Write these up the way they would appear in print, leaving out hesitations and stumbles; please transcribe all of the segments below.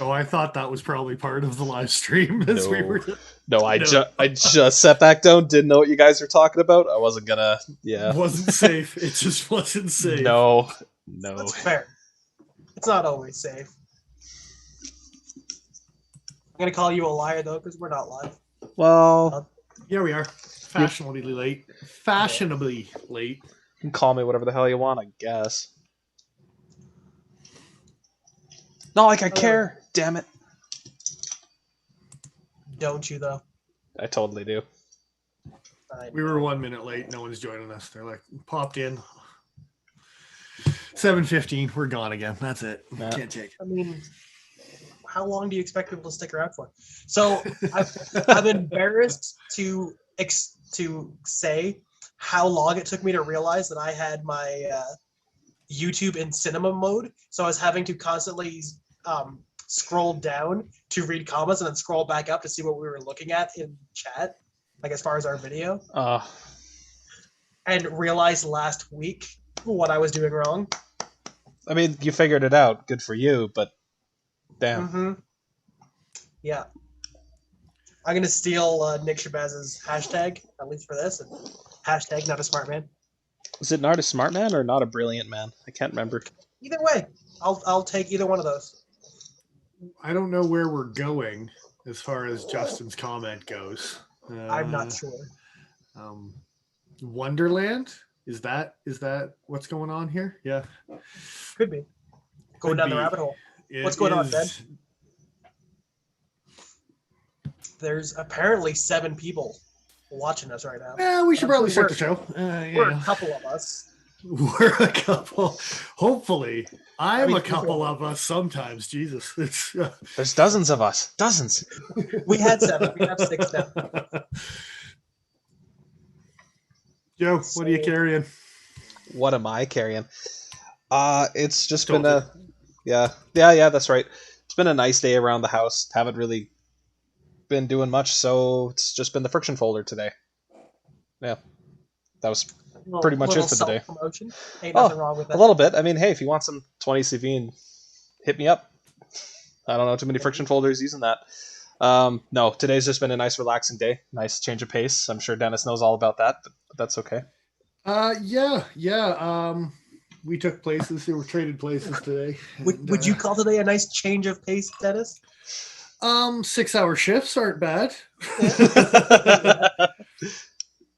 Oh, I thought that was probably part of the live stream. As we were... No, I just sat back down, didn't know what you guys were talking about. I wasn't gonna, Wasn't safe. It just wasn't safe. No. That's fair. It's not always safe. I'm gonna call you a liar though, because we're not live. Well, yeah, we are. Fashionably late. Fashionably late. You can call me whatever the hell you want, I guess. Not like I care. Damn it. Don't you though? I totally do. We were 1 minute late. No one's joining us. They're like, popped in. 7:15. We're gone again. That's it. Yeah. Can't take it. I mean, how long do you expect people to stick around for? So I'm embarrassed to say how long it took me to realize that I had my YouTube in cinema mode. So I was having to constantly scroll down to read comments and then scroll back up to see what we were looking at in chat, like as far as our video. And realized last week what I was doing wrong. I mean, you figured it out. Good for you, but damn. Mm-hmm. Yeah. I'm going to steal Nick Shabazz's hashtag, at least for this, and hashtag not a smart man. Is it not a smart man or not a brilliant man? I can't remember. Either way, I'll take either one of those. I don't know where we're going as far as Justin's comment goes. I'm not sure. Wonderland? Is that what's going on here? Yeah. Could be. Going down the rabbit hole. What's going on, Ben? There's apparently 7 people watching us right now. Yeah, we should probably start the show. We're a couple of us. We're a couple. Hopefully. I'm a couple of us sometimes. Jesus. There's dozens of us. Dozens. We had 7. We have 6 now. Joe, what are you carrying? What am I carrying? It's just been a... Yeah, that's right. It's been a nice day around the house. Haven't really been doing much, so it's just been the friction folder today. Yeah. That was pretty much it for the day. Ain't nothing wrong with that. A little bit. I mean, hey, if you want some 20 CV, and hit me up. I don't know too many friction folders using that. No, today's just been a nice relaxing day. Nice change of pace. I'm sure Dennis knows all about that, but that's okay. Yeah. We took places. They were traded places today. Would you call today a nice change of pace, Dennis? 6-hour shifts aren't bad.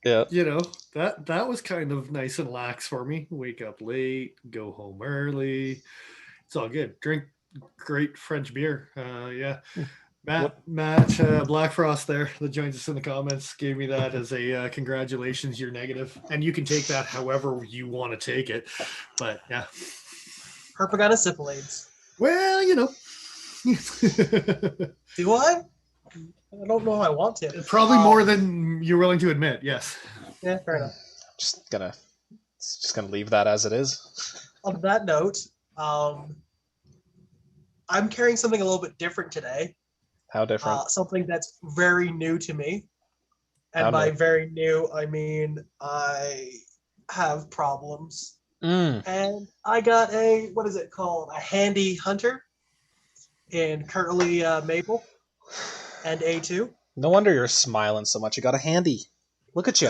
Yeah. You know, that was kind of nice and lax for me. Wake up late, go home early. It's all good. Drink great French beer. Yeah. Matt Black Frost there that joins us in the comments gave me that as a congratulations, you're negative. And you can take that however you want to take it. But yeah. Herpaganosyphilates. Well, you know. Do I? I don't know if I want to. Probably more than you're willing to admit, yes. Yeah, fair enough. Just gonna leave that as it is. On that note, I'm carrying something a little bit different today. How different? Something that's very new to me. And by very new, I mean I have problems. And I got what is it called? A Handy Hunter in curly maple and A2. No wonder you're smiling so much. You got a handy. Look at you.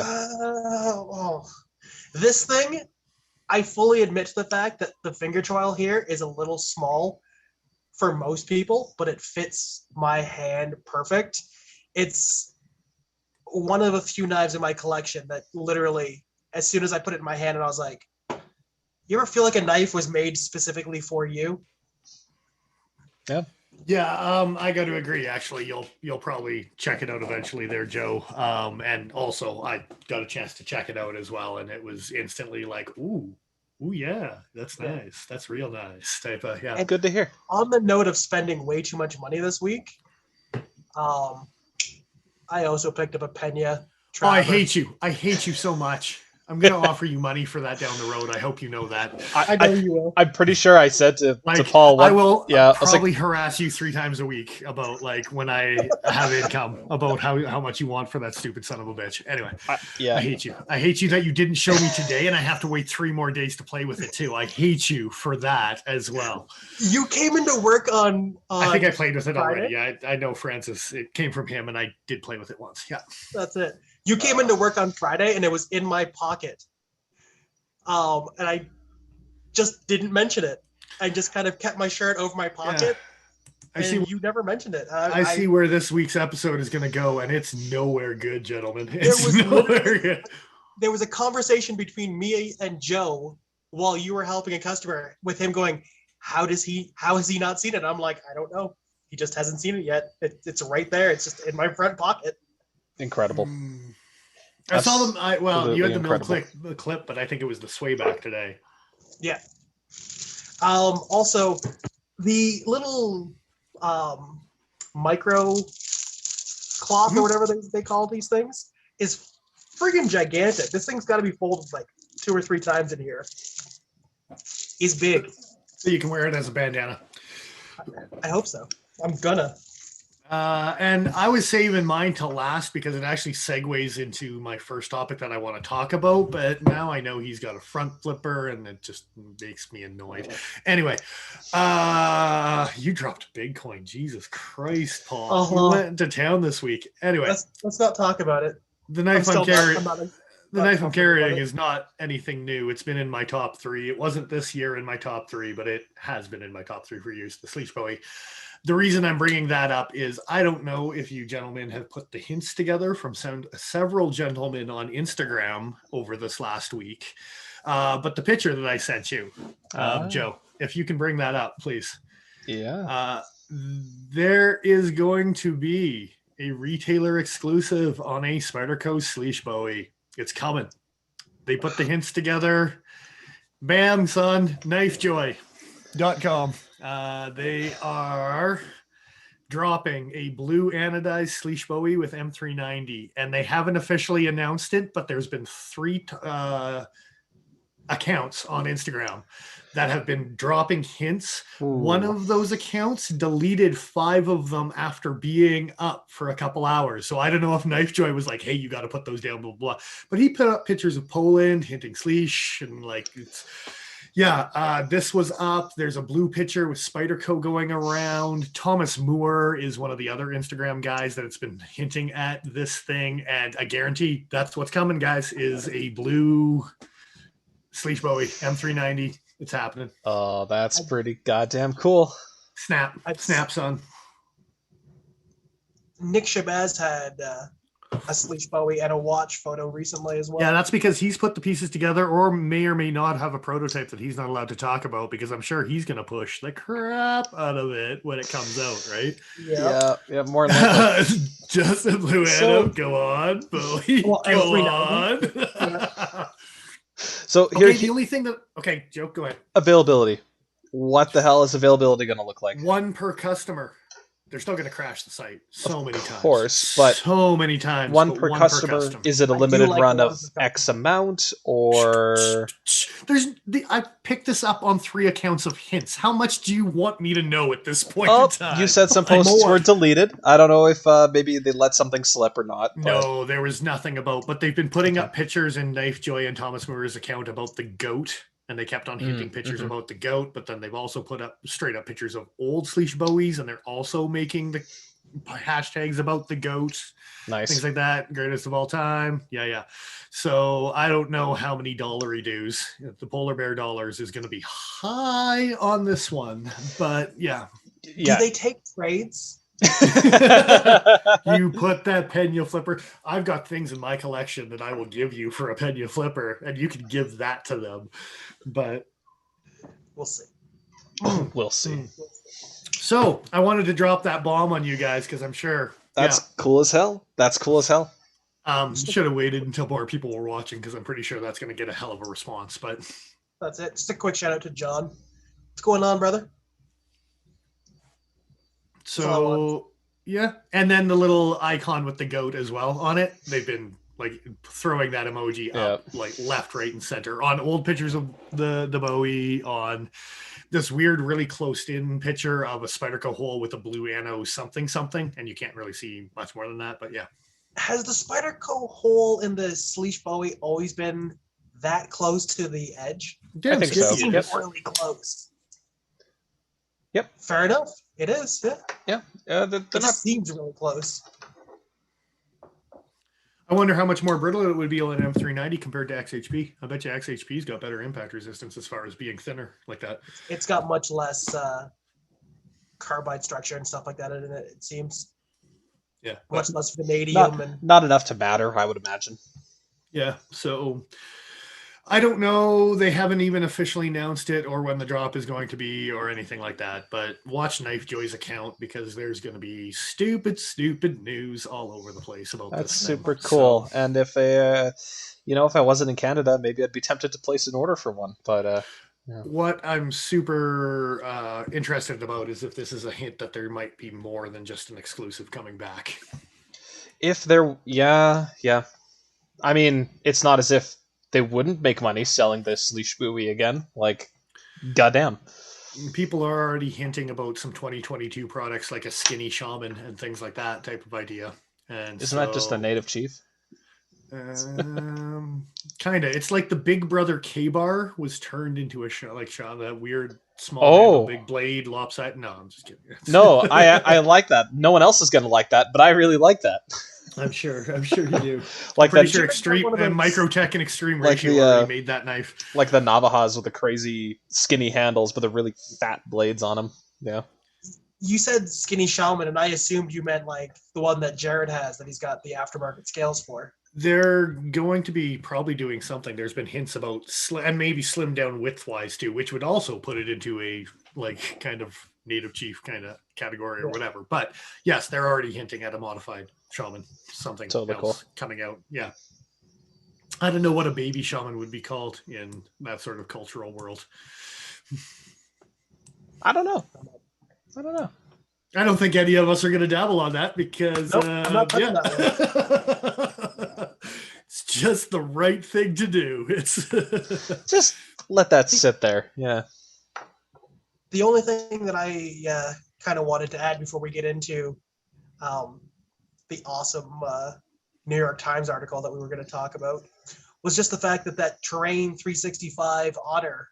This thing, I fully admit to the fact that the finger trowel here is a little small for most people, but it fits my hand perfect. It's one of a few knives in my collection that literally, as soon as I put it in my hand and I was like, you ever feel like a knife was made specifically for you? Yeah. Yeah, I got to agree. Actually, you'll probably check it out eventually, there, Joe. And also, I got a chance to check it out as well, and it was instantly like, ooh, yeah, that's nice. That's real nice. Type of yeah. And good to hear. On the note of spending way too much money this week, I also picked up a Pena. Oh, I hate you. I hate you so much. I'm gonna offer you money for that down the road. I hope you know that. I know you will. I'm pretty sure I said to Like, Paul, I will yeah, probably harass you 3 times a week about like when I have income about how much you want for that stupid son of a bitch. Anyway, yeah, I hate you. I hate you that you didn't show me today, and I have to wait 3 more days to play with it too. I hate you for that as well. You came into work on I think I played with it Friday? already. I know Francis. It came from him, and I did play with it once. Yeah, That's it. You came into work on Friday, and it was in my pocket. And I just didn't mention it. I just kind of kept my shirt over my pocket. I see. You never mentioned it. I see where this week's episode is going to go, and it's nowhere good, gentlemen. It's was nowhere good. There was a conversation between me and Joe while you were helping a customer with him going, how has he not seen it? I'm like, I don't know. He just hasn't seen it yet. It's right there. It's just in my front pocket. Incredible. I saw them. You had the mill incredible. clip, but I think it was the sway back today. Yeah. Also, the little micro cloth or whatever they call these things is friggin' gigantic. This thing's got to be folded like 2 or 3 times in here. It's big. So you can wear it as a bandana. I hope so. I'm gonna. And I was saving mine till last because it actually segues into my first topic that I want to talk about. But now I know he's got a front flipper, and it just makes me annoyed. Anyway, you dropped a big coin. Jesus Christ, Paul! You went to town this week. Anyway, let's not talk about it. The knife I'm carrying. The knife I'm carrying is not anything new. It's been in my top 3. It wasn't this year in my top 3, but it has been in my top 3 for years. The Slysz Bowie. The reason I'm bringing that up is I don't know if you gentlemen have put the hints together from several gentlemen on Instagram over this last week. But the picture that I sent you, Joe, if you can bring that up, please. Yeah. There is going to be a retailer exclusive on a Spyderco Slysz Bowie. It's coming. They put the hints together. Bam, son. Knifejoy.com. They are dropping a blue anodized Slysz Bowie with M390, and they haven't officially announced it, but there's been 3 accounts on Instagram that have been dropping hints. Ooh. One of those accounts deleted 5 of them after being up for a couple hours. So I don't know if Knifejoy was like, hey, you got to put those down, blah, blah, blah. But he put up pictures of Poland, hinting Slysz, and like, it's, yeah, this was up. There's a blue picture with Spyderco going around. Thomas Moore is one of the other Instagram guys that it's been hinting at this thing. And I guarantee that's what's coming, guys, is a blue Slysz Bowie M390. It's happening. Oh, that's pretty goddamn cool. Snap, son. Nick Shabazz had a Slysz Bowie and a watch photo recently as well. Yeah, that's because he's put the pieces together, or may not have a prototype that he's not allowed to talk about, because I'm sure he's going to push the crap out of it when it comes out, right? Yeah, more than likely. Justin Luano, go on. Bowie, go on. Yeah. So here, the only thing that Joe, go ahead. Availability. What the hell is availability going to look like? 1 per customer. They're still going to crash the site many times. Of course, but so many times. 1 per customer. Is it a limited run of X amount, or? I picked this up on 3 accounts of hints. How much do you want me to know at this point in time? You said some posts were deleted. I don't know if maybe they let something slip or not. But... No, there was nothing about. But they've been putting up pictures in Knifejoy and Thomas Moore's account about the goat. And they kept on hinting pictures about the goat, but then they've also put up straight up pictures of old Slysz Bowies, and they're also making the hashtags about the goat. Nice. Things like that. Greatest of all time. Yeah. So I don't know how many dollary dues. The polar bear dollars is going to be high on this one, but yeah. Do they take trades? You put that Pena flipper. I've got things in my collection that I will give you for a Pena flipper, and you can give that to them. But we'll see. We'll see. So I wanted to drop that bomb on you guys because I'm sure that's cool as hell. That's cool as hell. Should have waited until more people were watching because I'm pretty sure that's going to get a hell of a response. But that's it. Just a quick shout out to John. What's going on, brother? So yeah, and then the little icon with the goat as well on it. They've been like throwing that emoji up, like left, right, and center on old pictures of the Bowie, on this weird, really close-in picture of a Spyderco hole with a blue anno something, and you can't really see much more than that, but yeah. Has the Spyderco hole in the Slysz Bowie always been that close to the edge? I think so. Seems really close. Yep. Fair enough. It is. Yeah. Yeah. It seems really close. I wonder how much more brittle it would be on an M390 compared to XHP. I bet you XHP's got better impact resistance as far as being thinner like that. It's got much less carbide structure and stuff like that in it, it seems. Yeah. Much less vanadium. Not enough to matter, I would imagine. Yeah. So I don't know. They haven't even officially announced it or when the drop is going to be or anything like that. But watch Knifejoy's account because there's going to be stupid news all over the place about That's this. That's super cool. So, and if if I wasn't in Canada, maybe I'd be tempted to place an order for one. But yeah. What I'm super interested about is if this is a hint that there might be more than just an exclusive coming back. If there, yeah. I mean, it's not as if they wouldn't make money selling this Slysz Bowie again. Like, goddamn. People are already hinting about some 2022 products like a skinny shaman and things like that type of idea. And isn't that just a native chief? Kind of. It's like the Big Brother K-Bar was turned into a that weird small big blade lopsided. No, I'm just kidding. No, I like that. No one else is going to like that, but I really like that. I'm sure you do. Like pretty sure Extreme and Microtech and Extreme Ratio already made that knife. Like the Navajas with the crazy skinny handles with the really fat blades on them. Yeah. You said skinny shaman, and I assumed you meant like the one that Jared has that he's got the aftermarket scales for. They're going to be probably doing something. There's been hints about and maybe slim down width wise too, which would also put it into a like kind of native chief kind of category or whatever. But yes, they're already hinting at a modified shaman, something totally else coming out. Yeah. I don't know what a baby shaman would be called in that sort of cultural world. I don't know. I don't think any of us are going to dabble on that because I'm not touching that one. It's just the right thing to do. It's just let that sit there. Yeah. The only thing that I kind of wanted to add before we get into the awesome New York Times article that we were going to talk about was just the fact that Terrain 365 Otter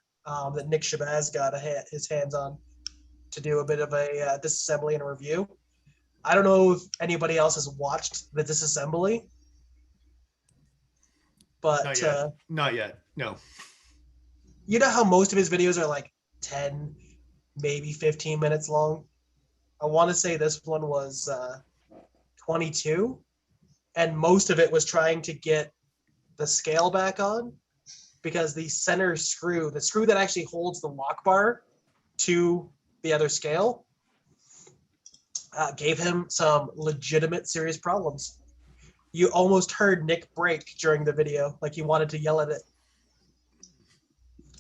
that Nick Shabazz got his hands on to do a bit of a disassembly and a review. I don't know if anybody else has watched the disassembly, but not yet. No. You know how most of his videos are like 10, maybe 15 minutes long? I want to say this one was 22, and most of it was trying to get the scale back on because the center screw, the screw that actually holds the lock bar to the other scale, gave him some legitimate serious problems. You almost heard Nick break during the video, like he wanted to yell at it.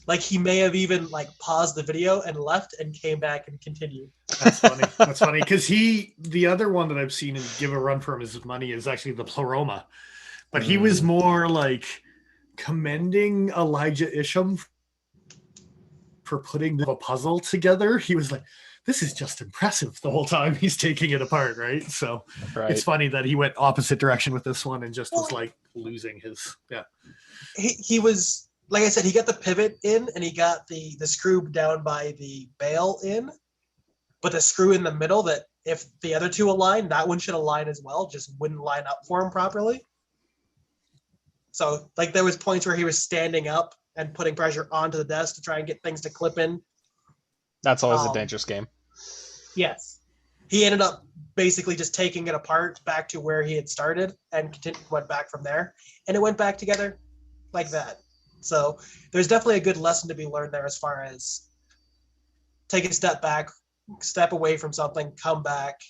Like he may have even like paused the video and left and came back and continued. That's funny. That's funny because the other one that I've seen him give a run for his money is actually the Pleroma, but he was more like commending Elijah Isham for putting a puzzle together. He was like, this is just impressive the whole time he's taking it apart, right? So It's funny that he went opposite direction with this one and just was like losing his He was, like I said, he got the pivot in and he got the screw down by the bail in, but the screw in the middle that if the other two align, that one should align as well, just wouldn't line up for him properly. So like there was points where he was standing up and putting pressure onto the desk to try and get things to clip in. That's always a dangerous game. Yes. He ended up basically just taking it apart back to where he had started and went back from there. And it went back together like that. So there's definitely a good lesson to be learned there as far as take a step back, step away from something, come back,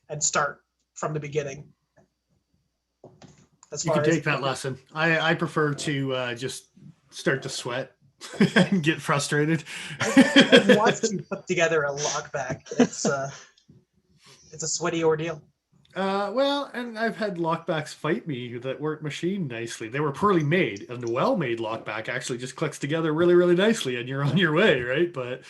and start from the beginning. You can take that lesson. I prefer to just start to sweat and get frustrated. I've watched you put together a lockback. It's a sweaty ordeal. Well, and I've had lockbacks fight me that weren't machined nicely. They were poorly made, and the well-made lockback actually just clicks together really, really nicely, and you're on your way, right? But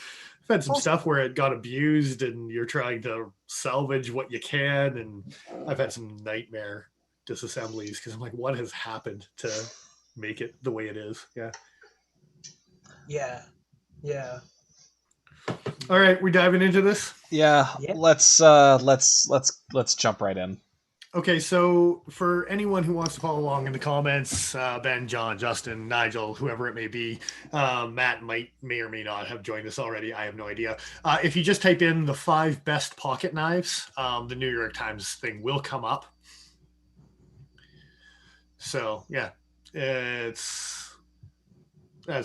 I've had some stuff where it got abused, and you're trying to salvage what you can, and I've had some nightmare disassemblies because I'm like, what has happened to make it the way it is? Yeah. Yeah. Yeah. All right, we diving into this. Yeah. Let's jump right in. Okay, so for anyone who wants to follow along in the comments, Ben, John, Justin, Nigel, whoever it may be, Matt may or may not have joined us already. I have no idea. If you just type in the 5 best pocket knives, the New York Times thing will come up. So yeah, that's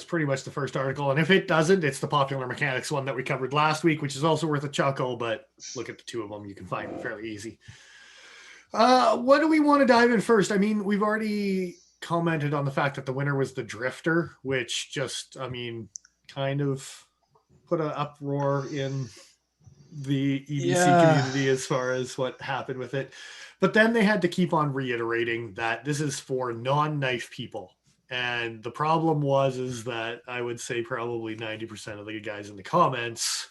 pretty much the first article. And if it doesn't, it's the Popular Mechanics one that we covered last week, which is also worth a chuckle, but look at the two of them. You can find them fairly easy. What do we want to dive in first? I mean, we've already commented on the fact that the winner was the Drifter, which just, I mean, kind of put an uproar in the EDC community as far as what happened with it. But then they had to keep on reiterating that this is for non-knife people. And the problem is that I would say probably 90% of the guys in the comments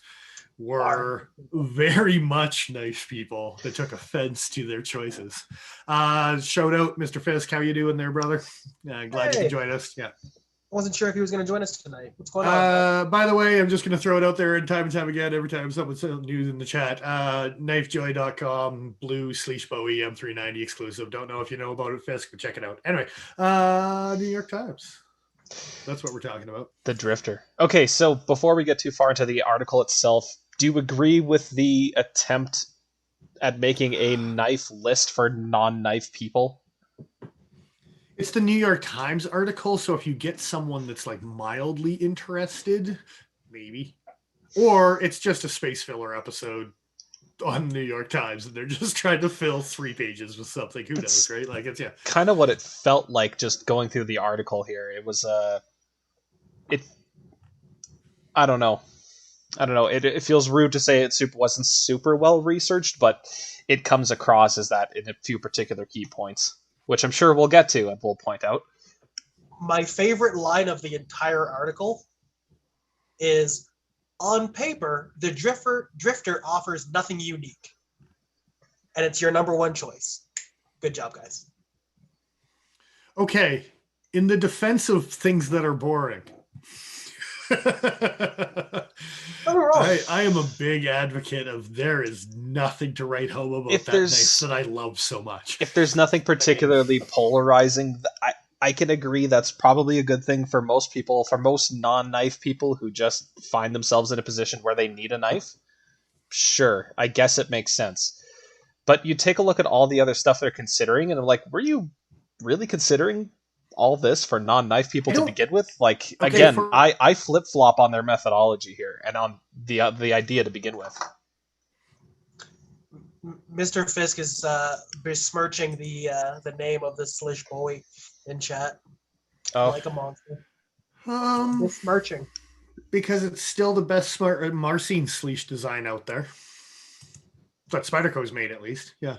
were very much knife people that took offense to their choices. Shout out, Mr. Fisk. How you doing there, brother? Glad you could join us. Yeah. I wasn't sure if he was going to join us tonight. What's going on? By the way, I'm just going to throw it out there time and time again. Every time someone says news in the chat, knifejoy.com, blue Slysz Bowie M390 exclusive. Don't know if you know about it, Fisk, but check it out. Anyway, New York Times. That's what we're talking about. The Drifter. Okay, so before we get too far into the article itself, do you agree with the attempt at making a knife list for non-knife people? It's the New York Times article, so if you get someone that's like mildly interested, maybe. Or it's just a space filler episode on New York Times, and they're just trying to fill 3 pages with something. Who knows, right? Like, it's, yeah. Kind of what it felt like just going through the article here. It was, I don't know. It feels rude to say it wasn't super well researched, but it comes across as that in a few particular key points, which I'm sure we'll get to and we'll point out. My favorite line of the entire article is, on paper, the Drifter offers nothing unique. And it's your number one choice. Good job, guys. Okay. In the defense of things that are boring. I am a big advocate of there is nothing to write home about that knife that I love so much. If there's nothing particularly polarizing, I can agree that's probably a good thing for most people, for most non-knife people who just find themselves in a position where they need a knife. Sure, I guess it makes sense. But you take a look at all the other stuff they're considering, and I'm like, were you really considering all this for non-knife people to begin with? Like, okay, again, I flip-flop on their methodology here and on the idea to begin with. Mr. Fisk is besmirching the name of the Slysz Bowie in chat. Like a monster. Besmirching. Because it's still the best Marcin Slysz design out there. That Spyderco's made, at least. Yeah.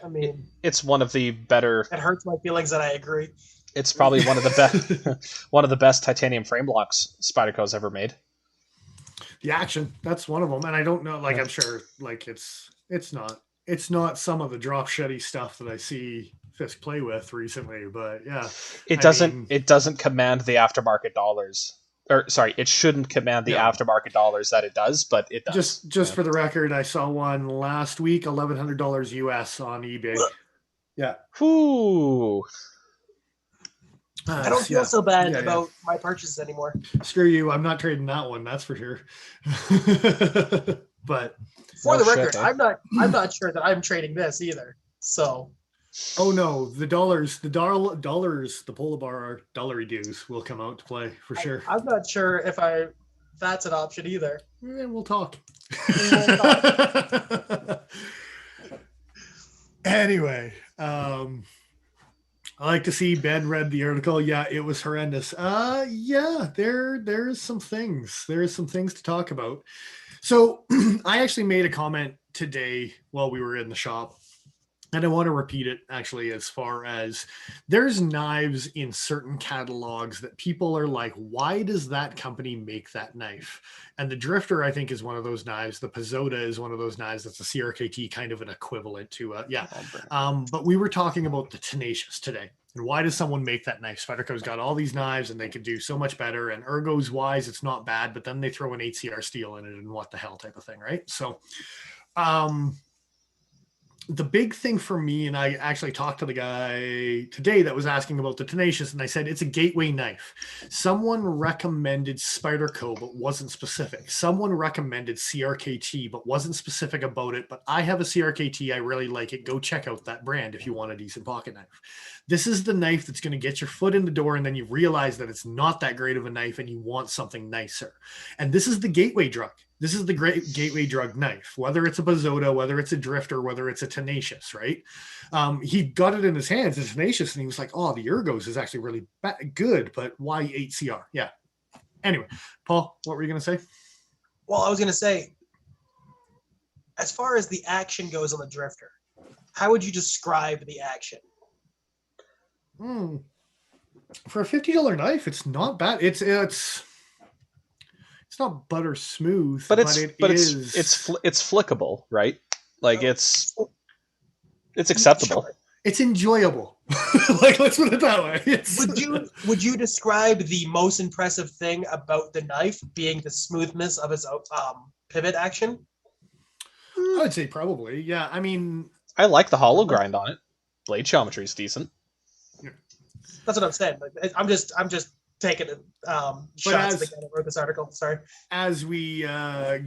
I mean, it's one of the better. It hurts my feelings that I agree. It's probably one of the best titanium frame blocks Spyderco's ever made. The action, that's one of them, and I don't know. Like, I'm sure, like it's not some of the drop sheddy stuff that I see Fisk play with recently, but yeah, it doesn't command the aftermarket dollars. Or sorry, it shouldn't command the aftermarket dollars that it does, but it does. Just for the record, I saw one last week, $1,100 US on eBay. Yeah. Whoo. I don't feel so bad about my purchases anymore. Screw you! I'm not trading that one. That's for sure. But for the record, I'm not sure that I'm trading this either. So. Oh no, the dollars, the Polar Bar dollary dues will come out to play for sure. I'm not sure if that's an option either. We'll talk. Anyway, I like to see Ben read the article. Yeah, it was horrendous. There's some things. There's some things to talk about. So I actually made a comment today while we were in the shop. and I want to repeat it actually, as far as there's knives in certain catalogs that people are like, why does that company make that knife? And the Drifter, I think, is one of those knives. The Pizzoda is one of those knives that's a CRKT kind of an equivalent to, but we were talking about the Tenacious today. And why does someone make that knife? Spyderco's got all these knives and they could do so much better. And ergos wise, it's not bad, but then they throw an 8CR steel in it and what the hell type of thing, right? So, the big thing for me, and I actually talked to the guy today that was asking about the Tenacious, and I said, it's a gateway knife. Someone recommended Spyderco, but wasn't specific. Someone recommended CRKT, but wasn't specific about it. But I have a CRKT. I really like it. Go check out that brand if you want a decent pocket knife. This is the knife that's going to get your foot in the door, and then you realize that it's not that great of a knife and you want something nicer. And this is the gateway drug. This is the great gateway drug knife, whether it's a Pizzoda, whether it's a Drifter, whether it's a Tenacious, right? He got it in his hands, the Tenacious, and he was like, oh, the ergos is actually really good, but why 8CR? Yeah. Anyway, Paul, what were you going to say? Well, I was going to say, as far as the action goes on the Drifter, how would you describe the action? For a $50 knife, it's not bad. It's not butter smooth, but it's flickable, right? Like it's acceptable. It's enjoyable. Like, let's put it that way. Would you describe the most impressive thing about the knife being the smoothness of its pivot action? I would say probably, yeah. I mean, I like the hollow grind on it. Blade geometry is decent. That's what I'm saying. I'm just taking shots at the wrote this article. Sorry. As we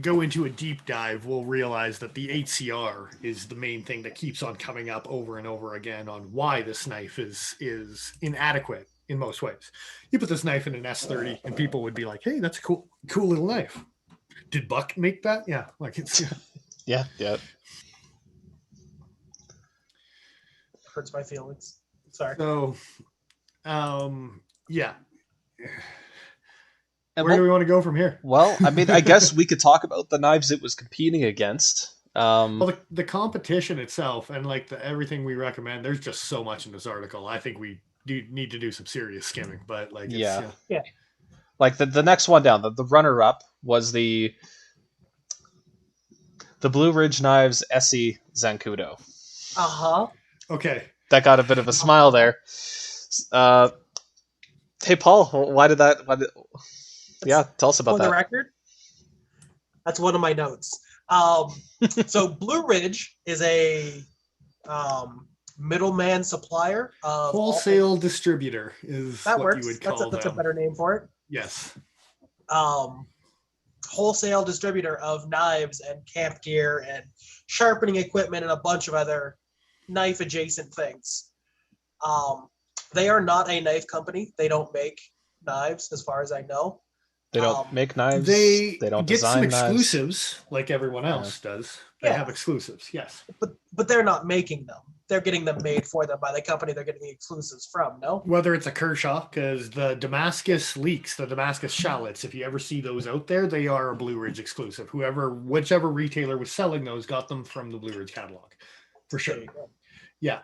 go into a deep dive, we'll realize that the 8CR is the main thing that keeps on coming up over and over again on why this knife is inadequate in most ways. You put this knife in an S30 and people would be like, hey, that's a cool little knife. Did Buck make that? Yeah. Like it's yeah. Hurts my feelings. Sorry. So yeah. Where do we want to go from here? Well, I mean, I guess we could talk about the knives it was competing against. Well, the competition itself and like everything we recommend, there's just so much in this article. I think we do need to do some serious skimming, but like, yeah. Like the next one down, the runner-up was the Blue Ridge Knives Essie Zancudo. Okay. That got a bit of a smile there. Hey, Paul, why did yeah, tell us about that. For the record, that's one of my notes. So Blue Ridge is a middleman supplier of wholesale distributor is that what works. You would call that's a better name for it. Yes. Wholesale distributor of knives and camp gear and sharpening equipment and a bunch of other knife adjacent things. They are not a knife company. They don't make knives, as far as I know. They don't make knives. They don't get design some knives. Exclusives, like everyone else does. They have exclusives, yes. But they're not making them. They're getting them made for them by the company they're getting the exclusives from, no? Whether it's a Kershaw, because the Damascus leeks, the Damascus shallots, if you ever see those out there, they are a Blue Ridge exclusive. Whichever retailer was selling those got them from the Blue Ridge catalog, for sure. Yeah.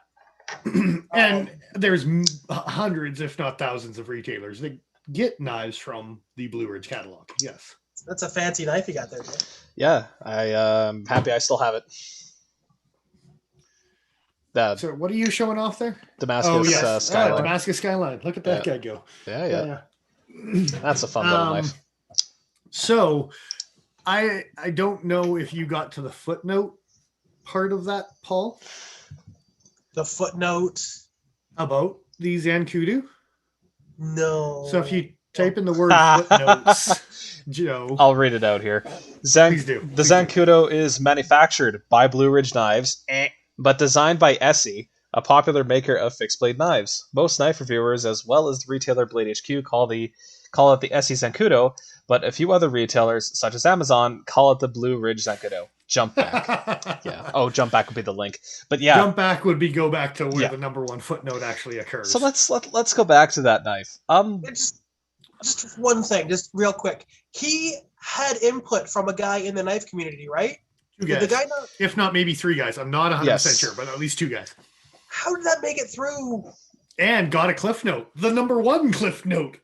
And there's hundreds, if not thousands, of retailers that get knives from the Blue Ridge catalog. Yes. That's a fancy knife you got there, man. Yeah, I'm happy I still have it. So what are you showing off there? Damascus Skyline. Damascus Skyline. Look at that guy go. Yeah. That's a fun little knife. So I don't know if you got to the footnote part of that, Paul. The footnote about the Zancudo? No. So if you type in the word footnotes, Joe. I'll read it out here. Please do. The Zancudo is manufactured by Blue Ridge Knives, but designed by Essie, a popular maker of fixed blade knives. Most knife reviewers, as well as the retailer Blade HQ, call it the Essie Zancudo, but a few other retailers, such as Amazon, call it the Blue Ridge Zancudo. Jump back. Yeah. Oh, jump back would be the link. But yeah. Jump back would be go back to where the number one footnote actually occurs. So let's go back to that knife. Just one thing, just real quick. He had input from a guy in the knife community, right? 2 Did guys. the guy not? If not, maybe 3 guys. I'm not 100% Yes. sure, but at least 2 guys. How did that make it through? And got a cliff note. The number 1 cliff note.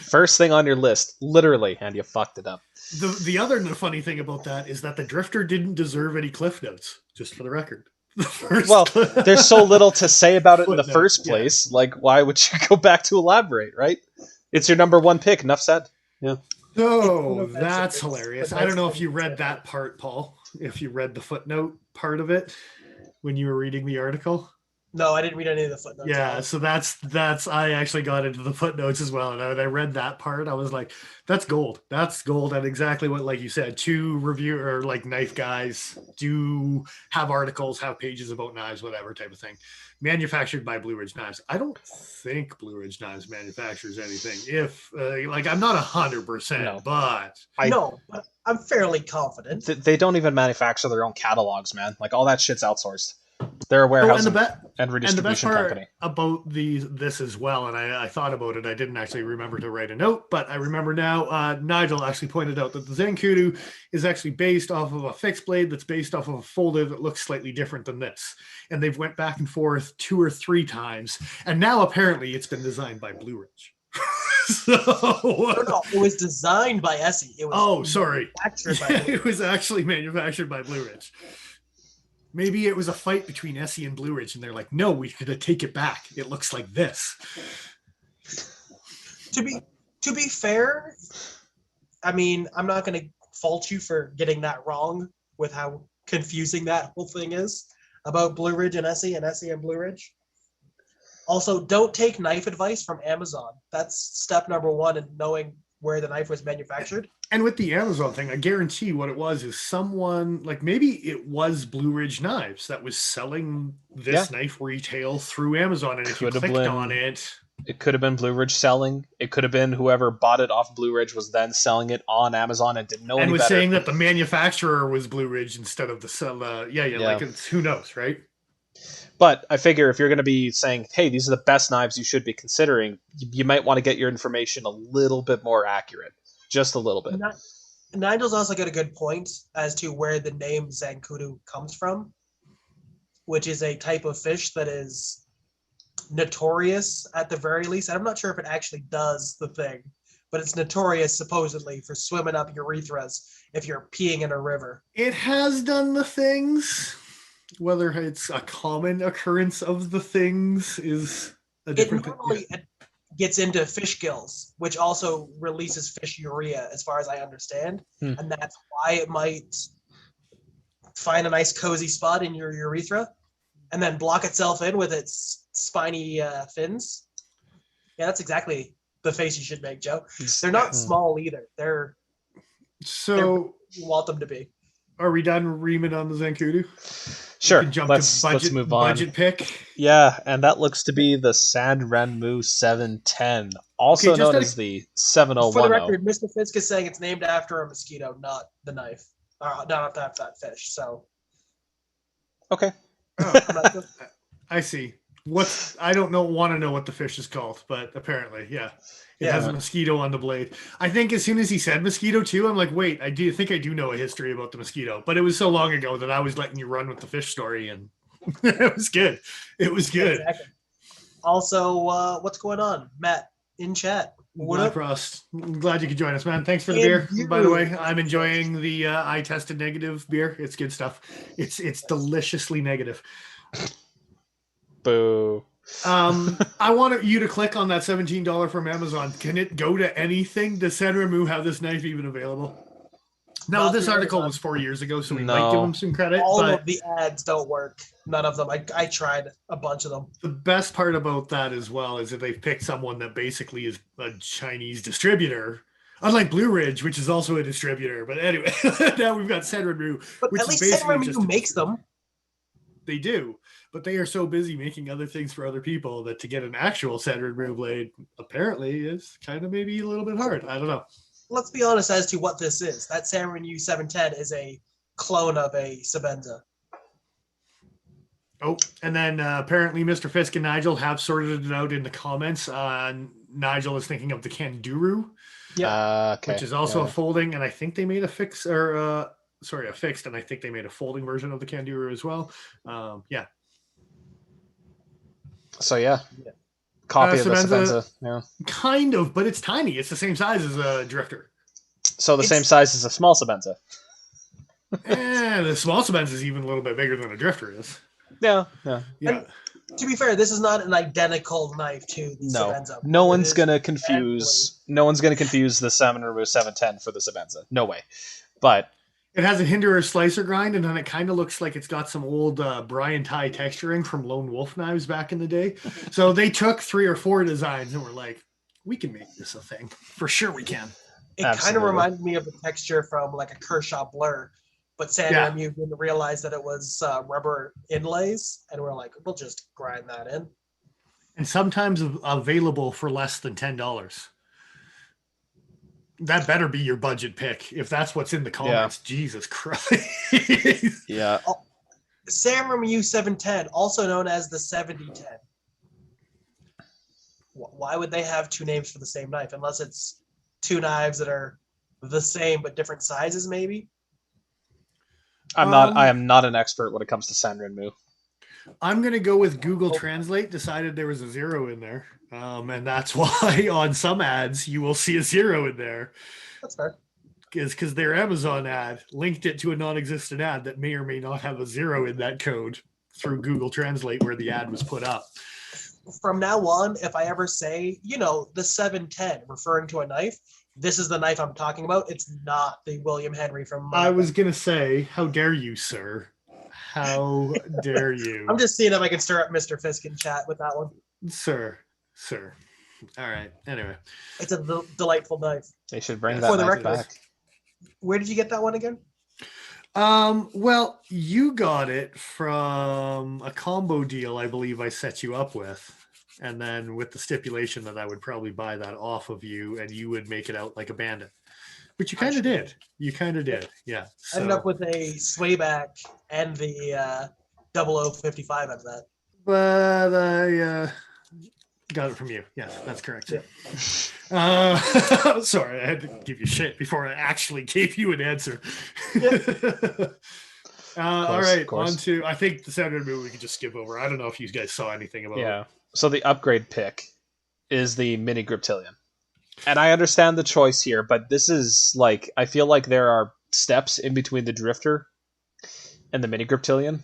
First thing on your list, literally, and you fucked it up. The other funny thing about that is that the Drifter didn't deserve any cliff notes, just for the record. Well, there's so little to say about it in the Footnote, first place. Yeah. Like, why would you go back to elaborate, right? It's your number 1 pick. Enough said. Yeah. Oh, that's hilarious. I don't know if you read that part, Paul. If you read the footnote part of it when you were reading the article. No, I didn't read any of the footnotes. Yeah, so that's I actually got into the footnotes as well, and I read that part. I was like, that's gold. That's gold, and exactly what, like you said, 2 review or like knife guys do have articles, have pages about knives, whatever type of thing. Manufactured by Blue Ridge Knives. I don't think Blue Ridge Knives manufactures anything. If like I'm not 100%, No. but but I'm fairly confident. They don't even manufacture their own catalogs, man. Like all that shit's outsourced. They're a warehouse and redistribution and the best part company. About this as well, and I thought about it. I didn't actually remember to write a note, but I remember now. Nigel actually pointed out that the Zancudo is actually based off of a fixed blade that's based off of a folder that looks slightly different than this. And they've went back and forth 2 or 3 times, and now apparently it's been designed by Blue Ridge. No, it was designed by Essie. It was manufactured by Blue Ridge. It was actually manufactured by Blue Ridge. Maybe it was a fight between Essie and Blue Ridge, and they're like, no, we gotta take it back. It looks like this. To be fair, I mean, I'm not going to fault you for getting that wrong with how confusing that whole thing is about Blue Ridge and Essie and Blue Ridge. Also, don't take knife advice from Amazon. That's step number 1 in knowing where the knife was manufactured. And with the Amazon thing, I guarantee what it was is someone, like maybe it was Blue Ridge Knives that was selling this knife retail through Amazon. And if you clicked on it... It could have been Blue Ridge selling. It could have been whoever bought it off Blue Ridge was then selling it on Amazon and didn't know any better. And was saying that the manufacturer was Blue Ridge instead of the seller. Like it's, who knows, right? But I figure if you're going to be saying, hey, these are the best knives you should be considering, you might want to get your information a little bit more accurate. Just a little bit. Nigel's also got a good point as to where the name Zancudo comes from, which is a type of fish that is notorious at the very least. I'm not sure if it actually does the thing, but it's notorious supposedly for swimming up urethras if you're peeing in a river. It has done the things. Whether it's a common occurrence of the things is a different thing. It normally gets into fish gills, which also releases fish urea, as far as I understand. And that's why it might find a nice cozy spot in your urethra and then block itself in with its spiny fins. Yeah, that's exactly the face you should make, Joe. They're not small either. They're you want them to be. Are we done reaming on the Zancudo? Sure. Let's move on. Budget pick. Yeah, and that looks to be the Sanrenmu 710, also known as the 7010. For the record, Mr. Fisk is saying it's named after a mosquito, not the knife. Not after that fish. So. Okay. Oh, I see. I don't want to know what the fish is called, but apparently, it has a mosquito on the blade. I think as soon as he said mosquito too, I'm like, wait, I think I do know a history about the mosquito, but it was so long ago that I was letting you run with the fish story, and it was good. It was good. Exactly. Also, what's going on, Matt in chat? What up, Frost? I'm glad you could join us, man. Thanks for the beer. By the way, I'm enjoying the I tested negative beer. It's good stuff. It's deliciously negative. Boo. I want you to click on that $17 from Amazon. Can it go to anything? Does Sanrenmu have this knife even available? No, this article was 4 years ago, so we might give them some credit. All of the ads don't work. None of them. I tried a bunch of them. The best part about that as well is that they've picked someone that basically is a Chinese distributor. Unlike Blue Ridge, which is also a distributor. But anyway, now we've got Sanrenmu. But at least Sanrenmu makes them. They do. But they are so busy making other things for other people that to get an actual Sanrenmu blade apparently is kind of maybe a little bit hard. I don't know. Let's be honest as to what this is. That Sanrenmu 710 is a clone of a Sabenza. Oh, and then apparently Mr. Fisk and Nigel have sorted it out in the comments. Nigel is thinking of the Kanduru. Yeah. Okay. which is also Yeah. a folding, and I think they made a fixed, and I think they made a folding version of the Kanduru as well. Yeah. So yeah, copy of the Sebenza, Sebenza. Yeah. kind of, but it's tiny. It's the same size as a Drifter. So the same size as a small Sebenza. And the small Sebenza is even a little bit bigger than a Drifter is. Yeah. Yeah. Yeah. And to be fair, this is not an identical knife to the No. Sebenza. No one's gonna confuse. No one's gonna confuse the Salmon 710 for the Sebenza. No way. But it has a Hinderer slicer grind, and then it kind of looks like it's got some old Brian Ty texturing from Lone Wolf knives back in the day. So they took 3 or 4 designs and were like, we can make this a thing. For sure we can. It kind of Absolutely. reminded me of the texture from like a Kershaw Blur, but Sandra Mew didn't realize that it was rubber inlays, and we're like, we'll just grind that in. And sometimes available for less than $10. That better be your budget pick. If that's what's in the comments, Jesus Christ. yeah. Sam Remu 710, also known as the 7010. Why would they have 2 names for the same knife? Unless it's 2 knives that are the same but different sizes, maybe? I am not an expert when it comes to Sanrenmu. I'm going to go with Google Translate. Decided there was a 0 in there. And that's why on some ads you will see a 0 in there. That's fair. Because their Amazon ad linked it to a non-existent ad that may or may not have a 0 in that code through Google Translate where the ad was put up. From now on, if I ever say, the 710, referring to a knife, this is the knife I'm talking about. It's not the William Henry from... I was going to say, how dare you, sir? How dare you? I'm just seeing if I can stir up Mr. Fisk in chat with that one. Sir. All right. Anyway. It's a delightful knife. They should bring that knife back. Where did you get that one again? Well, you got it from a combo deal I believe I set you up with. And then with the stipulation that I would probably buy that off of you and you would make it out like a bandit. Which you kind of did. You kind of did. Yeah. So. I ended up with a swayback and the 0055 out of that. But I got it from you. Yes, that's correct. Yeah. Sorry, I had to give you shit before I actually gave you an answer. All right, on to, I think the Saturday movie we could just skip over. I don't know if you guys saw anything about it. So the upgrade pick is the Mini Griptilian. And I understand the choice here, but this is like, I feel like there are steps in between the Drifter and the Mini Griptilian.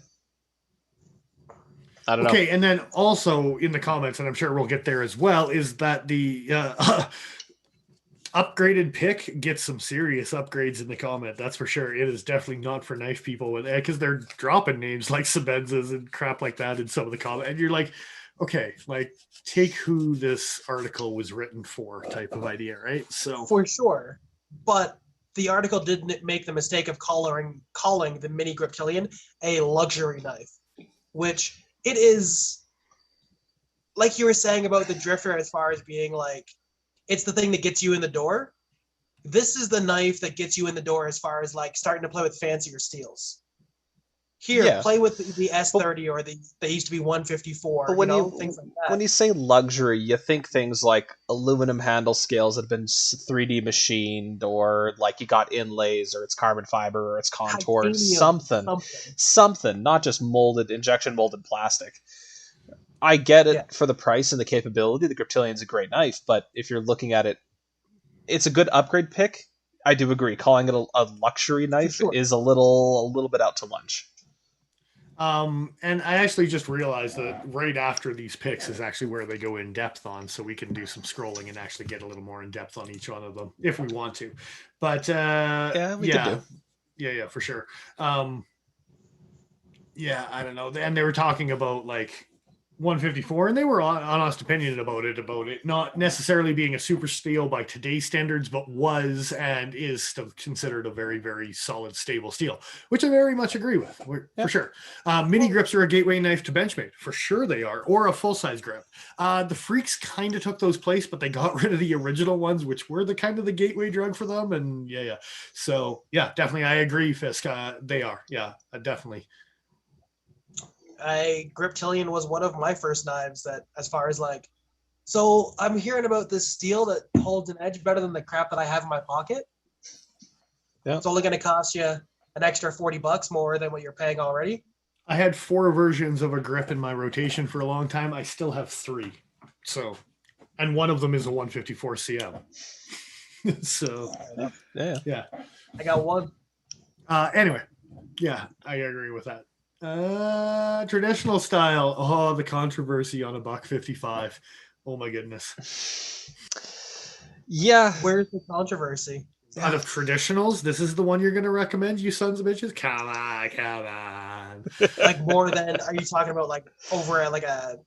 I don't know. Okay, and then also in the comments, and I'm sure we'll get there as well, is that the upgraded pick gets some serious upgrades in the comment. That's for sure. It is definitely not for knife people because they're dropping names like Sebenzas and crap like that in some of the comments. And you're like, okay, like take who this article was written for type of idea, right? So for sure. But the article didn't make the mistake of calling the Mini Griptilian a luxury knife, which it is, like you were saying about the Drifter as far as being like, it's the thing that gets you in the door. This is the knife that gets you in the door as far as like starting to play with fancier steels. Here, play with the S30 or they used to be 154, but when things like that. When you say luxury, you think things like aluminum handle scales that have been 3D machined, or like you got inlays, or it's carbon fiber, or it's contours, something, not just injection molded plastic. I get it for the price and the capability. The Griptilian's a great knife, but if you're looking at it, it's a good upgrade pick. I do agree. Calling it a luxury knife is a little bit out to lunch. And I actually just realized that right after these picks is actually where they go in depth on, so we can do some scrolling and actually get a little more in depth on each one of them if we want to. But we could do. Yeah, for sure. I don't know. And they were talking about like 154, and they were honest opinion about it not necessarily being a super steel by today's standards, but was and is still considered a very, very solid, stable steel, which I very much agree with, for sure. Mini grips are a gateway knife to Benchmade, for sure they are, or a full-size grip. The Freaks kind of took those place, but they got rid of the original ones, which were the kind of the gateway drug for them, and so definitely I agree, Fisk. They are, definitely. Griptilian was one of my first knives that, as far as like So I'm hearing about this steel that holds an edge better than the crap that I have in my pocket. Yeah. It's only going to cost you an extra $40 more than what you're paying already. I had 4 versions of a grip in my rotation for a long time. I still have 3. So, and one of them is a 154 CM. So, yeah. I got one. Anyway, yeah, I agree with that. Traditional style. Oh, the controversy on a $155. Oh my goodness. Yeah. Where's the controversy? Out of traditionals, this is the one you're going to recommend, you sons of bitches? Come on. Like more than, are you talking about like over at like a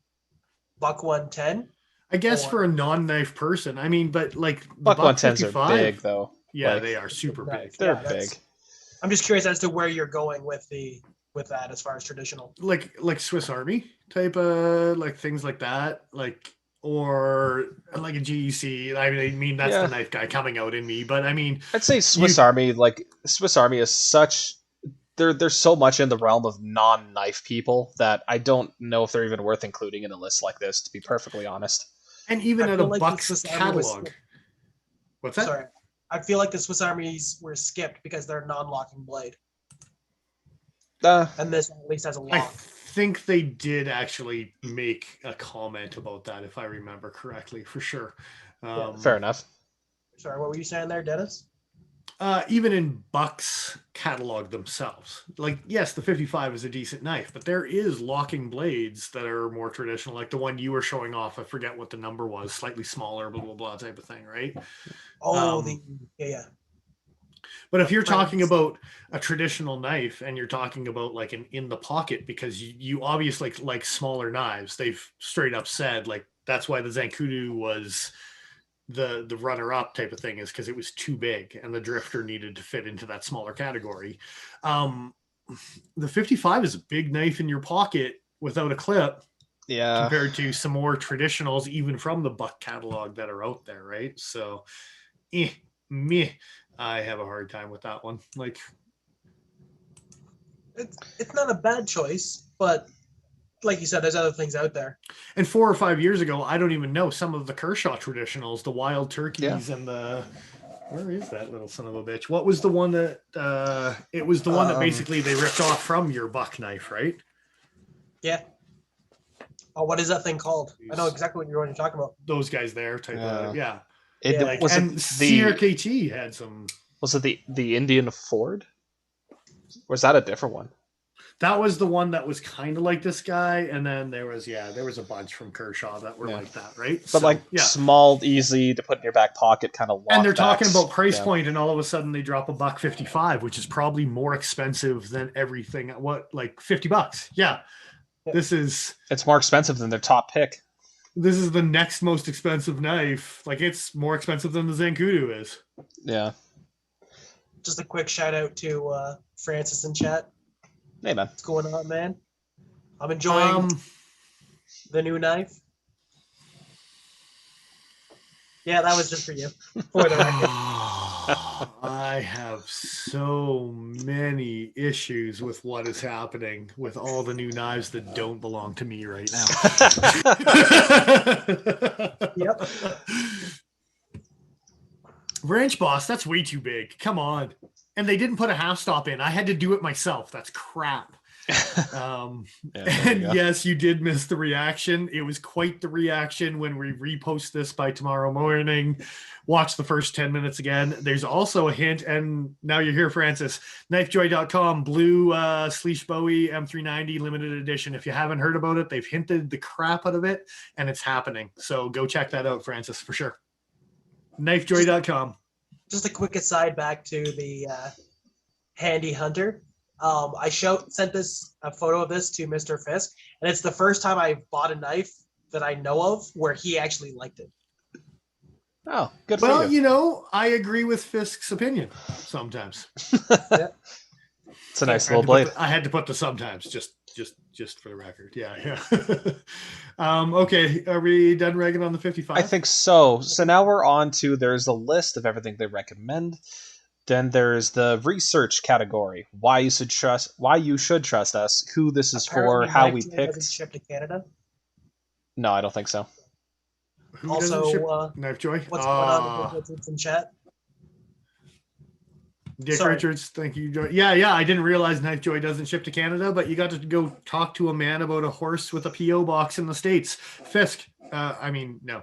$110? I guess for a non-knife person. I mean, but like the $110s are big though. Yeah, like, they are super big. They're big. I'm just curious as to where you're going with that as far as traditional. Like Swiss Army type of like things like that, like or like a GEC. I mean that's the knife guy coming out in me, but I mean I'd say Swiss Army. Like Swiss Army is such. There's so much in the realm of non-knife people that I don't know if they're even worth including in a list like this, to be perfectly honest. And even at a Buck's catalog. What's that? Sorry. I feel like the Swiss Armies were skipped because they're non-locking blade. And this at least has a lock. I think they did actually make a comment about that, if I remember correctly, for sure. Fair enough. Sorry, what were you saying there, Dennis? Even in Buck's catalog themselves, like, yes, the 55 is a decent knife, but there is locking blades that are more traditional, like the one you were showing off. I forget what the number was, slightly smaller, blah, blah, blah type of thing, right? Oh, yeah. But if you're talking about a traditional knife and you're talking about like an in the pocket, because you obviously like smaller knives, they've straight up said like that's why the Zancudo was the runner up type of thing, is because it was too big and the drifter needed to fit into that smaller category. The 55 is a big knife in your pocket without a clip. Yeah. Compared to some more traditionals, even from the Buck catalog that are out there, right? So, I have a hard time with that one. Like, it's not a bad choice, but like you said, there's other things out there. And 4 or 5 years ago, I don't even know, some of the Kershaw traditionals, the Wild Turkeys and the, where is that little son of a bitch? What was the one that, it was the one that basically they ripped off from your Buck knife, right? Yeah. Oh, what is that thing called? I know exactly what you're talking about. Those guys there, type of, and CRKT had some. Was it the Indian Ford? Or was that a different one? That was the one that was kind of like this guy, and then there was a bunch from Kershaw that were like that, right? But so, small, easy to put in your back pocket, kind of. And they're talking about price point, and all of a sudden they drop a $155, which is probably more expensive than everything. What, like $50? Yeah, it's more expensive than their top pick. This is the next most expensive knife. Like, it's more expensive than the Zancudo is. Yeah. Just a quick shout out to Francis in chat. Hey, man. What's going on, man? I'm enjoying the new knife. Yeah, that was just for you. For the record. I have so many issues with what is happening with all the new knives that don't belong to me right now. Yep. Ranch Boss, that's way too big. Come on. And they didn't put a half stop in. I had to do it myself. That's crap. And yes, you did miss the reaction. It was quite the reaction when we repost this by tomorrow morning. Watch the first 10 minutes again. There's also a hint, and now you're here, Francis. Knifejoy.com, blue Slysz Bowie M390 limited edition. If you haven't heard about it, they've hinted the crap out of it, and it's happening. So go check that out, Francis, for sure. Knifejoy.com. Just a quick aside back to the Handy Hunter. I sent a photo of this to Mr. Fisk, and it's the first time I bought a knife that I know of where he actually liked it. Oh, good for you. Well, you know, I agree with Fisk's opinion sometimes. Yeah. It's a nice little blade. I had to put the sometimes just for the record. Yeah. Okay, are we done ragging on the 55? I think so. So now we're on to, there's a list of everything they recommend. Then there's the research category. Why you should trust us, who this is for, how we picked. Shipped to Canada? No, I don't think so. Who Also, doesn't ship Knifejoy? what's going on with Dick Richards in chat? Dick Richards, thank you, Joy. Yeah, I didn't realize Knifejoy doesn't ship to Canada, but you got to go talk to a man about a horse with a PO box in the States. Fisk, no.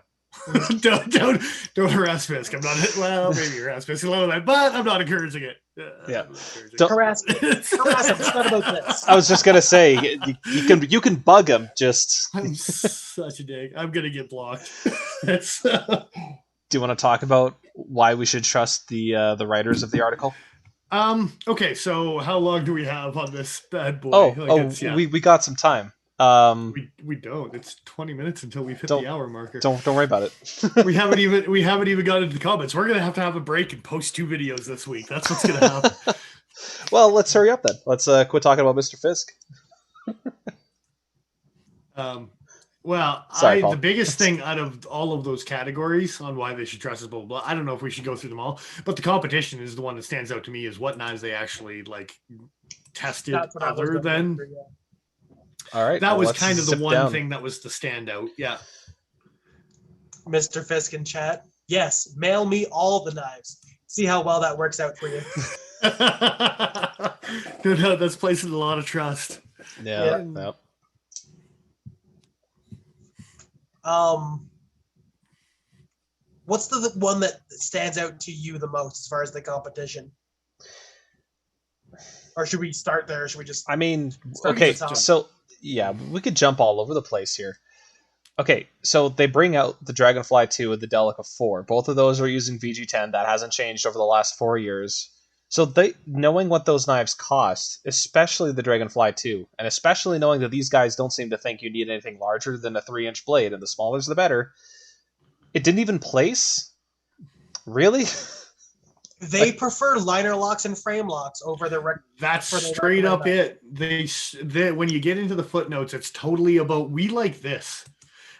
don't harass Fisk. I'm not. Well, maybe harass Fisk a little bit, but I'm not encouraging it. Don't harass him. It's not about this. I was just gonna say you can bug him. Just I'm such a dick. I'm gonna get blocked. That's. Do you want to talk about why we should trust the writers of the article? Okay. So how long do we have on this bad boy? We got some time. We don't. It's 20 minutes until we've hit the hour marker. Don't worry about it. we haven't even got into the comments. We're gonna have a break and post 2 videos this week. That's what's gonna happen. Well, let's hurry up then. Let's quit talking about Mr. Fisk. Sorry, Paul. The biggest thing out of all of those categories on why they should trust us, blah, blah, blah, I don't know if we should go through them all, but the competition is the one that stands out to me is what knives they actually tested other than. All right. That was kind of the one thing that was the standout. Yeah. Mr. Fisk in chat. Yes, mail me all the knives. See how well that works out for you. No, that's placing a lot of trust. Yeah. What's the one that stands out to you the most as far as the competition? Or should we start there? Or should we just? Okay. So yeah, we could jump all over the place here. Okay, so they bring out the Dragonfly 2 and the Delica 4. Both of those are using VG10. That hasn't changed over the last 4 years. So knowing what those knives cost, especially the Dragonfly 2, and especially knowing that these guys don't seem to think you need anything larger than a 3-inch blade, and the smaller the better, it didn't even place? Really? They prefer liner locks and frame locks over the That's straight up it. They when you get into the footnotes, it's totally about we like this.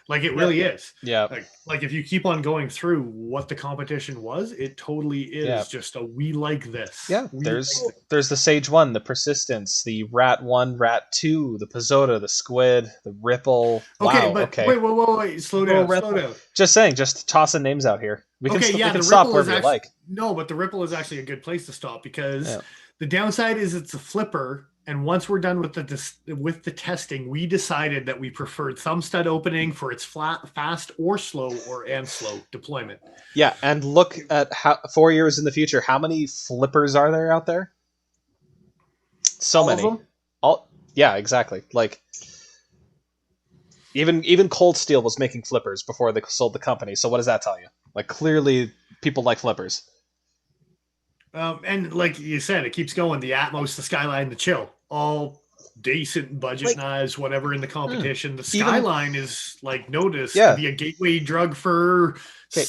It really is. Yeah. Like if you keep on going through what the competition was, it totally is just a we like this. Yeah. There's the Sage 1, the Persistence, the Rat 1, Rat 2, the Pizzota, the Squid, the Ripple. Okay, wait. Slow down. Just saying, just tossing names out here. We can stop wherever you like. No, but the Ripple is actually a good place to stop because the downside is it's a flipper. And once we're done with the testing, we decided that we preferred thumb stud opening for its fast or slow and slow deployment. Yeah, and look at 4 years in the future. How many flippers are there out there? So all many. Of them? Yeah, exactly. Even Cold Steel was making flippers before they sold the company. So what does that tell you? Clearly, people like flippers. And like you said, it keeps going. The Atmos, the Skyline, the Chill, all decent budget knives, whatever in the competition. The Skyline is noticed to be a gateway drug for not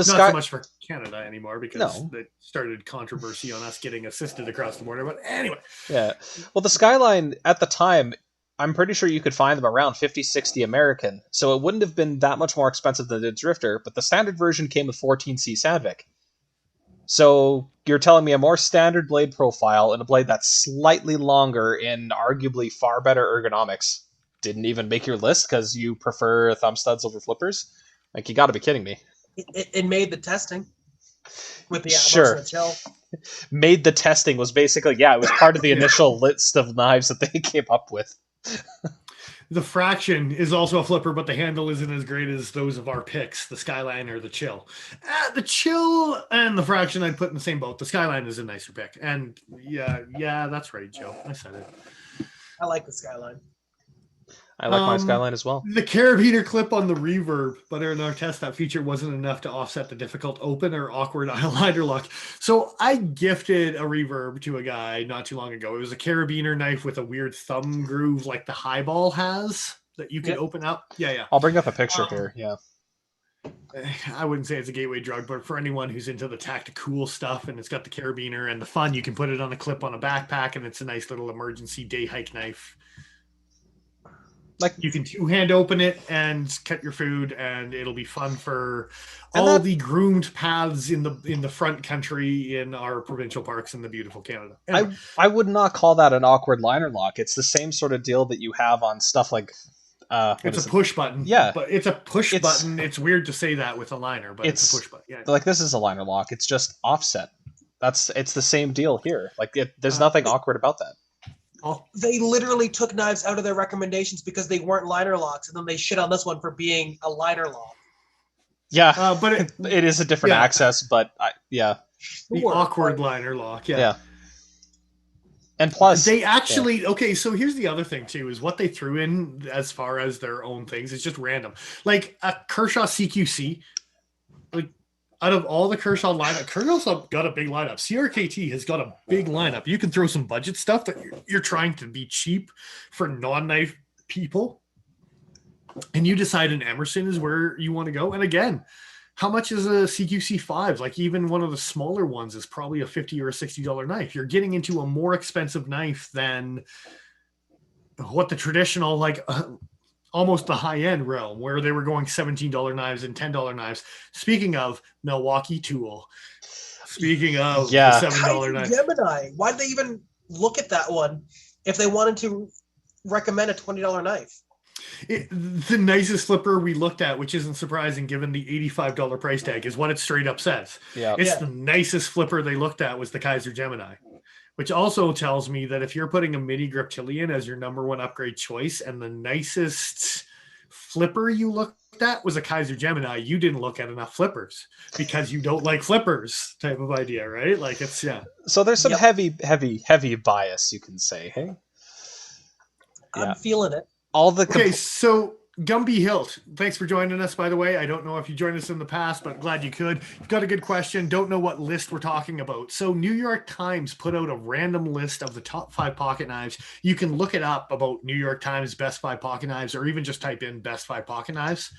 so much for Canada anymore because they started controversy on us getting assisted across the border. But anyway. Yeah. Well, the Skyline at the time, I'm pretty sure you could find them around 50, 60 American. So it wouldn't have been that much more expensive than the Drifter, but the standard version came with 14C Sandvik. So you're telling me a more standard blade profile and a blade that's slightly longer and arguably far better ergonomics didn't even make your list because you prefer thumb studs over flippers? You got to be kidding me. It made the testing with the Atmos and the Chill. Made the testing was basically, it was part of the initial list of knives that they came up with. The Fraction is also a flipper, but the handle isn't as great as those of our picks, the Skyline or the Chill. The Chill and the Fraction I'd put in the same boat. The Skyline is a nicer pick. And yeah, that's right, Joe. I said it. I like the Skyline. I like my Skyline as well. The carabiner clip on the reverb, but in our test, that feature wasn't enough to offset the difficult open or awkward eyeliner lock. So I gifted a reverb to a guy not too long ago. It was a carabiner knife with a weird thumb groove like the highball has that you can open up. Yeah. I'll bring up a picture here. Yeah. I wouldn't say it's a gateway drug, but for anyone who's into the tactical stuff and it's got the carabiner and the fun, you can put it on a clip on a backpack and it's a nice little emergency day hike knife. You can 2-hand open it and cut your food, and it'll be fun for all the groomed paths in the front country in our provincial parks in the beautiful Canada. Anyway. I would not call that an awkward liner lock. It's the same sort of deal that you have on stuff like It's a push button. Yeah. But it's a push button. It's weird to say that with a liner, but it's a push button. Yeah. Like, this is a liner lock. It's just offset. It's the same deal here. Like, there's nothing awkward about that. They literally took knives out of their recommendations because they weren't liner locks, and then they shit on this one for being a liner lock. Yeah, but it is a different access, but the awkward liner lock. Yeah. And plus, they actually okay. So here's the other thing too: is what they threw in as far as their own things. It's just random, like a Kershaw CQC. Like, out of all the Kershaw lineup, Kershaw's got a big lineup. CRKT has got a big lineup. You can throw some budget stuff that you're trying to be cheap for non-knife people, and you decide an Emerson is where you want to go. And again, how much is a CQC 5? Like, even one of the smaller ones is probably a $50 or a $60 knife. You're getting into a more expensive knife than what the traditional, like, almost the high-end realm, where they were going $17 knives and $10 knives. Speaking of Milwaukee Tool, speaking of the $7 knife. Gemini, why did they even look at that one if they wanted to recommend a $20 knife? The nicest flipper we looked at, which isn't surprising given the $85 price tag, is what it straight up says. The nicest flipper they looked at was the Kaiser Gemini, which also tells me that if you're putting a Mini Griptilian as your number one upgrade choice and the nicest flipper you looked at was a Kaiser Gemini, you didn't look at enough flippers because you don't like flippers type of idea, right? Like, it's, So there's some heavy bias, you can say, hey? I'm feeling it. Okay, so Gumby Hilt, thanks for joining us, by the way. I don't know if you joined us in the past, but glad you could. You've got a good question. Don't know what list we're talking about. So New York Times put out a random list of the top 5 pocket knives. You can look it up about New York Times best 5 pocket knives, or even just type in best 5 pocket knives.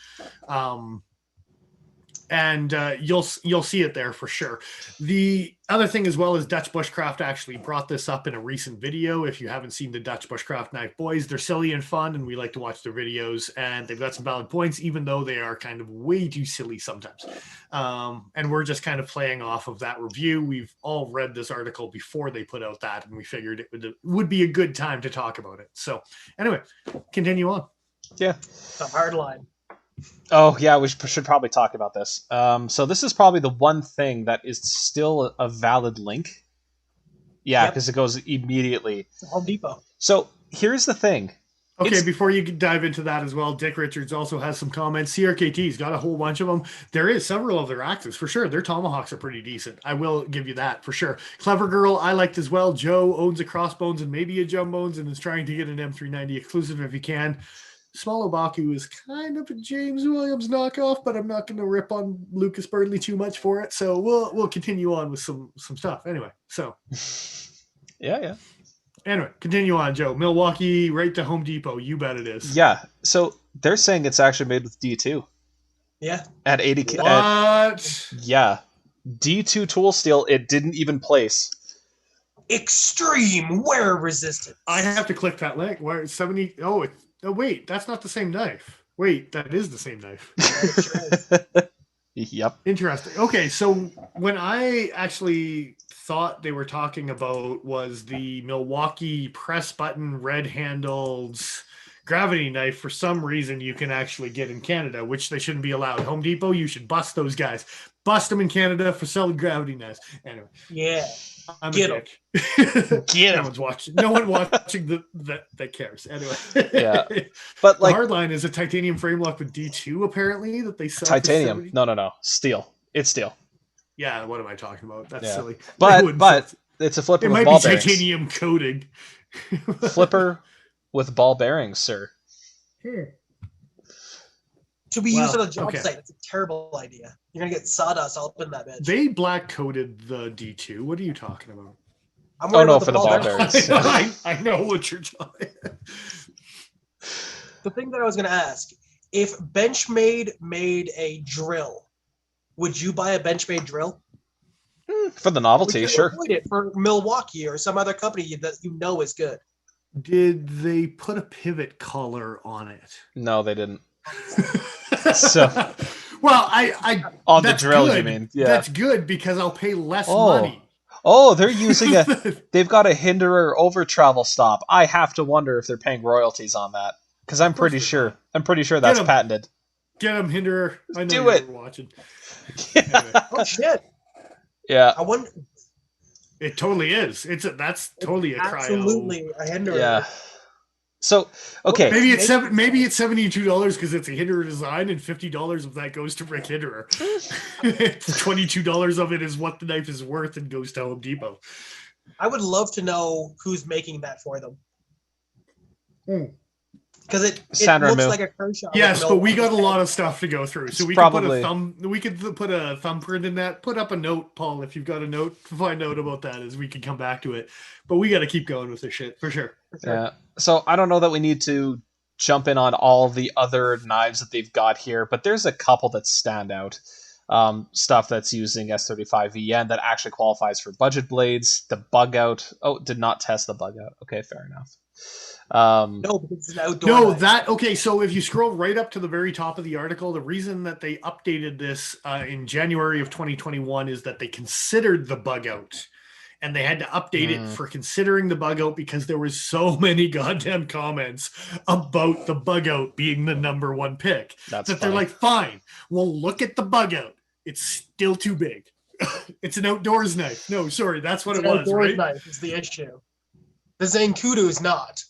And you'll see it there for sure. The other thing as well is Dutch Bushcraft actually brought this up in a recent video. If you haven't seen the Dutch Bushcraft knife boys, they're silly and fun, and we like to watch their videos, and they've got some valid points, even though they are kind of way too silly sometimes. And we're just kind of playing off of that review. We've all read this article before they put out that, and we figured it would be a good time to talk about it. So anyway, continue on. Yeah. The hard line. Oh, yeah, we should probably talk about this. So this is probably the one thing that is still a valid link. Yeah, because it goes immediately. Home Depot. So here's the thing. Okay, before you dive into that as well, Dick Richards also has some comments. CRKT's got a whole bunch of them. There is several of their axes, for sure. Their tomahawks are pretty decent. I will give you that, for sure. Clever Girl, I liked as well. Joe owns a Crossbones and maybe a Jumbones and is trying to get an M390 exclusive if he can. Small Obaku is kind of a James Williams knockoff, but I'm not going to rip on Lucas Burnley too much for it. So we'll continue on with some stuff. Anyway, so. Yeah. Anyway, continue on, Joe. Milwaukee, right to Home Depot. You bet it is. Yeah. So they're saying it's actually made with D2. Yeah. At 80K. What? Yeah. D2 tool steel, it didn't even place. Extreme wear resistance. I have to click that link. Where 70? Oh, wait, that's not the same knife. Wait, that is the same knife. Yep. Interesting. Okay, so when I actually thought they were talking about was the Milwaukee press button red handled gravity knife, for some reason you can actually get in Canada, which they shouldn't be allowed. Home Depot, you should bust those guys. Bust them in Canada for selling gravity knives. Anyway. Yeah. I'm Get a dick. Get no one's watching. No one watching that cares. Anyway. Yeah. But like, the hardline is a titanium frame lock with D2 apparently that they sell. Titanium. No. Steel. It's steel. Yeah, what am I talking about? That's silly. But it's a flipper with ball bearings. It might be titanium coating. Flipper with ball bearings, sir. To be used on a job site, it's a terrible idea. You're going to get sawdust all up in that bitch. They black coated the D2. What are you talking about? I'm worried about for the ball bearings. I know what you're talking about. The thing that I was going to ask, if Benchmade made a drill, would you buy a Benchmade drill? For the novelty, sure. Avoid it for Milwaukee or some other company that you know is good. Did they put a pivot collar on it? No, they didn't. So, well, I on the drill, good. You mean? Yeah, that's good because I'll pay less money. Oh, they're using they've got a hinderer over travel stop. I have to wonder if they're paying royalties on that. Because I'm pretty sure that's patented. Get him, Hinderer. I know do it. You're watching. Anyway. Oh shit. Yeah. I wonder. It totally is. That's totally a cryo. Absolutely a Hinderer. Yeah. So okay, maybe it's $72 because it's a Hinderer design, and $50 of that goes to Rick Hinderer. $22 of it is what the knife is worth and goes to Home Depot. I would love to know who's making that for them. Because it looks like a Kershaw. Yes, but we got a lot of stuff to go through, so we could put a thumbprint in that. Put up a note, Paul, if you've got a note. Find out about that, as we can come back to it. But we got to keep going with this shit for sure. Yeah. So I don't know that we need to jump in on all the other knives that they've got here, but there's a couple that stand out. Stuff that's using S35VN that actually qualifies for budget blades. The bug out. Oh, did not test the bug out. Okay, fair enough. No, because it's an outdoor knife. Okay, so if you scroll right up to the very top of the article, the reason that they updated this in January of 2021 is that they considered the bug out, and they had to update it for considering the bug out because there was so many goddamn comments about the bug out being the number one pick. They're like, fine, we'll look at the bug out. It's still too big. It's an outdoors knife. No, sorry, that's what it was. Outdoors knife is the issue. The Zancudo is not,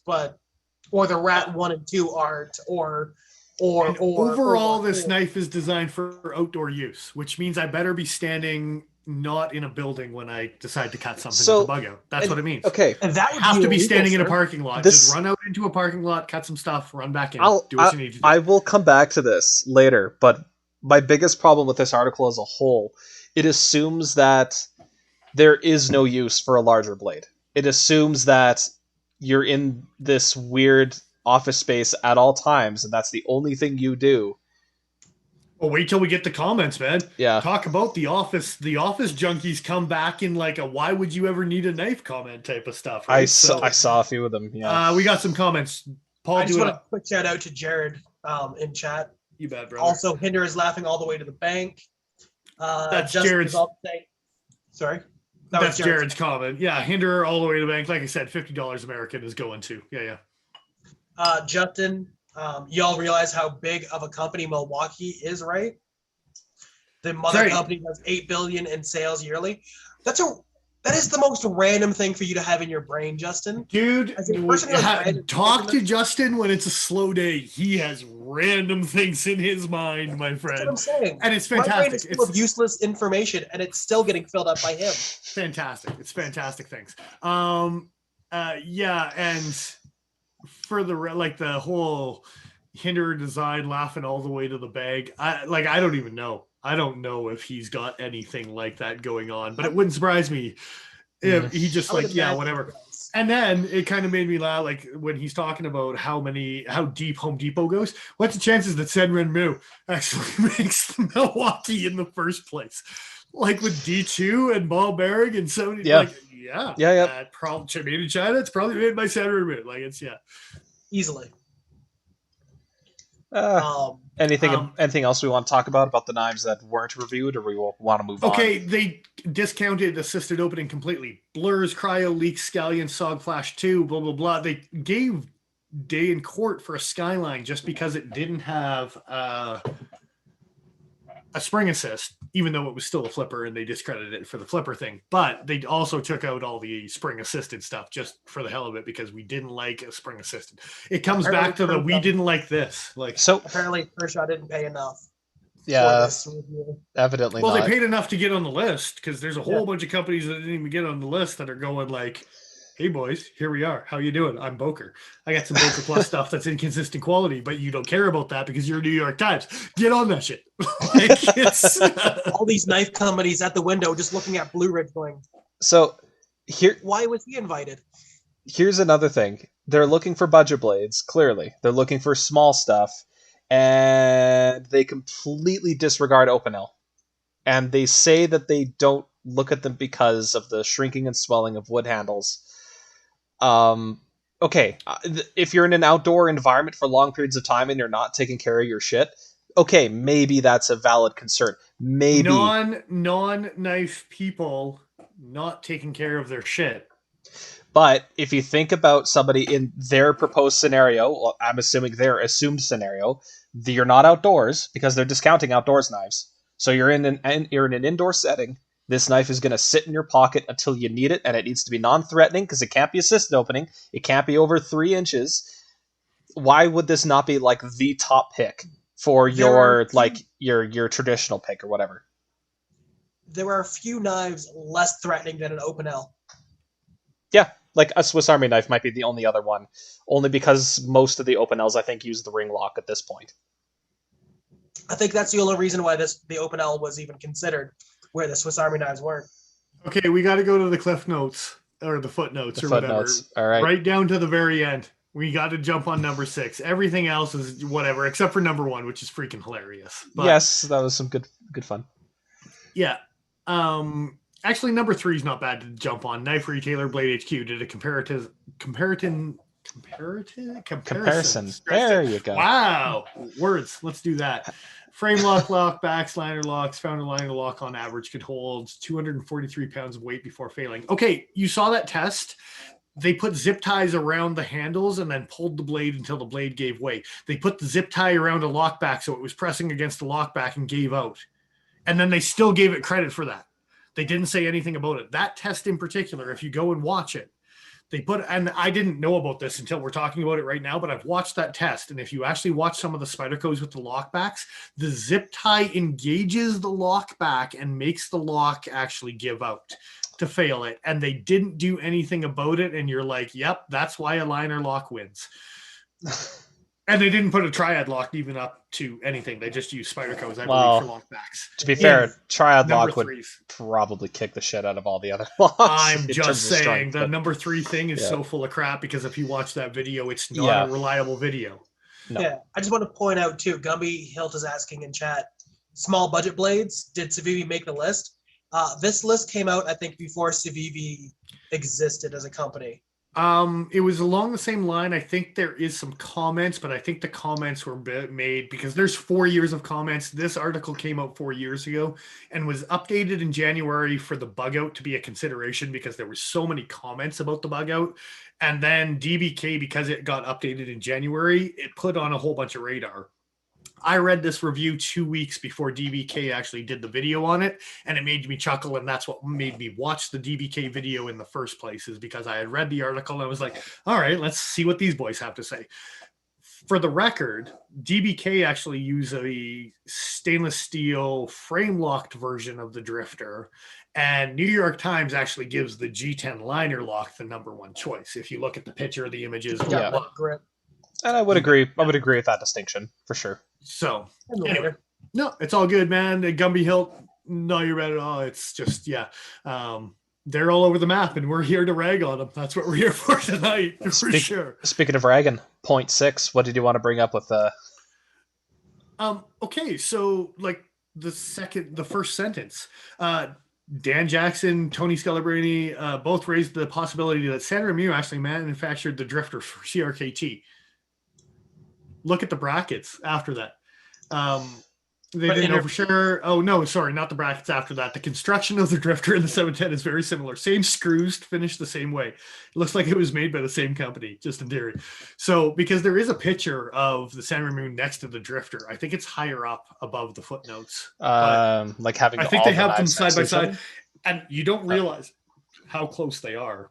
or the Rat 1 and 2 aren't, or overall, this knife is designed for outdoor use, which means I better be standing not in a building when I decide to cut something with the bug out. That's what it means. Okay. And that would have to be standing in a parking lot. Just run out into a parking lot, cut some stuff, run back in. Do what you need to do. I will come back to this later, but my biggest problem with this article as a whole, it assumes that there is no use for a larger blade. It assumes that you're in this weird office space at all times, and that's the only thing you do. Well, wait till we get the comments, man. Yeah. Talk about the office. The office junkies come back in like a "why would you ever need a knife" comment type of stuff. Right? I saw a few of them. Yeah. We got some comments. Paul, I just want a quick shout out to Jared in chat. You bet, brother. Also, Hinder is laughing all the way to the bank. That's Jared's. Sorry. That's Jared's comment. Yeah, Hinder all the way to the bank. Like I said, $50 American is going to. Yeah. Justin, y'all realize how big of a company Milwaukee is, right? The mother company does $8 billion in sales yearly. That is the most random thing for you to have in your brain, Justin. Dude, talk to Justin when it's a slow day. He has random things in his mind, my friend. That's what I'm saying. And it's fantastic. My brain is full of useless information, and it's still getting filled up by him. Fantastic. It's fantastic things. Yeah, and for the whole Hinder design laughing all the way to the bag, I don't even know. I don't know if he's got anything like that going on, but it wouldn't surprise me if he just whatever. And then it kind of made me laugh, like when he's talking about how deep Home Depot goes. What's the chances that Senran Mu actually makes Milwaukee in the first place? Like with D2 and ball bearing and so probably made in China. It's probably made by Senran Mu. Like it's easily. Anything else we want to talk about the knives that weren't reviewed, or we want to move on? Okay, they discounted assisted opening completely. Blurs, Cryo, Leaks, Scallion, Sog Flash 2, blah, blah, blah. They gave day in court for a Skyline just because it didn't have a spring assist, even though it was still a flipper, and they discredited it for the flipper thing. But they also took out all the spring assisted stuff just for the hell of it because we didn't like a spring assisted. It comes back to we didn't like this. So apparently Kershaw didn't pay enough. Yeah, evidently. Well, they paid enough to get on the list because there's a whole bunch of companies that didn't even get on the list that are going like, "Hey boys, here we are. How you doing? I'm Boker. I got some Boker Plus stuff that's inconsistent quality, but you don't care about that because you're New York Times. Get on that shit." All these knife companies at the window just looking at Blue Ridge going, so here, why was he invited? Here's another thing. They're looking for budget blades, clearly. They're looking for small stuff, and they completely disregard Opinel. And they say that they don't look at them because of the shrinking and swelling of wood handles. Okay, if you're in an outdoor environment for long periods of time and you're not taking care of your shit, okay, maybe that's a valid concern. Maybe non-knife people not taking care of their shit. But if you think about somebody in their proposed scenario, well, I'm assuming their assumed scenario, you're not outdoors because they're discounting outdoors knives. So you're in an indoor setting. This knife is going to sit in your pocket until you need it, and it needs to be non-threatening because it can't be assisted opening. It can't be over 3 inches. Why would this not be like the top pick for your traditional pick or whatever? There are a few knives less threatening than an open L. Yeah, like a Swiss Army knife might be the only other one, only because most of the open Ls I think use the ring lock at this point. I think that's the only reason why the open L was even considered, where the Swiss Army knives weren't. Okay, we got to go to the cliff notes or the footnotes or whatever. All right, right down to the very end. We got to jump on number 6. Everything else is whatever, except for number 1, which is freaking hilarious. But, yes, that was some good fun. Yeah. Actually, number 3 is not bad to jump on. Knife Retailer Blade HQ did a comparison. There you go. Wow, words. Let's do that. Frame lock, backs, liner locks, founder liner lock on average could hold 243 pounds of weight before failing. Okay, you saw that test. They put zip ties around the handles and then pulled the blade until the blade gave way. They put the zip tie around a lockback so it was pressing against the lockback and gave out. And then they still gave it credit for that. They didn't say anything about it. That test in particular, if you go and watch it, they put, and I didn't know about this until we're talking about it right now, but I've watched that test. And if you actually watch some of the Spydercos with the lockbacks, the zip tie engages the lockback and makes the lock actually give out to fail it. And they didn't do anything about it. And you're like, yep, that's why a liner lock wins. And they didn't put a triad lock even up to anything. They just used Spydercos, I believe, for lockbacks. To be fair, triad lock would probably kick the shit out of all the other locks. I'm just saying, the number 3 thing is so full of crap because if you watch that video, it's not a reliable video. No. Yeah, I just want to point out, too, Gumby Hilt is asking in chat, small budget blades, did Civivi make the list? This list came out, I think, before Civivi existed as a company. It was along the same line. I think there is some comments, but I think the comments were made because there's 4 years of comments. This article came out 4 years ago and was updated in January for the bug out to be a consideration because there were so many comments about the bug out. And then DBK, because it got updated in January, it put on a whole bunch of radar. I read this review 2 weeks before DBK actually did the video on it, and it made me chuckle, and that's what made me watch the DBK video in the first place, is because I had read the article and I was like, all right, let's see what these boys have to say. For the record, DBK actually used a stainless steel frame-locked version of the Drifter, and New York Times actually gives the G10 liner lock the number 1 choice. If you look at the picture, the images, Grip. And I would agree. I would agree with that distinction for sure. So anyway, no, it's all good, man. Gumby Hilt, no, you're bad at all. It's just, they're all over the map, and we're here to rag on them. That's what we're here for tonight, for sure. Speaking of ragging, 0.6, what did you want to bring up with the? Okay, so like the first sentence, Dan Jackson, Tony Scalabrini, both raised the possibility that San Remo actually manufactured the Drifter for CRKT. Look at the brackets after that. They didn't know for sure. Oh, no, sorry, not the brackets after that. The construction of the Drifter in the 710 is very similar. Same screws, finished the same way. It looks like it was made by the same company, just in theory. So, because there is a picture of the San Remo next to the Drifter. I think it's higher up above the footnotes. Like having I think they have them side by side. And you don't realize how close they are.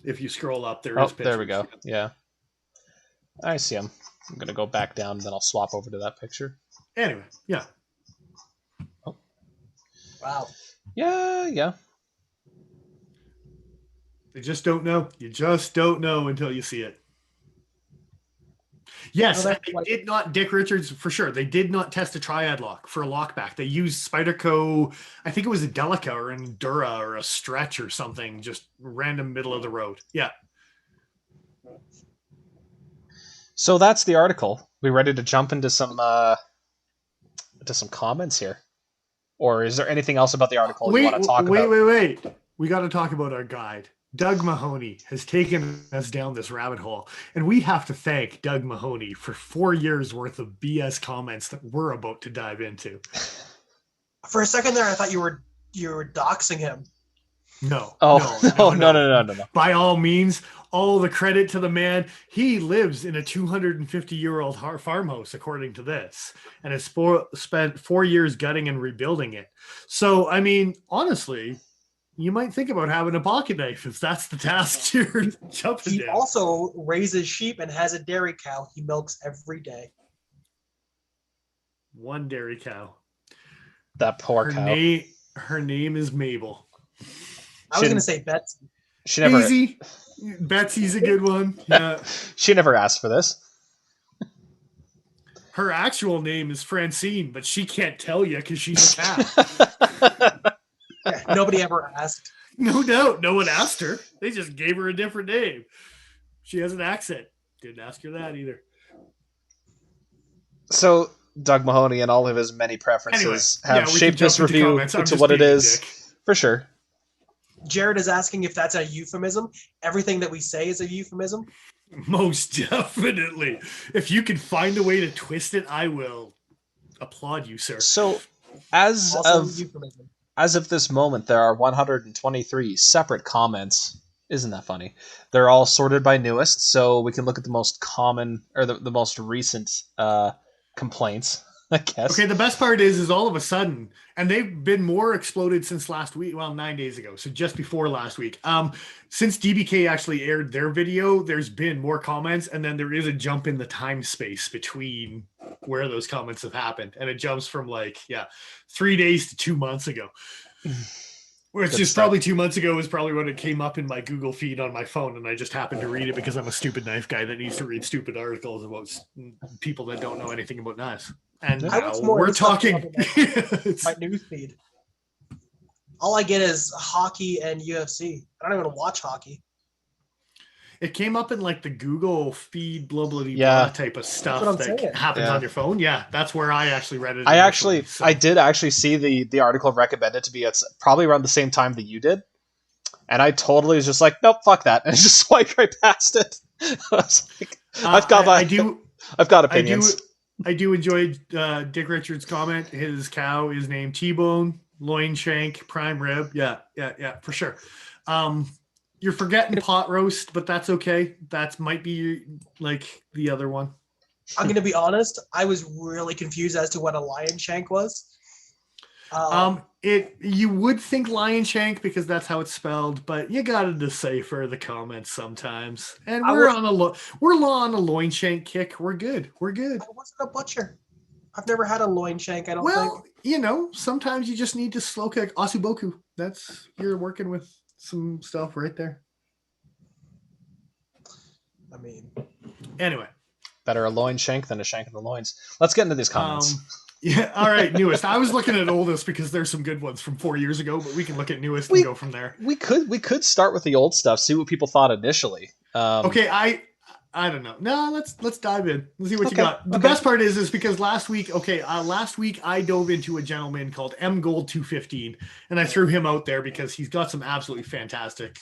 If you scroll up, there is pictures. There we go. Yeah. I see him. I'm going to go back down, then I'll swap over to that picture. Anyway, yeah. Oh. Wow. Yeah. You just don't know. You just don't know until you see it. Yes, they did not, Dick Richards, for sure, they did not test a triad lock for a lockback. They used Spyderco, I think it was a Delica or an Endura or a Stretch or something, just random middle of the road. Yeah. So that's the article. We ready to jump into some comments here? Or is there anything else about the article you want to talk about? Wait. We got to talk about our guide. Doug Mahoney has taken us down this rabbit hole, and we have to thank Doug Mahoney for 4 years worth of BS comments that we're about to dive into. For a second there, I thought you were doxing him. No. No. By all means, all the credit to the man. He lives in a 250-year-old farmhouse, according to this, and has spent 4 years gutting and rebuilding it. So, I mean, honestly, you might think about having a pocket knife if that's the task you're jumping He down. also raises sheep and has a dairy cow he milks every day. One dairy cow. That poor cow. Her name is Mabel. I was going to say Betsy. She never. Easy. Betsy's a good one. Yeah. She never asked for this. Her actual name is Francine, but she can't tell you because she's a cat. Yeah, nobody ever asked. No doubt. No one asked her. They just gave her a different name. She has an accent. Didn't ask her that either. So Doug Mahoney and all of his many preferences have shaped this review into what it is. For sure. Jared is asking if that's a euphemism. Everything that we say is a euphemism. Most definitely. If you can find a way to twist it, I will applaud you, sir. So, as of this moment, there are 123 separate comments. Isn't that funny? They're all sorted by newest, so we can look at the most common or the most recent complaints, I guess. Okay, the best part is all of a sudden, and they've been more exploded since last week, well, 9 days ago, so just before last week. Since DBK actually aired their video, there's been more comments, and then there is a jump in the time space between where those comments have happened, and it jumps from 3 days to 2 months ago. Which is probably 2 months ago is probably when it came up in my Google feed on my phone, and I just happened to read it because I'm a stupid knife guy that needs to read stupid articles about people that don't know anything about knives. And we're talking my news feed. All I get is hockey and UFC. I don't even watch hockey. It came up in the Google feed, blah type of stuff that happens on your phone. Yeah, that's where I actually read it. I did actually see the article recommended to me. It's probably around the same time that you did, and I totally was just like, nope, fuck that, and I just swiped right past it. I was like, I've got opinions. I do enjoy Dick Richards' comment. His cow is named T-Bone, loin shank, prime rib. Yeah, for sure. You're forgetting pot roast, but that's okay. That might be the other one. I'm going to be honest. I was really confused as to what a lion shank was. You would think lion shank because that's how it's spelled, but you got to decipher the comments sometimes. And we're on a loin shank kick. We're good. I wasn't a butcher. I've never had a loin shank. I don't think. Sometimes you just need to slow cook asuboku. You're working with some stuff right there. I mean, anyway, better a loin shank than a shank in the loins. Let's get into these comments. Yeah, all right, newest. I was looking at oldest because there's some good ones from 4 years ago, but we can look at newest and go from there. We could start with the old stuff, see what people thought initially. Okay, I don't know. No, let's dive in. Let's see what you got. The best part is because last week I dove into a gentleman called M Gold 215, and I threw him out there because he's got some absolutely fantastic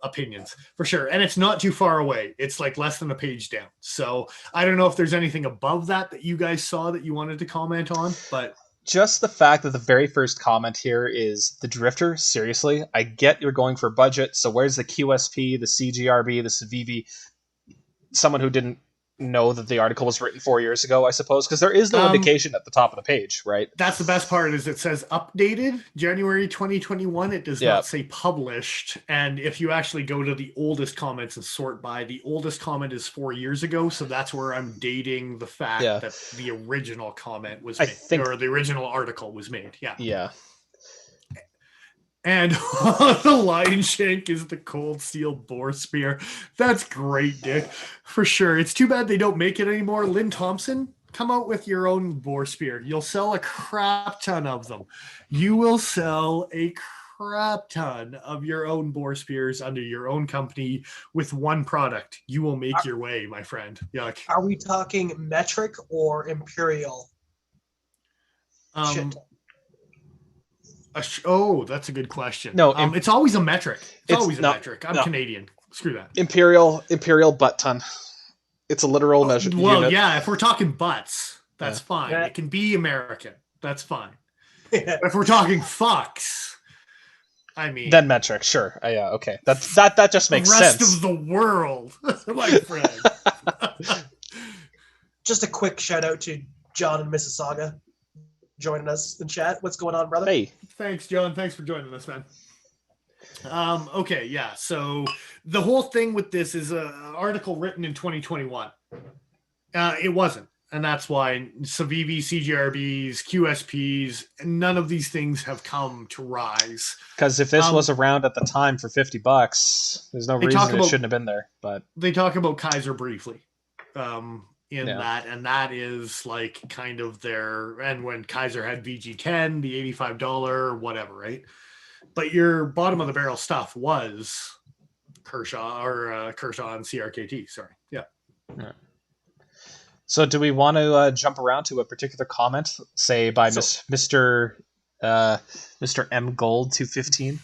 opinions for sure, and it's not too far away. It's less than a page down. So I don't know if there's anything above that you guys saw that you wanted to comment on, but just the fact that the very first comment here is the Drifter. Seriously, I get you're going for budget. So where's the QSP, the CGRB, the Civivi? Someone who didn't know that the article was written 4 years ago, I suppose, because there is no indication at the top of the page, right? That's the best part is it says updated January 2021. It does not say published. And if you actually go to the oldest comments and sort by, the oldest comment is 4 years ago. So that's where I'm dating the fact that the original comment was made, or the original article was made. Yeah. Yeah. And the lion shank is the cold steel bore spear. That's great, Dick. For sure. It's too bad they don't make it anymore. Lynn Thompson, come out with your own bore spear. You'll sell a crap ton of them. You will sell a crap ton of your own bore spears under your own company with one product. You will make your way, my friend. Yuck. Are we talking metric or imperial? That's a good question. No, it's always a metric. It's always a metric. I'm Canadian. Screw that. Imperial butt ton. It's a literal measure. Well, unit. yeah. If we're talking butts, that's fine. Yeah. It can be American. That's fine. But if we're talking fucks, I mean, then metric, sure. Yeah, okay. That just makes sense. The rest of the world, my friend. Just a quick shout out to John in Mississauga joining us in chat. What's going on, brother? Hey. Thanks, John. Thanks for joining us, man. Okay, yeah. So the whole thing with this is an article written in 2021. It wasn't. And that's why Civivi, CGRBs, QSPs, none of these things have come to rise. Because if this was around at the time for $50, there's no reason it shouldn't have been there. But they talk about Kaiser briefly that, and that is like kind of their, and when Kaiser had VG10, the $85, whatever, right? But your bottom of the barrel stuff was Kershaw and CRKT. Sorry, yeah. So do we want to jump around to a particular comment, say by Mr. M Gold 215,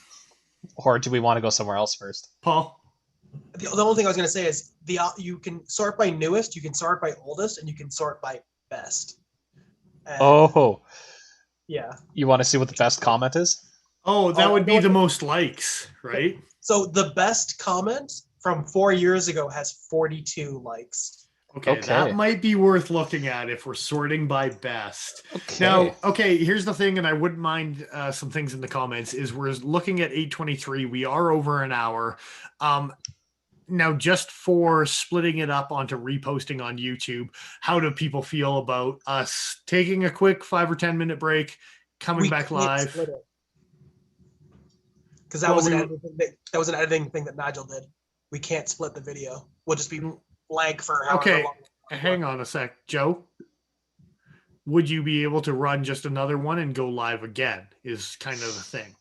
or do we want to go somewhere else first? Paul? The only thing I was going to say is you can sort by newest, you can sort by oldest, and you can sort by best. And yeah. You want to see what the best comment is? Oh, that would be the most likes, right? So the best comment from 4 years ago has 42 likes. Okay, that might be worth looking at if we're sorting by best. Okay. Now, here's the thing, and I wouldn't mind some things in the comments, is we're looking at 8:23. We are over an hour. Now, just for splitting it up onto reposting on YouTube, how do people feel about us taking a quick 5 or 10 minute break, coming back live? Because that was an editing thing that Nigel did. We can't split the video. We'll just be blank for however long. Hang on a sec, Joe. Would you be able to run just another one and go live again? Is kind of the thing.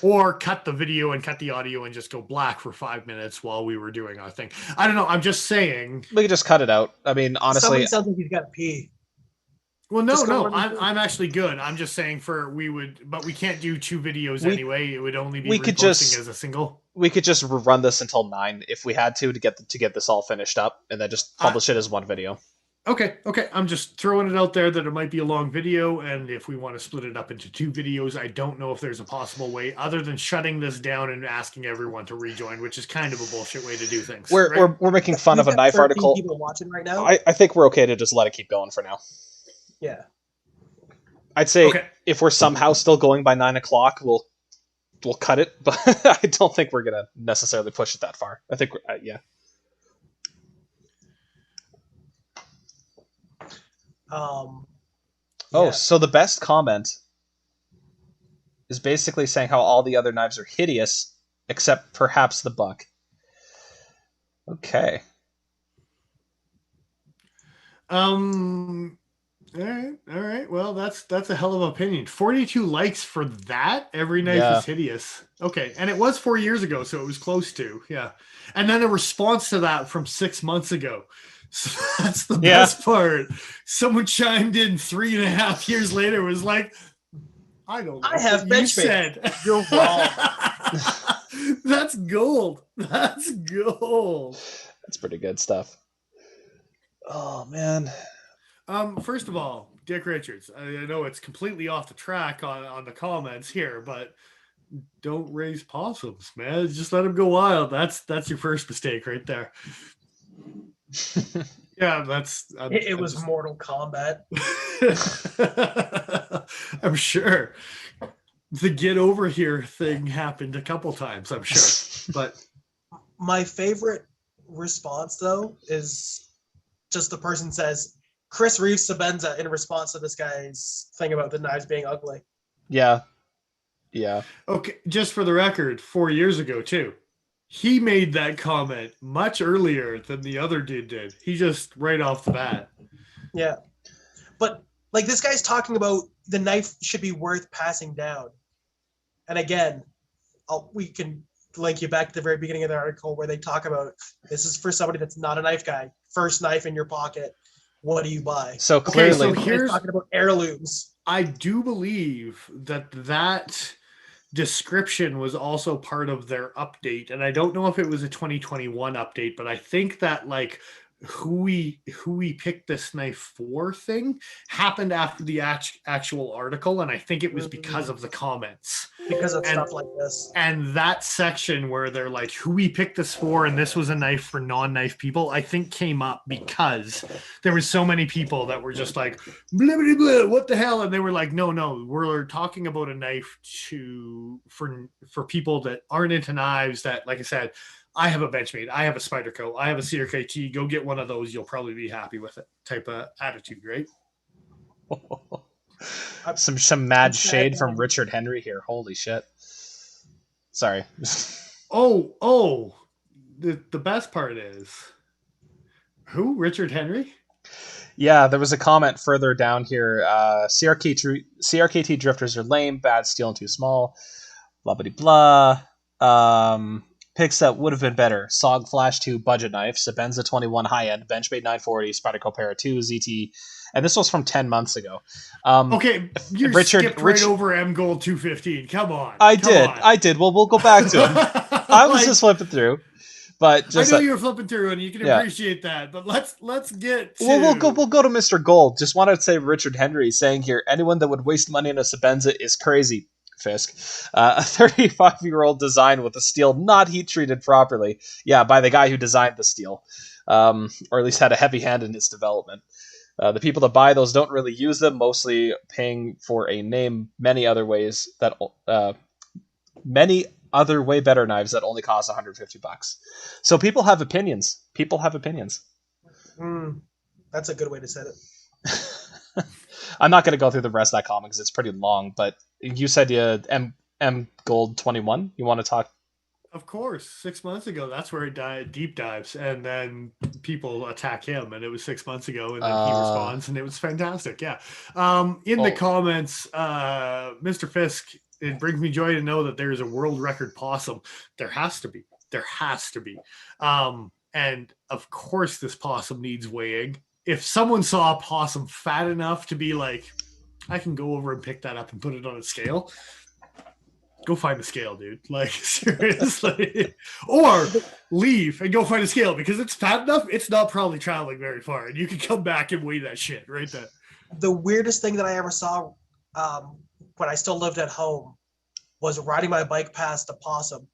Or cut the video and cut the audio and just go black for 5 minutes while we were doing our thing. I don't know. I'm just saying. We could just cut it out. I mean, honestly. Somebody sounds like he's got to pee. Well, no. I'm actually good. I'm just saying but we can't do 2 videos anyway. It would only be reposting as a single. We could just run this until 9 if we had to get this all finished up, and then just publish it as one video. Okay. I'm just throwing it out there that it might be a long video, and if we want to split it up into 2 videos, I don't know if there's a possible way other than shutting this down and asking everyone to rejoin, which is kind of a bullshit way to do things. We're making fun of a knife article. People watching right now. I think we're okay to just let it keep going for now. Yeah. I'd say if we're somehow still going by 9 o'clock, we'll cut it, but I don't think we're gonna necessarily push it that far. I think yeah. So the best comment is basically saying how all the other knives are hideous, except perhaps the buck. Okay. All right. Well, that's a hell of an opinion. 42 likes for that. Every knife is hideous. Okay, and it was 4 years ago, so it was close to. Yeah, and then a response to that from 6 months ago. So that's the best part. Someone chimed in 3.5 years later. Was like, I don't know. I have Benchmade. You're wrong. That's gold. That's gold. That's pretty good stuff. Oh man. First of all, Dick Richards, I know it's completely off the track on the comments here, but don't raise possums, man. Just let them go wild. That's your first mistake right there. Yeah, it was Mortal Kombat. I'm sure. The get over here thing happened a couple times, I'm sure. But my favorite response though is just the person says, Chris Reeves Sabenza in response to this guy's thing about the knives being ugly. Yeah. Okay, just for the record, 4 years ago too. He made that comment much earlier than the other dude did. He just right off the bat. Yeah. But like this guy's talking about the knife should be worth passing down. And again, we can link you back to the very beginning of the article where they talk about this is for somebody that's not a knife guy. First knife in your pocket. What do you buy? So clearly, here's talking about heirlooms. I do believe that description was also part of their update, and I don't know if it was a 2021 update, but I think that like who we picked this knife for thing happened after the actual article, and I think it was because of the comments. Because of stuff like this. And that section where they're like, who we picked this for, and this was a knife for non-knife people, I think came up because there was so many people that were just like, blah, blah, blah, what the hell? And they were like, no, we're talking about a knife for people that aren't into knives, that, like I said, I have a Benchmade, I have a Spyderco, I have a CRKT, go get one of those, you'll probably be happy with it type of attitude, right? Some mad shade from Richard Henry here. Holy shit. Sorry. Oh, the best part is, who? Richard Henry? Yeah, there was a comment further down here. CRKT drifters are lame, bad steel and too small. Blah blah blah. Picks that would have been better: SOG Flash 2 budget knife, Sabenza 21 high end, Benchmade 940, Spyderco Para 2 ZT, and this was from 10 months ago. Okay, you skipped right over M Gold 215. Come on. I did. Well, we'll go back to him. I was just flipping through, but just, I know you were flipping through, and you can appreciate that. But let's get to... We'll go to Mr. Gold. Just wanted to say Richard Henry saying here, anyone that would waste money on a Sabenza is crazy. Fisk, a 35-year-old design with a steel not heat treated properly. Yeah, by the guy who designed the steel, or at least had a heavy hand in its development. The people that buy those don't really use them, mostly paying for a name. Many other way better knives that only cost $150. So people have opinions. That's a good way to say it. I'm not going to go through the rest of that comment because it's pretty long, but you said you M Gold 21. You want to talk? Of course. 6 months ago, that's where he deep dives, and then people attack him, and it was 6 months ago, and then he responds, and it was fantastic. Yeah. The comments, Mr. Fisk, it brings me joy to know that there is a world record possum. There has to be. And of course, this possum needs weighing. If someone saw a possum fat enough to be like, I can go over and pick that up and put it on a scale, go find a scale, dude. Like, seriously. Or leave and go find a scale, because it's fat enough, it's not probably traveling very far, and you can come back and weigh that shit right there. The weirdest thing that I ever saw when I still lived at home was riding my bike past a possum.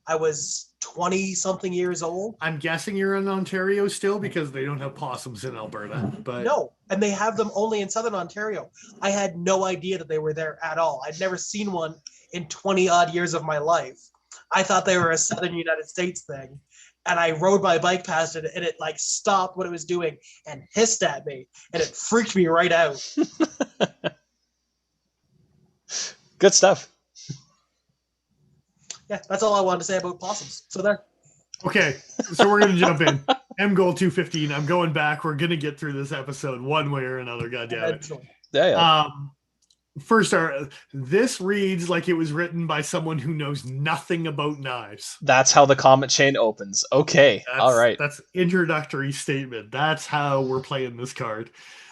I was 20-something years old. I'm guessing you're in Ontario still, because they don't have possums in Alberta. But no, and they have them only in Southern Ontario. I had no idea that they were there at all. I'd never seen one in 20-odd years of my life. I thought they were a Southern United States thing. And I rode my bike past it, and it like stopped what it was doing and hissed at me, and it freaked me right out. Good stuff. Yeah, that's all I wanted to say about possums. So there. Okay, so we're going to jump in. M Gold 215. I'm going back. We're going to get through this episode one way or another. Goddammit. Yeah. First, this reads like it was written by someone who knows nothing about knives. That's how the comment chain opens. Okay, all right. That's introductory statement. That's how we're playing this card.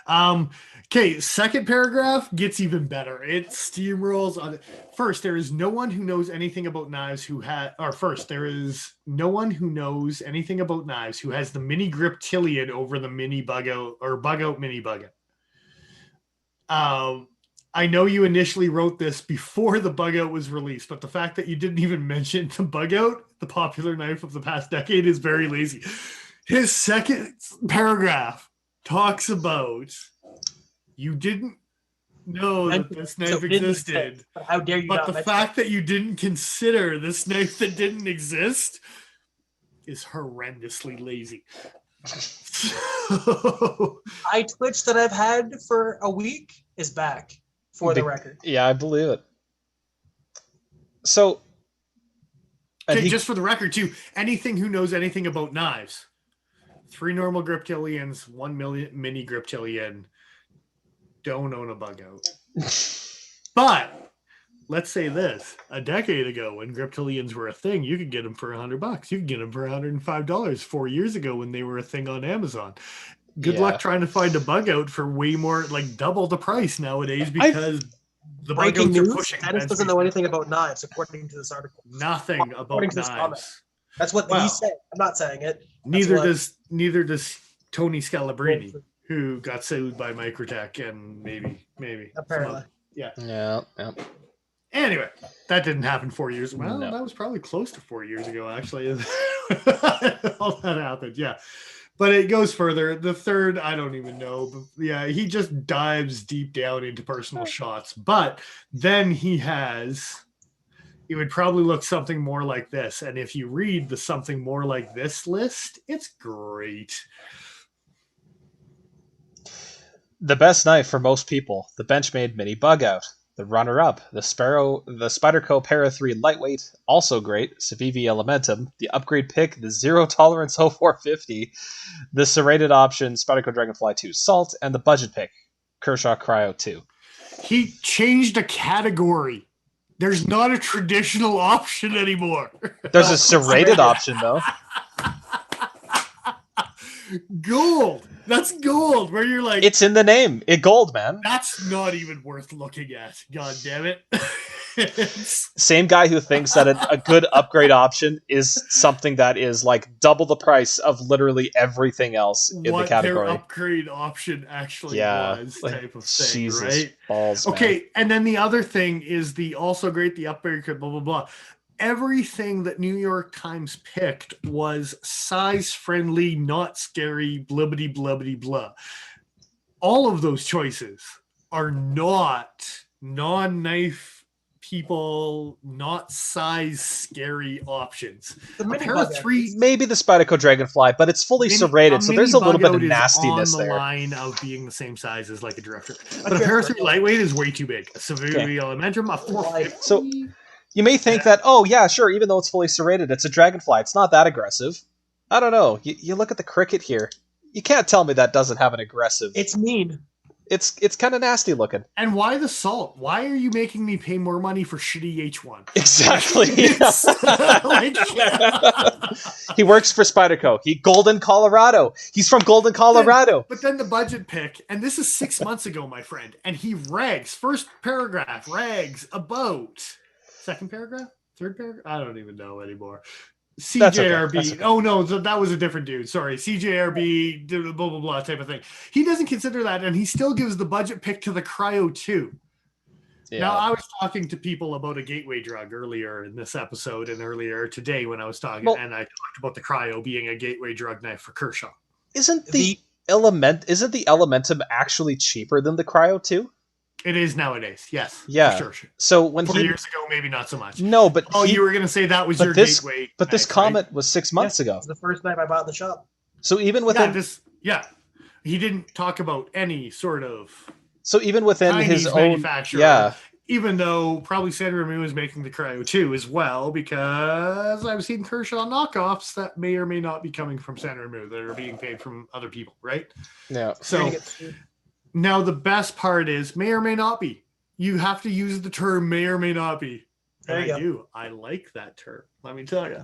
Okay, second paragraph gets even better. It steamrolls on it. First, there is no one who knows anything about knives there is no one who knows anything about knives who has the Mini Griptilian over the Mini Bug Out or Bug Out Mini Bug Out. I know you initially wrote this before the Bug Out was released, but the fact that you didn't even mention the Bug Out, the popular knife of the past decade, is very lazy. His second paragraph talks about, you didn't know that this knife existed, how dare you? But the fact that you didn't consider this knife that didn't exist is horrendously lazy. I Twitch that I've had for a week is back, for the record. Yeah, I believe it. So, okay, just for the record too, anything who knows anything about knives, 3 normal Griptilians, 1 Mini Griptilian, don't own a Bug Out. But let's say this: a decade ago, when Griptilians were a thing, you could get them for $100. You could get them for $105 4 years ago when they were a thing on Amazon. Good luck trying to find a Bug Out for way more, like double the price nowadays, because the Bug Outs are pushing. Dennis doesn't know anything about knives, according to this article. Nothing about knives. That's what he said. I'm not saying it. Neither does Tony Scalabrini, who got sued by Microtech and maybe. Apparently. Yeah. Anyway, that didn't happen 4 years. Well, No. that was probably close to 4 years ago, actually. All that happened, yeah. But it goes further. The third, I don't even know. But yeah, he just dives deep down into personal shots. But then he has, it would probably look something more like this. And if you read the something more like this list, it's great. The best knife for most people, the Benchmade Mini Bug Out. The runner-up, the Spyderco Para 3 Lightweight, also great, Civivi Elementum. The upgrade pick, the Zero Tolerance 0450. The serrated option, Spyderco Dragonfly 2 Salt. And the budget pick, Kershaw Cryo 2. He changed a category. There's not a traditional option anymore. There's a serrated option, though. Gold. That's gold. Where you're like, it's in the name. It gold, man. That's not even worth looking at. God damn it. Same guy who thinks that a good upgrade option is something that is like double the price of literally everything else in the category. What their upgrade option actually was, like, type of thing, Jesus right? Balls, okay, man. And then the other thing is the also great, the upgrade, blah, blah, blah. Everything that New York Times picked was size-friendly, not scary, blibbity, blibbity, blah. All of those choices are not non-knife people, not size-scary options. The Mini Para Bug Out 3, maybe the Spyderco Dragonfly, but it's fully serrated, so there's a little bit of nastiness on the there. line of being the same size as like a Drifter. But a Para 3 Lightweight is way too big. A Civivi Elementum, a 450. So you may think that, oh, yeah, sure, even though it's fully serrated, it's a Dragonfly. It's not that aggressive. I don't know. You look at the cricket here. You can't tell me that doesn't have an aggressive... It's mean. It's kind of nasty looking. And why the salt? Why are you making me pay more money for shitty H1? Exactly. Like, he works for Spyderco. Golden, Colorado. He's from Golden, Colorado. But then the budget pick, and this is 6 months ago, my friend, and he rags, first paragraph, rags about... Second paragraph? Third paragraph? I don't even know anymore. CJRB. Okay. Oh, no, that was a different dude. Sorry. CJRB, blah, blah, blah type of thing. He doesn't consider that, and he still gives the budget pick to the Cryo 2. Yeah. Now, I was talking to people about a gateway drug earlier in this episode and earlier today when I was talking, and I talked about the Cryo being a gateway drug knife for Kershaw. Isn't the Elementum actually cheaper than the Cryo 2? It is nowadays, yes. Yeah. For sure. So when 4 years ago, maybe not so much. No, but you were going to say that was your gateway. But this comment was 6 months ago. It's the first knife I bought in the shop. So even within he didn't talk about any sort of. So even within Chinese his own manufacturer, even though probably Sandra Ramu is making the Cryo 2 as well, because I've seen Kershaw knockoffs that may or may not be coming from Sandra Ramu that are being paid from other people, right? Yeah. So. Now, the best part is may or may not be. You have to use the term may or may not be. And I do. I like that term. Let me tell you.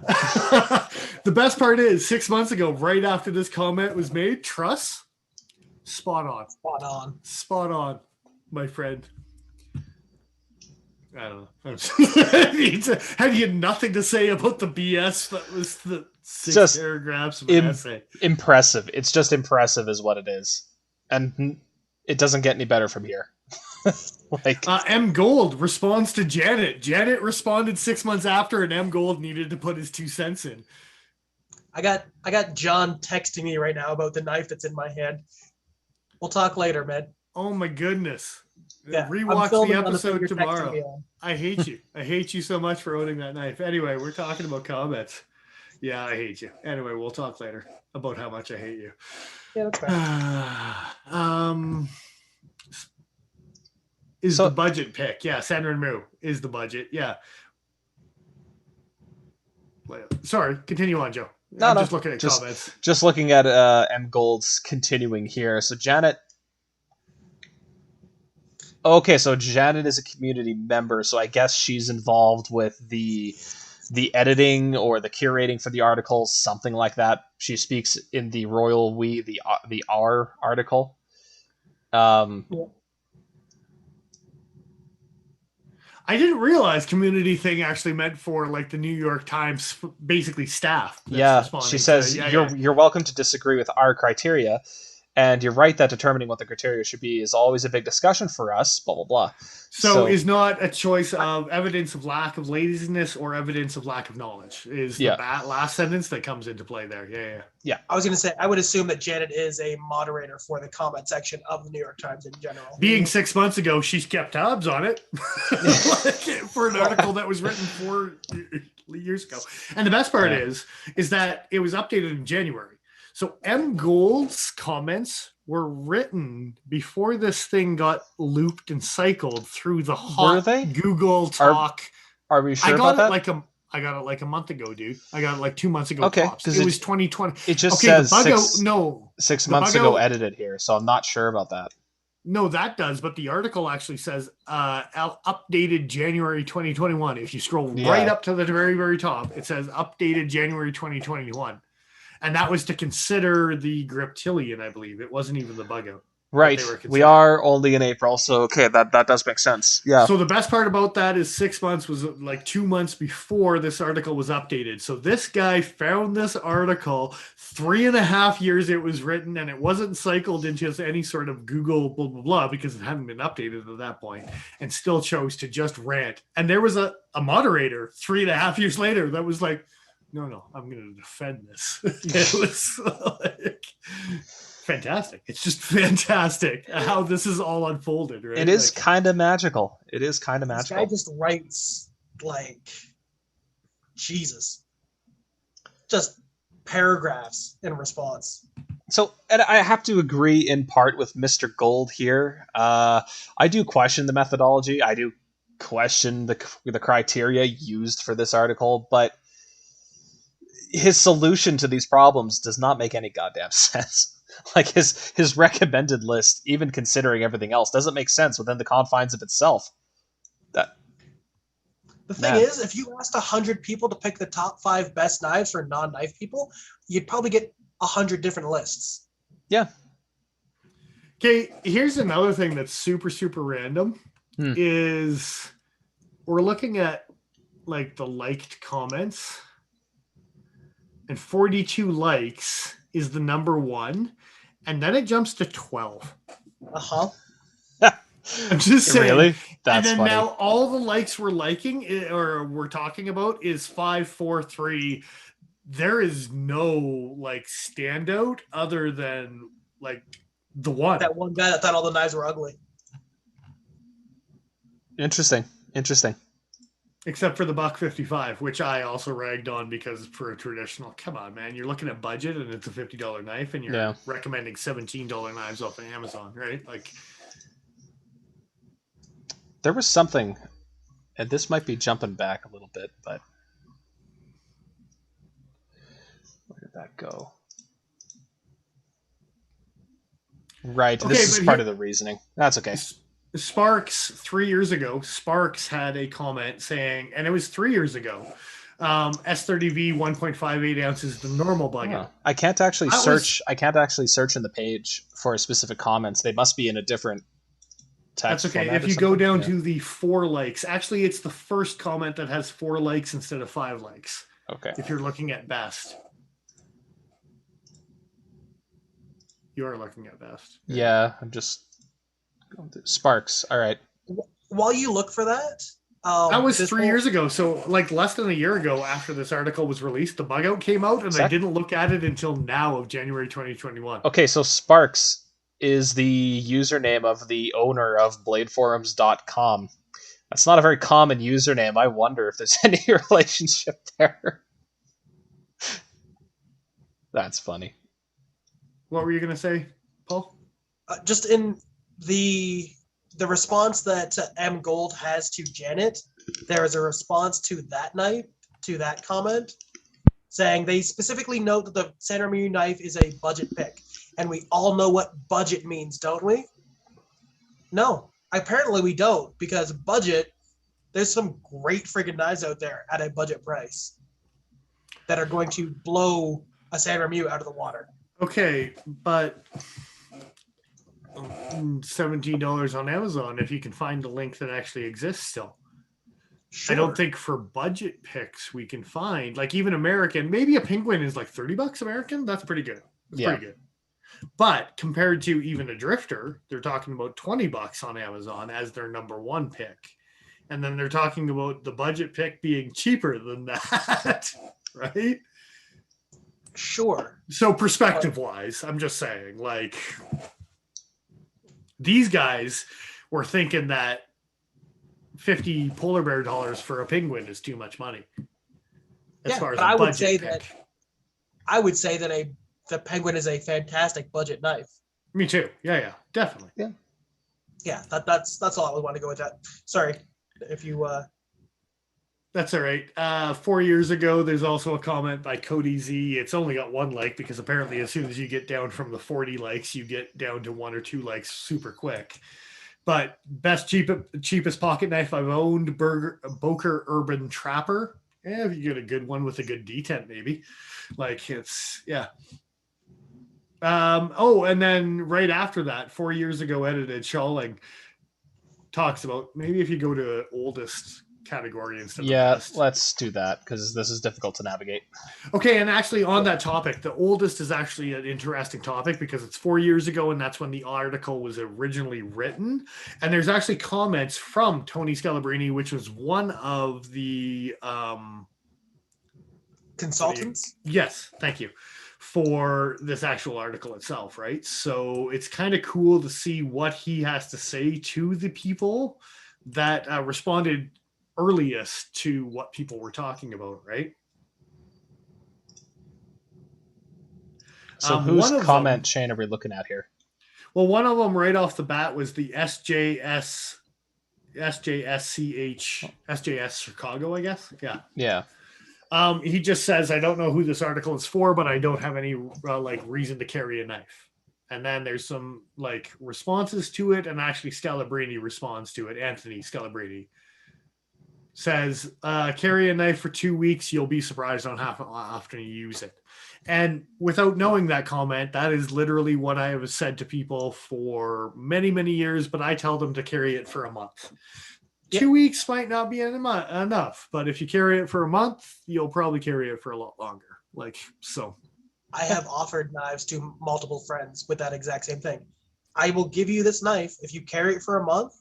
The best part is 6 months ago, right after this comment was made, Truss, spot on. Spot on. Spot on, my friend. I don't know. Have you nothing to say about the BS that was the six paragraphs of an essay? Impressive. It's just impressive is what it is. And it doesn't get any better from here. M Gold responds to Janet. Janet responded 6 months after, and M Gold needed to put his 2 cents in. I got John texting me right now about the knife that's in my hand. We'll talk later, man. Oh my goodness. Yeah, rewatch the episode tomorrow. I hate you. I hate you so much for owning that knife. Anyway, we're talking about comments. Yeah, I hate you. Anyway, we'll talk later about how much I hate you. Yeah, that's fine. Is the budget pick? Yeah, Sandra Mu is the budget. Yeah. Sorry, continue on, Joe. I'm just looking at comments. Just looking at M Gold's continuing here. So Janet. Okay, so Janet is a community member, so I guess she's involved with the editing or the curating for the articles, something like that. She speaks in the Royal We, the R article. I I didn't realize community thing actually meant for like the New York Times, basically staff. That's Yeah, responding she says you're welcome to disagree with our criteria, and you're right that determining what the criteria should be is always a big discussion for us. Blah blah blah. So is not a choice of evidence of lack of laziness or evidence of lack of knowledge is the last sentence that comes into play there. Yeah. I was going to say, I would assume that Janet is a moderator for the comment section of the New York Times in general. Being 6 months ago, she's kept tabs on it for an article that was written 4 years ago. And the best part is that it was updated in January. So M. Gould's comments were written before this thing got looped and cycled through the hot Google talk. Are we sure about that? I got it like a month ago, dude. I got it like 2 months ago. Okay, because it was 2020. It just says 6 months ago edited here, so I'm not sure about that. No, that does, but the article actually says updated January 2021. If you scroll right up to the very, very top, it says updated January 2021. And that was to consider the Griptilian, I believe. It wasn't even the bug out. Right. We are only in April, so okay, that does make sense. Yeah. So the best part about that is 6 months was like 2 months before this article was updated. So this guy found this article 3.5 years it was written, and it wasn't cycled into any sort of Google blah, blah, blah, because it hadn't been updated at that point, and still chose to just rant. And there was a moderator 3.5 years later that was like, no, I'm going to defend this. It was like fantastic. It's just fantastic how this is all unfolded. Right? It is kind of magical. It is kind of magical. This guy just writes like Jesus, just paragraphs in response. So, and I have to agree in part with Mr. Gold here. I do question the methodology. I do question the criteria used for this article, but his solution to these problems does not make any goddamn sense. Like his recommended list, even considering everything else, doesn't make sense within the confines of itself. The thing is, if you asked 100 people to pick the top 5 best knives for non-knife people, you'd probably get 100 different lists. Yeah. Okay, here's another thing that's super, super random is we're looking at like the liked comments, and 42 likes is the number 1, and then it jumps to 12. I'm just saying. Really? That's and then funny. Now all the likes we're liking or we're talking about is 5, 4, 3. There is no like standout other than like the one. That one guy that thought all the knives were ugly. Interesting. Except for the $155, which I also ragged on because for a traditional, come on, man, you're looking at budget and it's a $50 knife and you're recommending $17 knives off of Amazon, right? Like, there was something, and this might be jumping back a little bit, but where did that go? Right, okay, this is part of the reasoning. That's okay. Sparks 3 years ago, Sparks had a comment saying, and it was 3 years ago, S30V 1.58 ounces the normal bug. I can't actually search. I can't actually search in the page for specific comments. They must be in a different text. That's okay. If you go down to the 4 likes, actually, it's the first comment that has 4 likes instead of 5 likes. Okay. If you're looking at best, you are looking at best. Yeah, I'm just. Sparks. All right. While you look for that, that was 3 years ago. So, like less than a year ago, after this article was released, the bug out came out, and I didn't look at it until now of January 2021. Okay, so Sparks is the username of the owner of BladeForums.com. That's not a very common username. I wonder if there's any relationship there. That's funny. What were you gonna say, Paul? Just in the response that M. Gold has to Janet, there is a response to that knife, to that comment, saying they specifically note that the San Ramiro knife is a budget pick. And we all know what budget means, don't we? No, apparently we don't, because budget, there's some great friggin' knives out there at a budget price that are going to blow a San Ramiro out of the water. Okay, but $17 on Amazon if you can find the link that actually exists still. I don't think for budget picks we can find, like, even American, maybe a penguin is like $30 American. That's pretty good. That's pretty good. But compared to even a drifter, they're talking about $20 on Amazon as their number one pick. And then they're talking about the budget pick being cheaper than that, right? Sure. So perspective wise, I'm just saying, like, these guys were thinking that 50 polar bear dollars for a penguin is too much money. As far as I would say that the penguin is a fantastic budget knife. Me too. Yeah, definitely. Yeah, that's all I would want to go with that. Sorry if you That's all right. 4 years ago, there's also a comment by Cody Z. It's only got one like because apparently as soon as you get down from the 40 likes, you get down to 1 or 2 likes super quick. But cheapest pocket knife I've owned, Boker Urban Trapper. Yeah, if you get a good one with a good detent, maybe. Like, it's, yeah. And then right after that, 4 years ago, edited Schalling talks about maybe if you go to oldest category instead of best. Let's do that because this is difficult to navigate. Okay, and actually on that topic, the oldest is actually an interesting topic because it's 4 years ago and that's when the article was originally written. And there's actually comments from Tony Scalabrini, which was one of the consultants. Yes, thank you for this actual article itself, right? So it's kind of cool to see what he has to say to the people that responded earliest to what people were talking about, right? So whose comment chain are we looking at here? Well, one of them right off the bat was the SJS Chicago, I guess. Yeah. He just says, I don't know who this article is for, but I don't have any reason to carry a knife. And then there's some like responses to it, and actually Scalabrini responds to it. Anthony Scalabrini says, carry a knife for 2 weeks. You'll be surprised on how often you use it. And without knowing that comment, that is literally what I have said to people for many, many years, but I tell them to carry it for a month. 2 weeks might not be enough, but if you carry it for a month, you'll probably carry it for a lot longer. Like, so. I have offered knives to multiple friends with that exact same thing. I will give you this knife if you carry it for a month.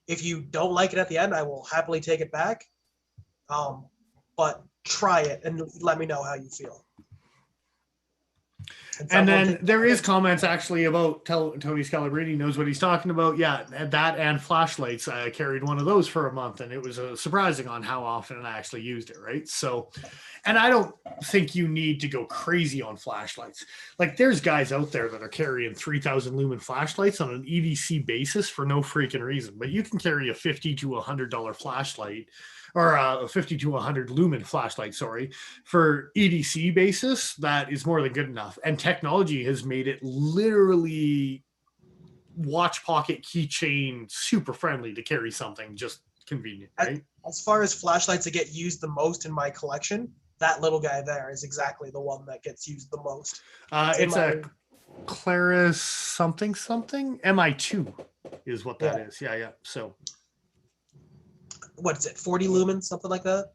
If you don't like it at the end, I will happily take it back. But try it and let me know how you feel. And then there is comments actually about Tony Scalabrini knows what he's talking about. Yeah, that and flashlights. I carried one of those for a month, and it was surprising on how often I actually used it, right? So, and I don't think you need to go crazy on flashlights. Like, there's guys out there that are carrying 3,000 lumen flashlights on an EDC basis for no freaking reason. But you can carry a $50 to $100 flashlight, or a 50 to 100 lumen flashlight, for EDC basis. That is more than good enough. And technology has made it literally watch pocket keychain super friendly to carry something just convenient, right? As far as flashlights that get used the most in my collection, that little guy there is exactly the one that gets used the most. It's a Claris something. MI2 is what that is. Yeah. So what is it, 40 lumens, something like that?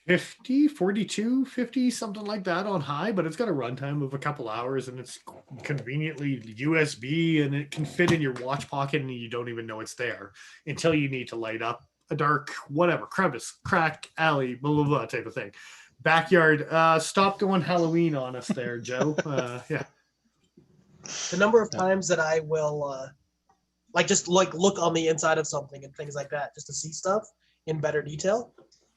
50, 42, 50, something like that on high, but it's got a runtime of a couple hours, and it's conveniently USB, and it can fit in your watch pocket, and you don't even know it's there until you need to light up a dark, whatever, crevice, crack, alley, blah, blah, blah type of thing. Backyard, stop going Halloween on us there, Joe. Yeah. The number of times that I will look on the inside of something and things like that just to see stuff in better detail.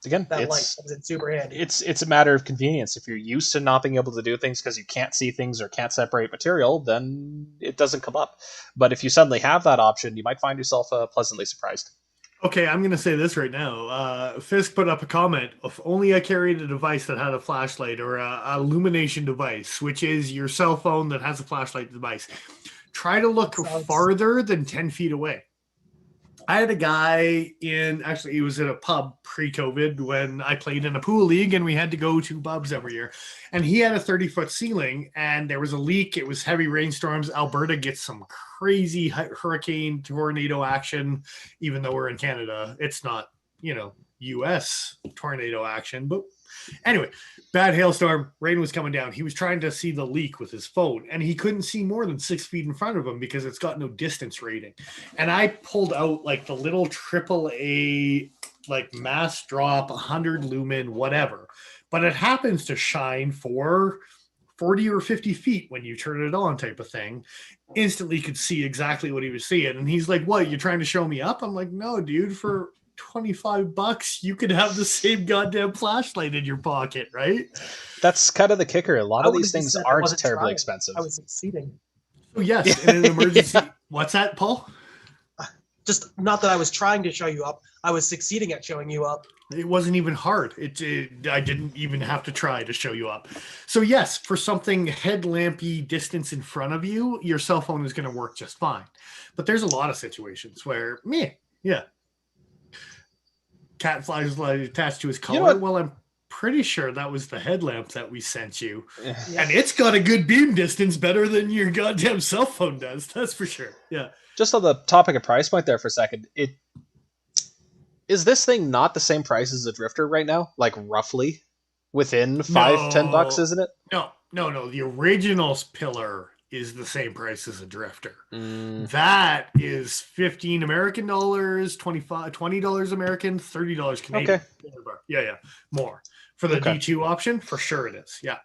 Again, it's super handy. It's a matter of convenience. If you're used to not being able to do things because you can't see things or can't separate material, then it doesn't come up. But if you suddenly have that option, you might find yourself pleasantly surprised. Okay, I'm going to say this right now. Fisk put up a comment, if only I carried a device that had a flashlight or a illumination device, which is your cell phone that has a flashlight device. Try to look farther than 10 feet away. I had a guy he was in a pub pre-COVID when I played in a pool league, and we had to go to pubs every year. And he had a 30-foot ceiling, and there was a leak. It was heavy rainstorms. Alberta gets some crazy hurricane tornado action, even though we're in Canada. It's not, US tornado action. But anyway, bad hailstorm, rain was coming down. He was trying to see the leak with his phone, and he couldn't see more than 6 feet in front of him because it's got no distance rating. And I pulled out like the little AAA, like mass drop, 100 lumen, whatever. But it happens to shine for 40 or 50 feet when you turn it on, type of thing. Instantly could see exactly what he was seeing. And he's like, what, you're trying to show me up? I'm like, no, dude, for $25 you could have the same goddamn flashlight in your pocket, right? That's kind of the kicker. A lot of these things aren't terribly expensive. I was succeeding. Oh, yes, in an emergency. What's that, Paul? Just not that I was trying to show you up. I was succeeding at showing you up. It wasn't even hard. I didn't even have to try to show you up. So yes, for something headlampy distance in front of you, your cell phone is going to work just fine. But there's a lot of situations where, cat flashlight attached to his collar. You know, well, I'm pretty sure that was the headlamp that we sent you. Yeah. And it's got a good beam distance, better than your goddamn cell phone does. That's for sure. Yeah. Just on the topic of price point there for a second, is this thing not the same price as a Drifter right now? Like roughly within $5-10, isn't it? No. The original pillar is the same price as a Drifter. That is $15 American dollars, $20 American, $30 Canadian. Okay. Yeah. More. For the D2 option, for sure it is. Yeah.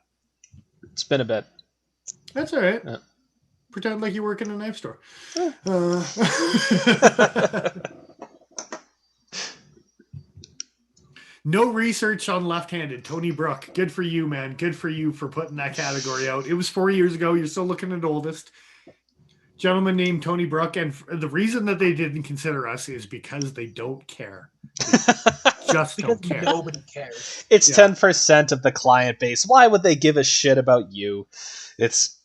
It's been a bit. That's all right. Yeah. Pretend like you work in a knife store. No research on left-handed. Tony Brook. Good for you, man. Good for you for putting that category out. It was 4 years ago. You're still looking at oldest. Gentleman named Tony Brook. And the reason that they didn't consider us is because they don't care. They just don't care. Nobody cares. It's 10% of the client base. Why would they give a shit about you? That's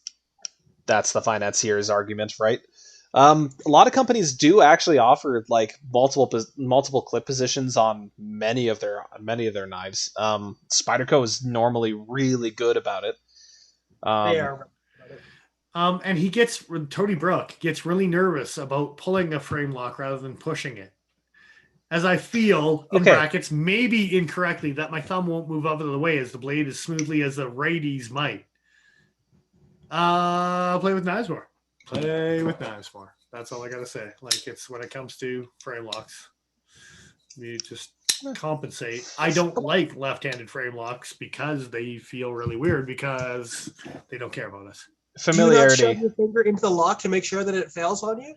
the financier's argument, right? A lot of companies do actually offer like multiple clip positions on many of their knives. Spyderco is normally really good about it. They are. And Tony Brook gets really nervous about pulling a frame lock rather than pushing it. As I feel, in brackets, maybe incorrectly, that my thumb won't move out of the way as the blade as smoothly as the righties might. Play with knives more. That's all I gotta say. Like, it's when it comes to frame locks, you just compensate. I don't like left-handed frame locks because they feel really weird because they don't care about us. Familiarity. Do you not shove your finger into the lock to make sure that it fails on you?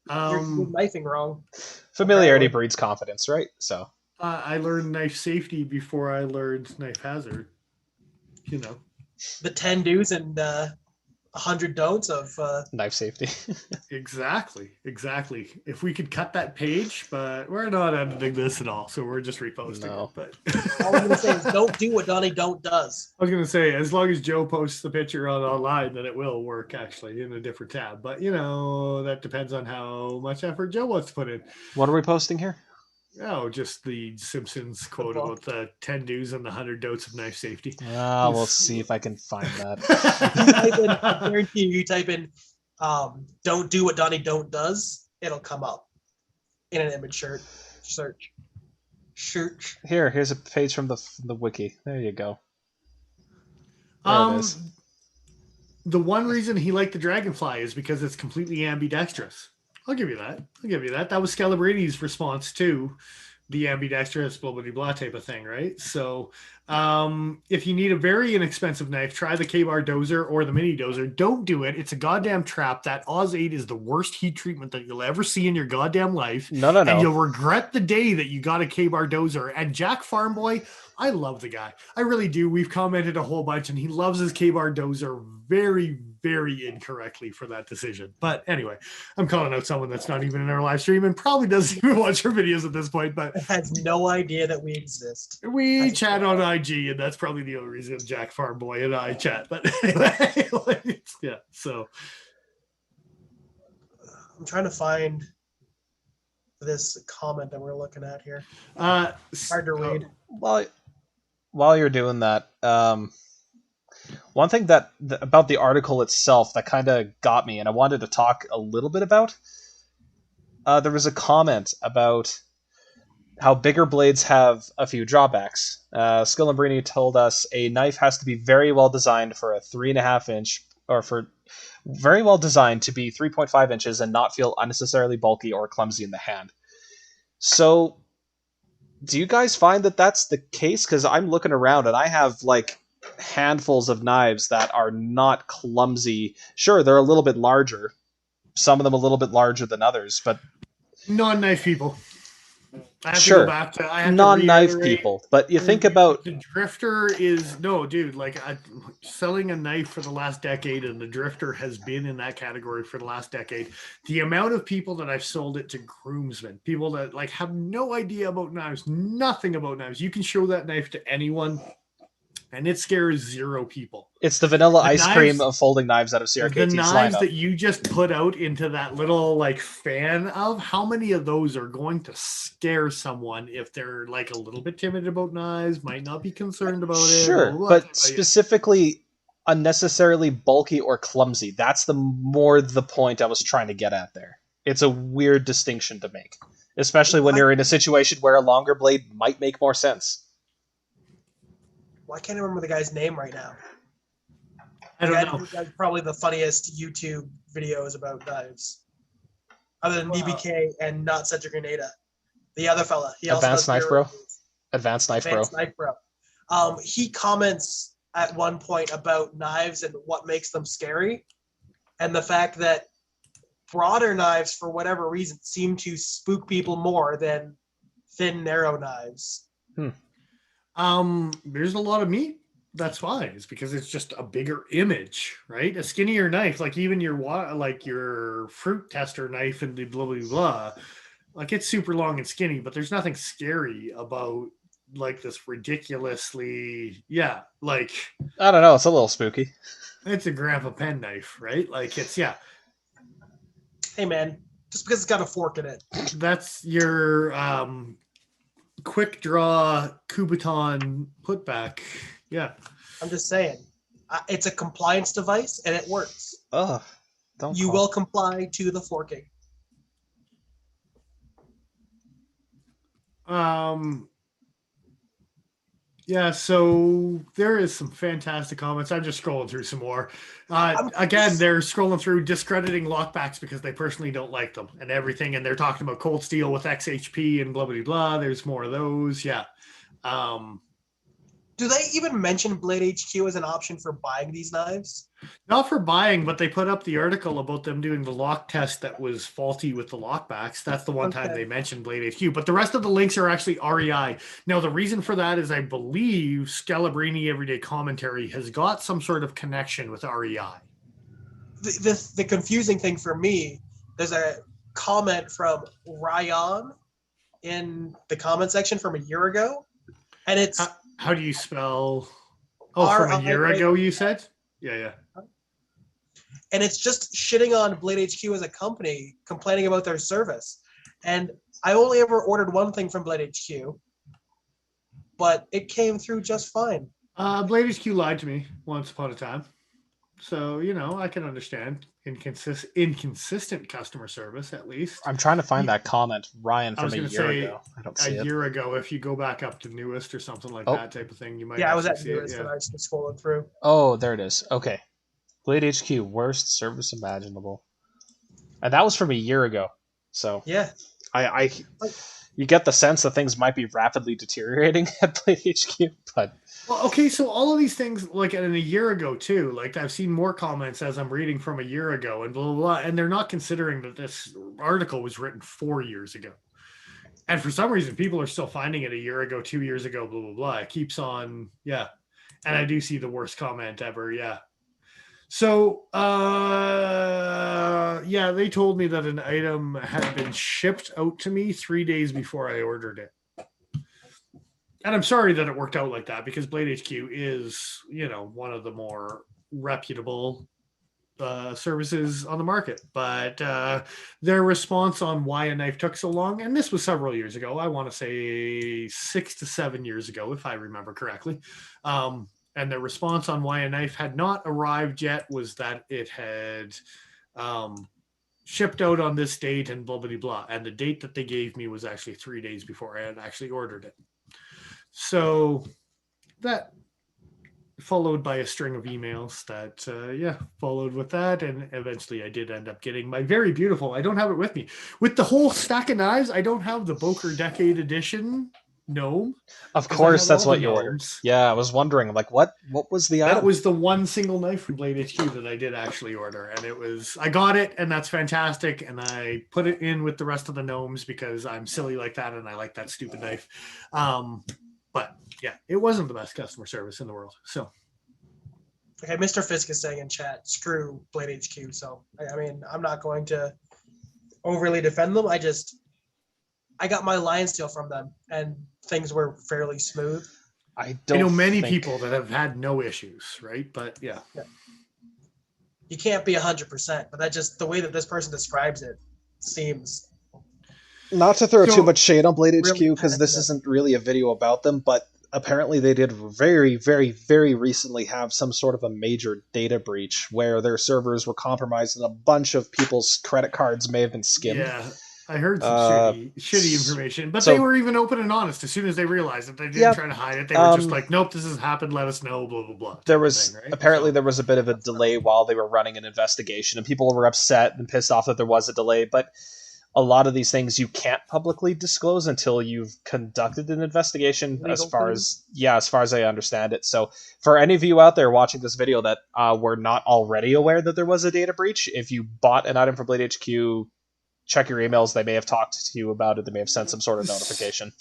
You're knifing wrong. Familiarity breeds confidence, right? So I learned knife safety before I learned knife hazard. You know, the 10 do's and 100 don'ts of knife safety. Exactly. If we could cut that page, but we're not editing this at all, so we're just reposting it. But all I'm gonna say is don't do what Donnie don't does. I was gonna say, as long as Joe posts the picture online, then it will work actually in a different tab. But that depends on how much effort Joe wants to put in. What are we posting here? Oh, just the Simpsons quote about the 10 do's and the 100 don'ts of knife safety. We'll see if I can find that. I guarantee you type in don't do what Donnie don't does, it'll come up in an image search. Here's a page from the wiki. There you go. There it is. The one reason he liked the Dragonfly is because it's completely ambidextrous. I'll give you that. That was Scalabrini's response to the ambidextrous blah blah blah type of thing, right? So if you need a very inexpensive knife, try the K-Bar Dozer or the Mini Dozer. Don't do it. It's a goddamn trap. That Oz 8 is the worst heat treatment that you'll ever see in your goddamn life. No. And you'll regret the day that you got a K-Bar Dozer. And Jack Farmboy, I love the guy. I really do. We've commented a whole bunch, and he loves his K-Bar Dozer very, very incorrectly for that decision. But anyway, I'm calling out someone that's not even in our live stream and probably doesn't even watch our videos at this point, but has no idea that we exist. We chat on IG, and that's probably the only reason Jack Farmboy and I chat. But anyway, yeah. So I'm trying to find this comment that we're looking at here. Hard to read. While you're doing that, one thing about the article itself that kind of got me, and I wanted to talk a little bit about, there was a comment about how bigger blades have a few drawbacks. Skillambrini told us a knife has to be very well designed for a 3.5 inch, or for very well designed to be 3.5 inches and not feel unnecessarily bulky or clumsy in the hand. So, do you guys find that that's the case? Because I'm looking around and I have like handfuls of knives that are not clumsy. Sure, they're a little bit larger. Some of them a little bit larger than others, but Non-knife people. I have to go sure, back to. I have to non-knife reiterate. people. But you think about The drifter is no, dude. Like selling a knife for the last decade, and the drifter has been in that category for the last decade. The amount of people that I've sold it to groomsmen, people that like have no idea about knives, nothing about knives. You can show that knife to anyone, and it scares 0 people. it's the vanilla The ice knives, cream of folding knives out of the CRKT's knives lineup. that you just put out into that little like fan of, how many of those are going to scare someone if they're like a little bit timid about knives, might not be concerned about it, blah, Sure, blah, blah. but specifically unnecessarily bulky or clumsy. That's the point I was trying to get at there. It's a weird distinction to make, especially when you're in a situation where a longer blade might make more sense. Well, I can't remember the guy's name right now. I don't know. That's probably the funniest YouTube videos about knives, other than BBK and Not Such a Grenada. The other fella, he Advanced also Knife Bro. Advanced Knife Bro. He comments at one point about knives and what makes them scary, and the fact that broader knives, for whatever reason, seem to spook people more than thin, narrow knives. There's a lot of meat. That's why. It's because it's just a bigger image, right? A skinnier knife, like even your fruit tester knife and the blah blah blah, like it's super long and skinny, but there's nothing scary about like this ridiculously, like I don't know. It's a little spooky. It's a grandpa pen knife, right? Like it's Hey man, just because it's got a fork in it. That's your quick draw Kubotan putback. Yeah. I'm just saying. It's a compliance device and it works. Oh, you will comply to the forking. Yeah, so there is some fantastic comments. I'm just scrolling through some more. Again, they're scrolling through discrediting lockbacks because they personally don't like them and everything. And they're talking about cold steel with XHP and blah, blah, blah. There's more of those. Yeah. Do they even mention Blade HQ as an option for buying these knives? Not for buying, but they put up the article about them doing the lock test that was faulty with the lockbacks. That's the one time they mentioned Blade HQ. But the rest of the links are actually REI. Now, the reason for that is I believe Scalabrini Everyday Commentary has got some sort of connection with REI. The confusing thing for me, there's a comment from Ryan in the comment section from a year ago. And it's... How do you spell? Oh, from a year ago, you said? Yeah. And it's just shitting on Blade HQ as a company, complaining about their service. And I only ever ordered one thing from Blade HQ, but it came through just fine. Blade HQ lied to me once upon a time. So, I can understand inconsistent customer service, at least. I'm trying to find that comment, Ryan, from a year ago. I don't see it. A year ago, if you go back up to newest or something like that type of thing, you might. Yeah, I was at newest, but I was just scrolling through. Oh, there it is. Okay. Blade HQ, worst service imaginable. And that was from a year ago. So yeah, you get the sense that things might be rapidly deteriorating at Blade HQ, but well, okay, so all of these things, like in a year ago too, like I've seen more comments as I'm reading from a year ago and blah, blah, blah, and they're not considering that this article was written 4 years ago. And for some reason, people are still finding it a year ago, 2 years ago, blah, blah, blah. It keeps on, yeah. And I do see the worst comment ever, yeah. So, they told me that an item had been shipped out to me 3 days before I ordered it. And I'm sorry that it worked out like that because Blade HQ is, one of the more reputable services on the market. But their response on why a knife took so long, and this was several years ago, I want to say 6 to 7 years ago, if I remember correctly. And their response on why a knife had not arrived yet was that it had shipped out on this date and blah, blah, blah. And the date that they gave me was actually 3 days before I had actually ordered it. So that followed by a string of emails that, followed with that. And eventually I did end up getting my very beautiful, I don't have it with me, with the whole stack of knives. I don't have the Boker Decade Edition gnome. Of course, that's what you ordered. Yeah, I was wondering, like, what was the item? That was the one single knife from Blade HQ that I did actually order, and it was, I got it, and that's fantastic, and I put it in with the rest of the gnomes because I'm silly like that, and I like that stupid knife. But yeah, it wasn't the best customer service in the world. So, okay, Mr. Fisk is saying in chat, screw Blade HQ. So, I mean, I'm not going to overly defend them. I got my lion steel from them, and things were fairly smooth. I know many people that have had no issues, right? But yeah. You can't be 100%, but that just, the way that this person describes it seems. Not to throw too much shade on Blade HQ, because this isn't really a video about them, but apparently they did very, very, very recently have some sort of a major data breach where their servers were compromised and a bunch of people's credit cards may have been skimmed. Yeah, I heard some shitty information, but they were even open and honest as soon as they realized it. They didn't try to hide it. They were just like, nope, this has happened, let us know, blah, blah, blah. There was, apparently there was a bit of a delay while they were running an investigation, and people were upset and pissed off that there was a delay, but a lot of these things you can't publicly disclose until you've conducted an investigation, as far as I understand it. So for any of you out there watching this video that were not already aware that there was a data breach, if you bought an item from Blade HQ, check your emails. They may have talked to you about it. They may have sent some sort of notification.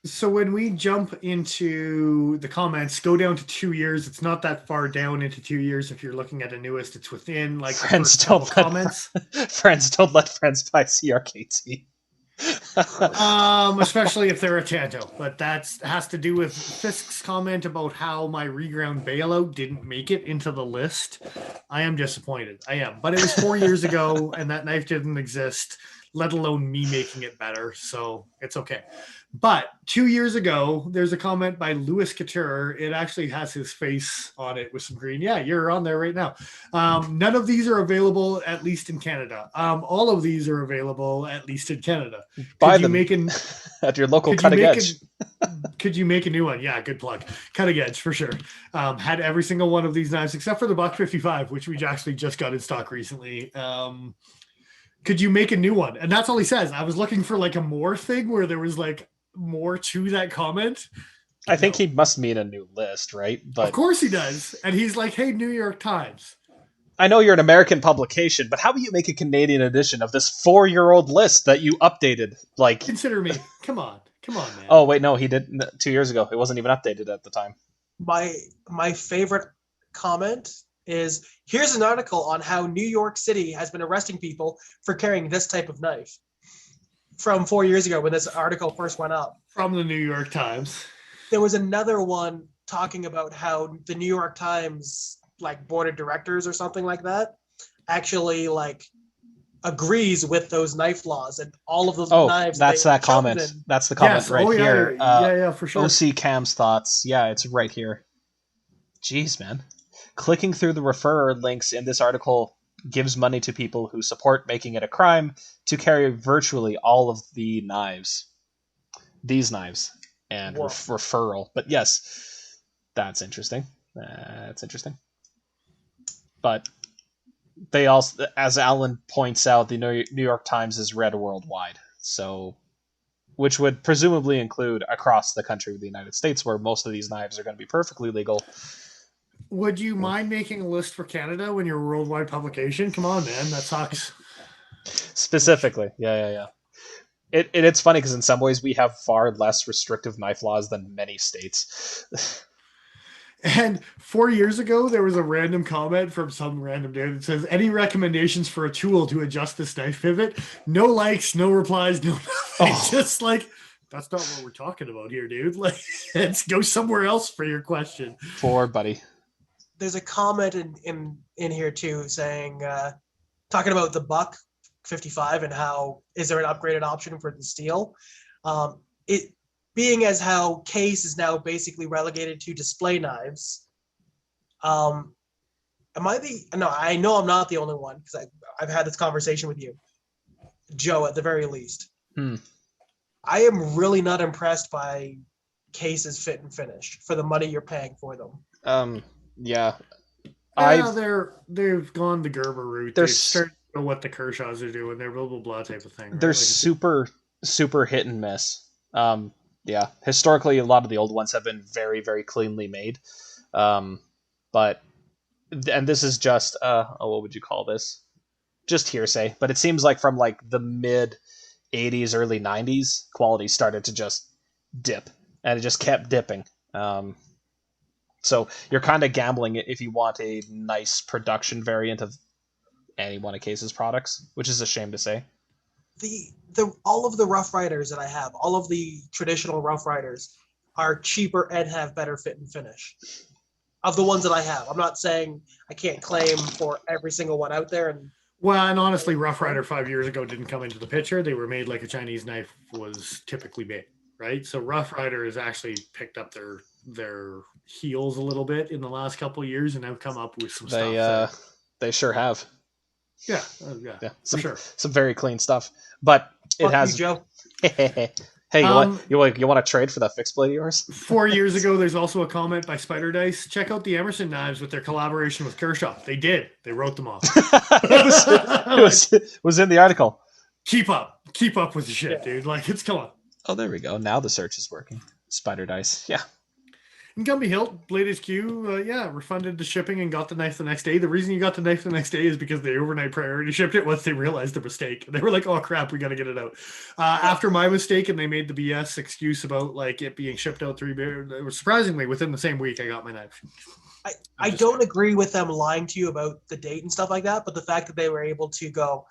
So when we jump into the comments, go down to 2 years. It's not that far down into 2 years. If you're looking at a newest, it's within like friends don't comments. Friends don't let friends buy CRKT. Especially if they're a Tanto. But that has to do with Fisk's comment about how my reground bailout didn't make it into the list. I am disappointed. I am. But it was 4 years ago, and that knife didn't exist, let alone me making it better. So it's okay. But 2 years ago, there's a comment by Louis Couture. It actually has his face on it with some green. Yeah, you're on there right now. None of these are available, at least in Canada. All of these are available, at least in Canada. Buy them at your local Cutting Edge. Could you make a new one? Yeah, good plug. Cutting Edge, for sure. Had every single one of these knives, except for the Buck 55, which we actually just got in stock recently. Could you make a new one? And that's all he says. I was looking for like a more thing where there was like more to that comment. I think he must mean a new list, right? But of course he does. And he's like, hey, New York Times, I know you're an American publication, but how about you make a Canadian edition of this 4-year-old list that you updated? Like, consider me. Come on, man. Oh wait, no, he did 2 years ago. It wasn't even updated at the time. My favorite comment is, here's an article on how New York City has been arresting people for carrying this type of knife. From 4 years ago when this article first went up. From the New York Times. There was another one talking about how the New York Times, like, board of directors or something like that, actually, like, agrees with those knife laws, and all of those knives. That's that comment. That's the comment here. Yeah, for sure. OC Cam's thoughts. Yeah, it's right here. Jeez, man. Clicking through the referrer links in this article gives money to people who support making it a crime to carry virtually all of the knives. These knives. And referral. But yes, that's interesting. But they also, as Alan points out, the New York Times is read worldwide. So, which would presumably include across the country of the United States, where most of these knives are going to be perfectly legal. Would you mind making a list for Canada when you're a worldwide publication? Come on, man. That sucks. Specifically. Yeah. It's funny because in some ways we have far less restrictive knife laws than many states. And 4 years ago, there was a random comment from some random dude that says, any recommendations for a tool to adjust this knife pivot? No likes, no replies, no nothing. Just like, that's not what we're talking about here, dude. Like, let's go somewhere else for your question. Poor buddy. There's a comment in here too saying, talking about the Buck 55 and how is there an upgraded option for the steel? It being as how case is now basically relegated to display knives. Am I the? No, I know I'm not the only one because I've had this conversation with you, Joe, at the very least. I am really not impressed by cases fit and finish for the money you're paying for them. Yeah. They've gone the Gerber route. They've started to know what the Kershaws are doing. They're blah blah blah type of thing. Right? They're super hit and miss. Yeah. Historically, a lot of the old ones have been very, very cleanly made. But this is just what would you call this? Just hearsay. But it seems like from like the mid 80s, early 90s, quality started to just dip, and it just kept dipping. So you're kind of gambling if you want a nice production variant of any one of Case's products, which is a shame to say. All of the Rough Riders that I have, all of the traditional Rough Riders, are cheaper and have better fit and finish. Of the ones that I have, I'm not saying I can't claim for every single one out there. And honestly, Rough Rider 5 years ago didn't come into the picture. They were made like a Chinese knife was typically made, right? So Rough Rider has actually picked up their heels a little bit in the last couple of years and have come up with some stuff. They sure have. Yeah, for sure. Some very clean stuff, but it has. You, Joe. Hey, you want to trade for that fixed blade of yours? 4 years ago, there's also a comment by Spider Dice. Check out the Emerson knives with their collaboration with Kershaw. They did. They wrote them off. it was in the article. Keep up with the shit, dude. Like, it's come on. Oh, there we go. Now the search is working. Spider Dice, yeah. And Gumby Hilt, Blade HQ, refunded the shipping and got the knife the next day. The reason you got the knife the next day is because they overnight priority shipped it once they realized the mistake. They were like, oh, crap, we got to get it out. After my mistake, and they made the BS excuse about like it being shipped out surprisingly, within the same week, I got my knife. I don't agree with them lying to you about the date and stuff like that, but the fact that they were able to go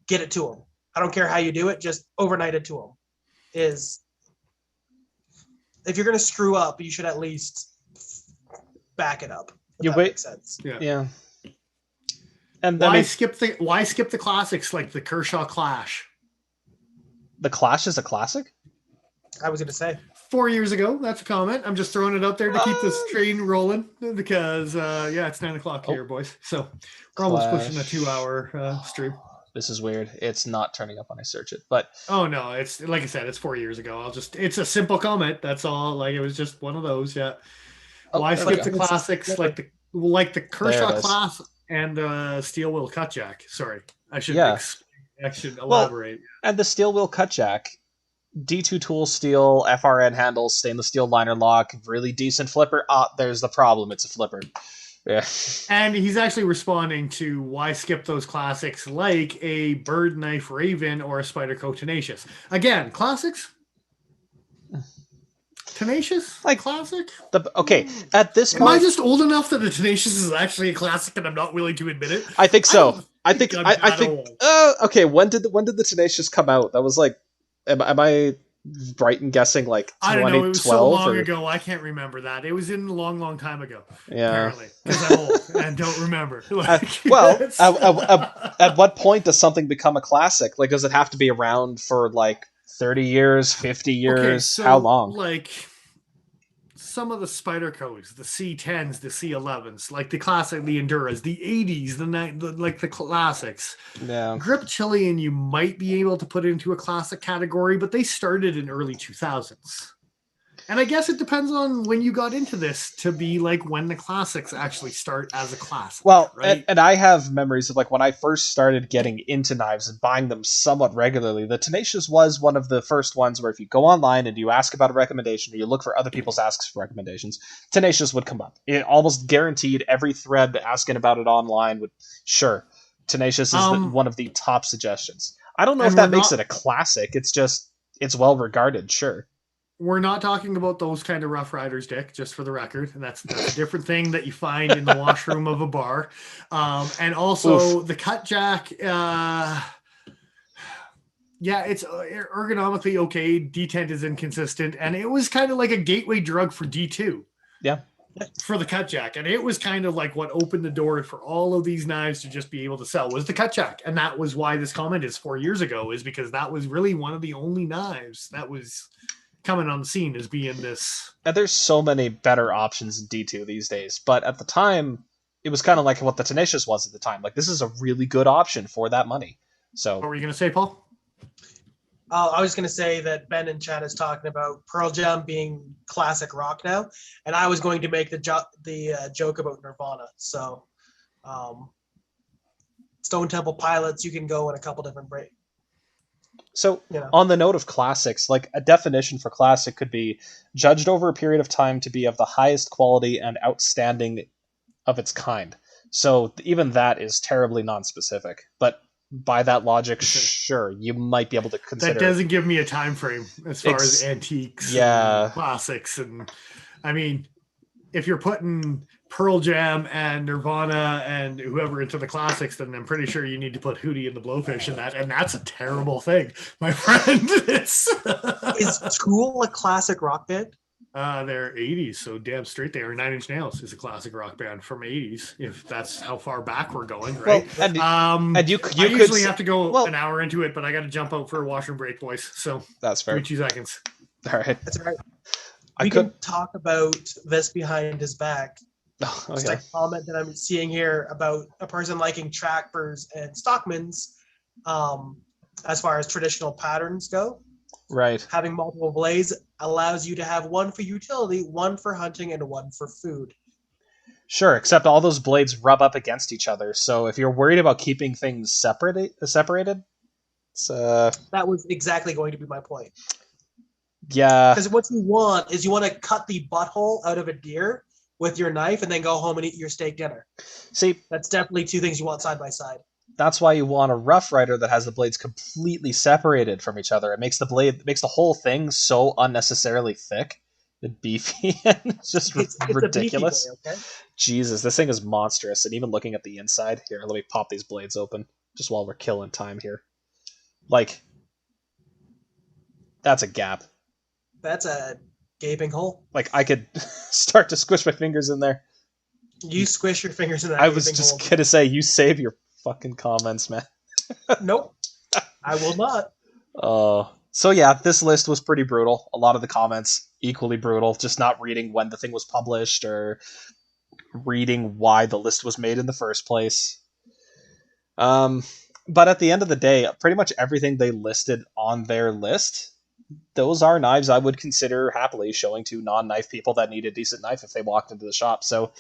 get it to them. I don't care how you do it, just overnight it to them is... If you're going to screw up, you should at least back it up. Makes sense. Yeah. And why skip the classics like the Kershaw Clash? The Clash is a classic? I was going to say 4 years ago. That's a comment. I'm just throwing it out there to keep this train rolling because it's 9:00 here, boys. So we're almost pushing a 2-hour stream. This is weird. It's not turning up when I search it, but oh no, it's like I said, it's 4 years ago. It's a simple comment. That's all. Like it was just one of those. Yeah. Why skip the classics like the Kershaw class and the steel wheel cut jack? Sorry, I should elaborate. And the steel wheel cut jack, D2 tool steel, FRN handles, stainless steel liner lock, really decent flipper. There's the problem. It's a flipper. Yeah. And he's actually responding to why skip those classics like a Bird Knife Raven or a Spyderco Tenacious. Again, classics? Tenacious? Like classic? At this point... Am I just old enough that the Tenacious is actually a classic and I'm not willing to admit it? I think so. I think when did the Tenacious come out? That was like... Am I right in guessing like 2012? I don't know. It was so long ago. I can't remember that. It was in a long, long time ago. Yeah. Apparently, because I'm old and don't remember. At what point does something become a classic? Like, does it have to be around for like 30 years, 50 years? Okay, so how long? Like some of the Spydercos, the C10s, the C11s, like the classic, the Enduras, the 80s, the classics. Yeah. Griptilian, you might be able to put into a classic category, but they started in early 2000s. And I guess it depends on when you got into this to be like when the classics actually start as a classic. Well, right? and I have memories of like when I first started getting into knives and buying them somewhat regularly. The Tenacious was one of the first ones where if you go online and you ask about a recommendation or you look for other people's asks for recommendations, Tenacious would come up. It almost guaranteed every thread asking about it online would, sure, Tenacious is one of the top suggestions. I don't know if that makes it a classic. It's just, it's well regarded, sure. We're not talking about those kind of Rough Riders, Dick, just for the record. And that's a different thing that you find in the washroom of a bar. And also the cut jack, it's ergonomically okay. Detent is inconsistent. And it was kind of like a gateway drug for D2. Yeah. For the cut jack. And it was kind of like what opened the door for all of these knives to just be able to sell was the cut jack. And that was why this comment is 4 years ago, is because that was really one of the only knives that was coming on the scene as being this. And there's so many better options in D2 these days, but at the time it was kind of like what the Tenacious was at the time. Like, this is a really good option for that money. So, what were you going to say, Paul? I was going to say that Ben in chat is talking about Pearl Jam being classic rock now, and I was going to make the joke about Nirvana. So, Stone Temple Pilots, you can go in a couple different breaks. So, on the note of classics, like a definition for classic could be judged over a period of time to be of the highest quality and outstanding of its kind. So even that is terribly non-specific. But by that logic, sure, you might be able to consider. That doesn't give me a time frame as far as antiques and classics. And I mean, if you're putting Pearl Jam and Nirvana and whoever into the classics, then I'm pretty sure you need to put Hootie and the Blowfish in that, and that's a terrible thing, my friend. Is Tool a classic rock band? They're 80s, so damn straight they are. 9 Inch Nails is a classic rock band from 80s, if that's how far back we're going, right? Well, and you I usually have to go an hour into it, but I got to jump out for a washroom break, boys. So that's fair. 2 seconds. All right. That's all right. We can talk about this behind his back. Just a comment that I'm seeing here about a person liking trappers and stockmans as far as traditional patterns go. Right. Having multiple blades allows you to have one for utility, one for hunting, and one for food. Sure, except all those blades rub up against each other. So if you're worried about keeping things separated, it's, that was exactly going to be my point. Yeah. Because what you want is you want to cut the butthole out of a deer with your knife and then go home and eat your steak dinner. See, that's definitely 2 things you want side by side. That's why you want a Rough Rider that has the blades completely separated from each other. It makes the whole thing so unnecessarily thick and beefy. It's just ridiculous. It's a beefy boy, okay? Jesus, this thing is monstrous. And even looking at the inside here, let me pop these blades open just while we're killing time here. Like, that's a gap. That's a gaping hole. Like, I could start to squish my fingers in there. You squish your fingers in that. I was just going to say, you save your fucking comments, man. Nope. I will not. So yeah, this list was pretty brutal. A lot of the comments equally brutal, just not reading when the thing was published or reading why the list was made in the first place. But at the end of the day, pretty much everything they listed on their list, those are knives I would consider happily showing to non-knife people that need a decent knife if they walked into the shop. So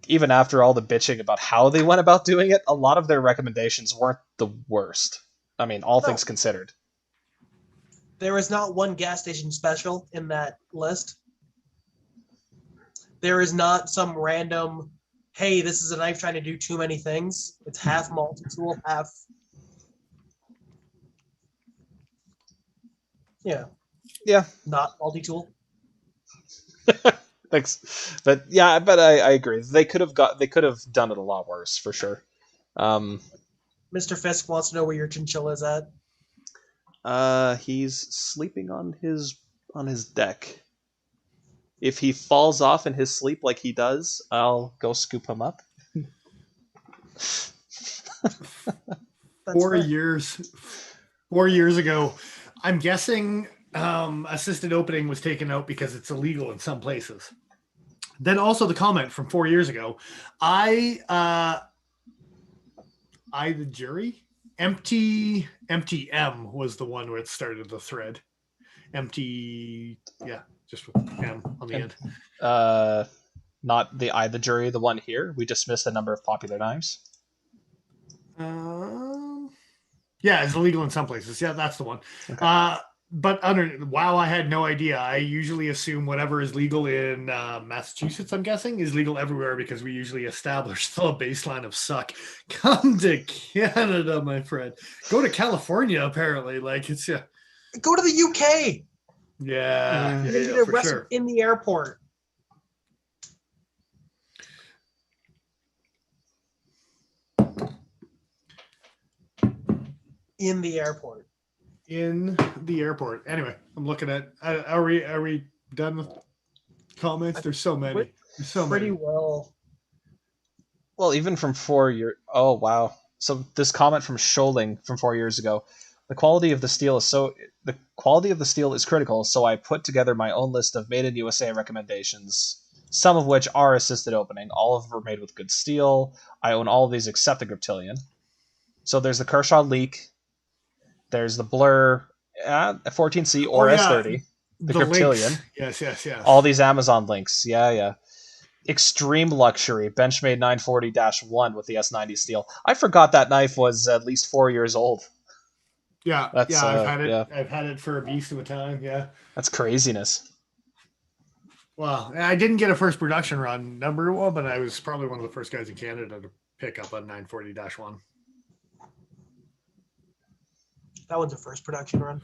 even after all the bitching about how they went about doing it, a lot of their recommendations weren't the worst. I mean, all things considered. There is not one gas station special in that list. There is not some random, hey, this is a knife trying to do too many things. It's half multi-tool, half... Yeah. Not multi-tool. Thanks, but yeah, I agree. They could have done it a lot worse for sure. Mr. Fisk wants to know where your chinchilla is at. He's sleeping on his deck. If he falls off in his sleep like he does, I'll go scoop him up. 4 years ago, I'm guessing assisted opening was taken out because it's illegal in some places. Then also the comment from 4 years ago, the jury, empty M was the one where it started the thread. Empty, yeah, just with M on the end. Not the jury, the one here. We dismissed a number of popular knives. Yeah, it's illegal in some places. Yeah, that's the one. Okay. But I had no idea. I usually assume whatever is legal in Massachusetts, I'm guessing, is legal everywhere because we usually establish the baseline of suck. Come to Canada, my friend. Go to California, apparently. Like, it's Go to the UK. Yeah. You're going to get arrested in the airport. In the airport. Anyway, I'm looking at. Are we done with comments? There's so many. Pretty well. Well, even from 4 years. Oh wow! So this comment from Scholing from 4 years ago. The quality of the steel is critical. So I put together my own list of made in USA recommendations. some of which are assisted opening. All of them are made with good steel. I own all of these except the Griptilian. So there's the Kershaw Leak. There's the Blur 14C or S30. The Griptilian. Links. Yes. All these Amazon links. Yeah. Extreme Luxury, Benchmade 940-1 with the S90 steel. I forgot that knife was at least 4 years old. Yeah, I've had it. Yeah. I've had it for a beast of a time. Yeah, that's craziness. Wow, I didn't get a first production run number one, but I was probably one of the first guys in Canada to pick up a 940-1. That one's a first production run.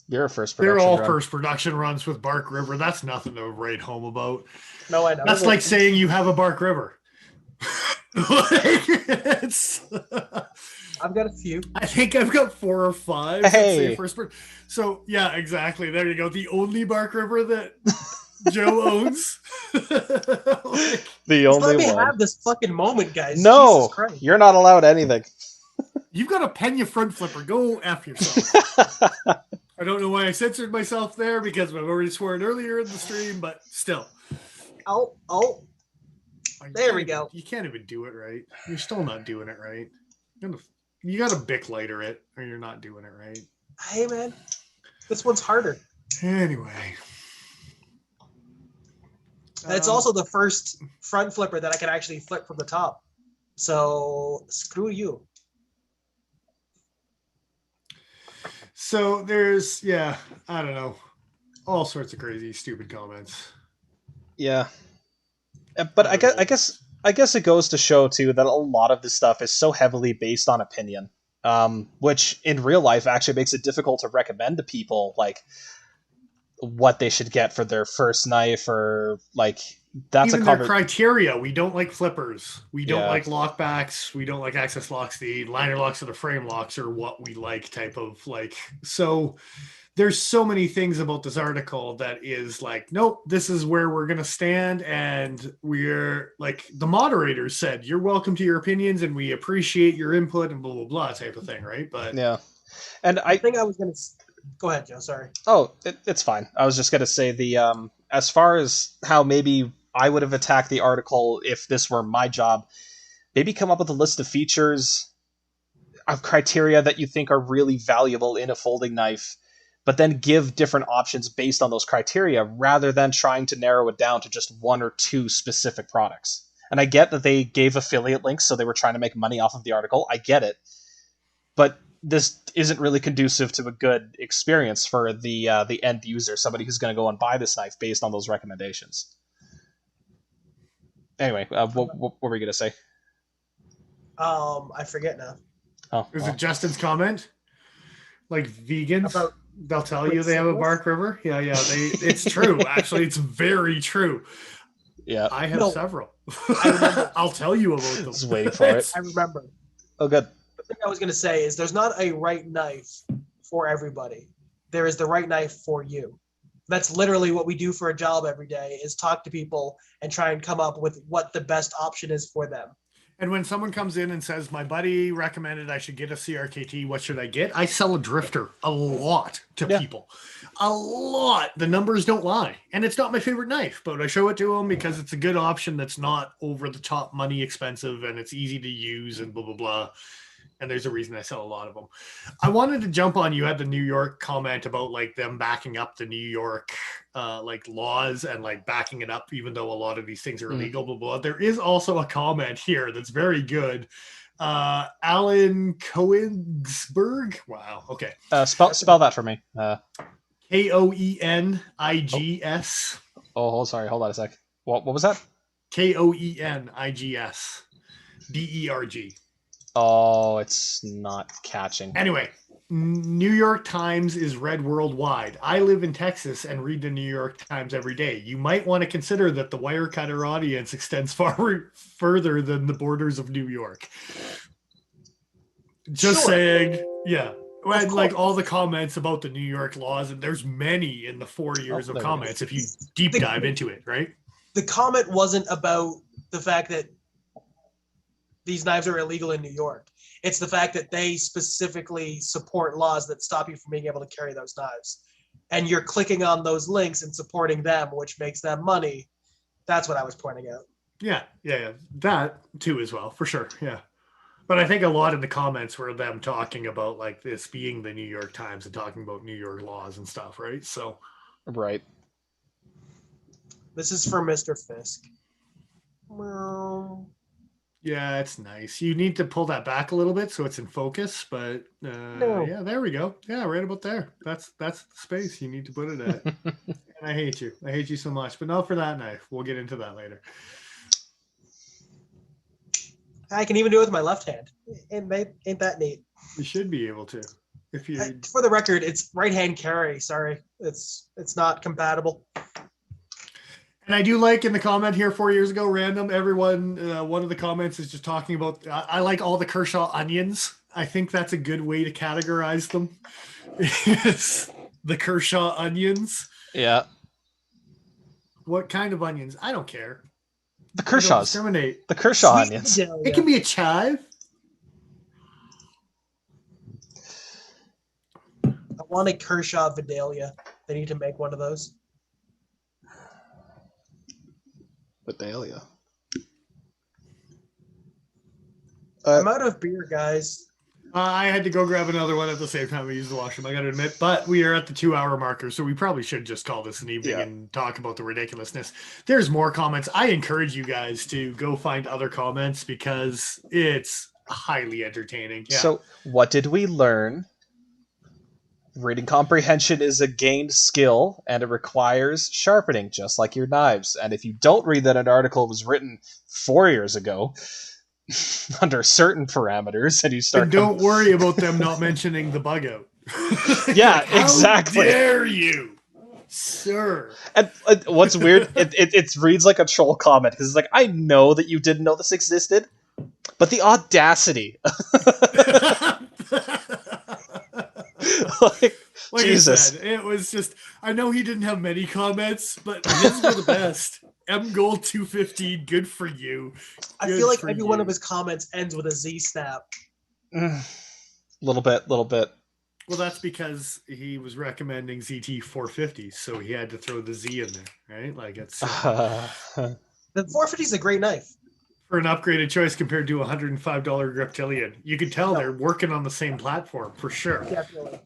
You're a first production They're all run. First production runs with Bark River. That's nothing to write home about. No, I know. That's like saying you have a Bark River. I've got a few. I think I've got 4 or 5. Hey. So yeah, exactly. There you go. The only Bark River that Joe owns. The only let me one. have this fucking moment, guys. No, you're not allowed anything. You've got a Pena front flipper. Go F yourself. I don't know why I censored myself there because I've already sworn earlier in the stream, but still. Oh. There we go. You can't even do it right. You're still not doing it right. You got to Bic lighter it or you're not doing it right. Hey, man. This one's harder. Anyway. And it's also the first front flipper that I can actually flip from the top. So, screw you. So there's, I don't know, all sorts of crazy, stupid comments. Yeah, but I guess it goes to show too that a lot of this stuff is so heavily based on opinion, which in real life actually makes it difficult to recommend to people like what they should get for their first knife or like that's even their criteria. We don't like flippers. We don't like lockbacks. We don't like access locks. The liner locks or the frame locks are what we like type of like. So there's so many things about this article that is like, nope, this is where we're going to stand. And we're like the moderators said, you're welcome to your opinions and we appreciate your input and blah, blah, blah type of thing. Right. But yeah. And I think I was going to go ahead, Joe. Sorry. Oh, it's fine. I was just going to say the, as far as how maybe I would have attacked the article if this were my job, maybe come up with a list of features of criteria that you think are really valuable in a folding knife, but then give different options based on those criteria rather than trying to narrow it down to just 1 or 2 specific products. And I get that they gave affiliate links, so they were trying to make money off of the article. I get it. But this isn't really conducive to a good experience for the end user, somebody who's going to go and buy this knife based on those recommendations. Anyway, what were you going to say? I forget now. Oh, is it Justin's comment? Like vegans, they'll tell you they have a Bark River. Yeah, it's true. Actually, it's very true. Yeah, I have several. I'll tell you about them. Just waiting for it. I remember. Oh, good. The thing I was going to say is there's not a right knife for everybody. There is the right knife for you. That's literally what we do for a job every day is talk to people and try and come up with what the best option is for them. And when someone comes in and says, my buddy recommended I should get a CRKT, what should I get? I sell a drifter a lot to people. A lot. The numbers don't lie. And it's not my favorite knife, but I show it to them because it's a good option that's not over the top money expensive and it's easy to use and blah, blah, blah. And there's a reason I sell a lot of them. I wanted to jump on, you had the New York comment about like them backing up the New York like laws and like backing it up, even though a lot of these things are illegal, blah, blah. There is also a comment here that's very good. Alan Koenigsberg. Wow. Okay. Spell that for me. Koenigs. Oh, sorry. Hold on a sec. What was that? Koenigs. Berg. Oh, it's not catching. Anyway, New York Times is read worldwide. I live in Texas and read the New York Times every day. You might want to consider that the Wirecutter audience extends far further than the borders of New York. Just saying, yeah. And like all the comments about the New York laws, and there's many in the 4 years of comments if you deep dive into it, right? The comment wasn't about the fact that these knives are illegal in New York. It's the fact that they specifically support laws that stop you from being able to carry those knives. And you're clicking on those links and supporting them, which makes them money. That's what I was pointing out. Yeah. That too as well, for sure. Yeah. But I think a lot of the comments were them talking about like this being the New York Times and talking about New York laws and stuff, right? So. Right. This is for Mr. Fisk. Yeah, it's nice. You need to pull that back a little bit so it's in focus, but yeah, there we go. Yeah, right about there. That's the space you need to put it at. And I hate you. I hate you so much, but not for that knife. We'll get into that later. I can even do it with my left hand. Ain't that neat? You should be able to. If you, for the record, it's right hand carry. Sorry, it's not compatible. And I do like in the comment here 4 years ago, random, everyone, one of the comments is just talking about, I like all the Kershaw onions. I think that's a good way to categorize them. It's the Kershaw onions. Yeah. What kind of onions? I don't care. The Kershaws. Discriminate. The Kershaw onions. It can be a chive. I want a Kershaw Vidalia. They need to make one of those. Vidalia. I'm out of beer, guys. I had to go grab another one at the same time we used the washroom, I got to admit. But we are at the 2-hour marker, so we probably should just call this an evening and talk about the ridiculousness. There's more comments. I encourage you guys to go find other comments because it's highly entertaining. Yeah. So, what did we learn? Reading comprehension is a gained skill, and it requires sharpening, just like your knives. And if you don't read that an article was written 4 years ago, under certain parameters, and you start... And don't worry about them not mentioning the bug out. Yeah, exactly. How dare you, sir? And what's weird, it reads like a troll comment, because it's like, I know that you didn't know this existed, but the audacity... like Jesus. I said, it was just, I know he didn't have many comments, but his were the best. M Gold 215, good for you. I feel like every one of his comments ends with a Z snap. Little bit. Well, that's because he was recommending ZT 450, so he had to throw the Z in there, right? Like it's the 450 is a great knife. For an upgraded choice compared to $105 Griptilian. You could tell they're working on the same platform for sure. Definitely.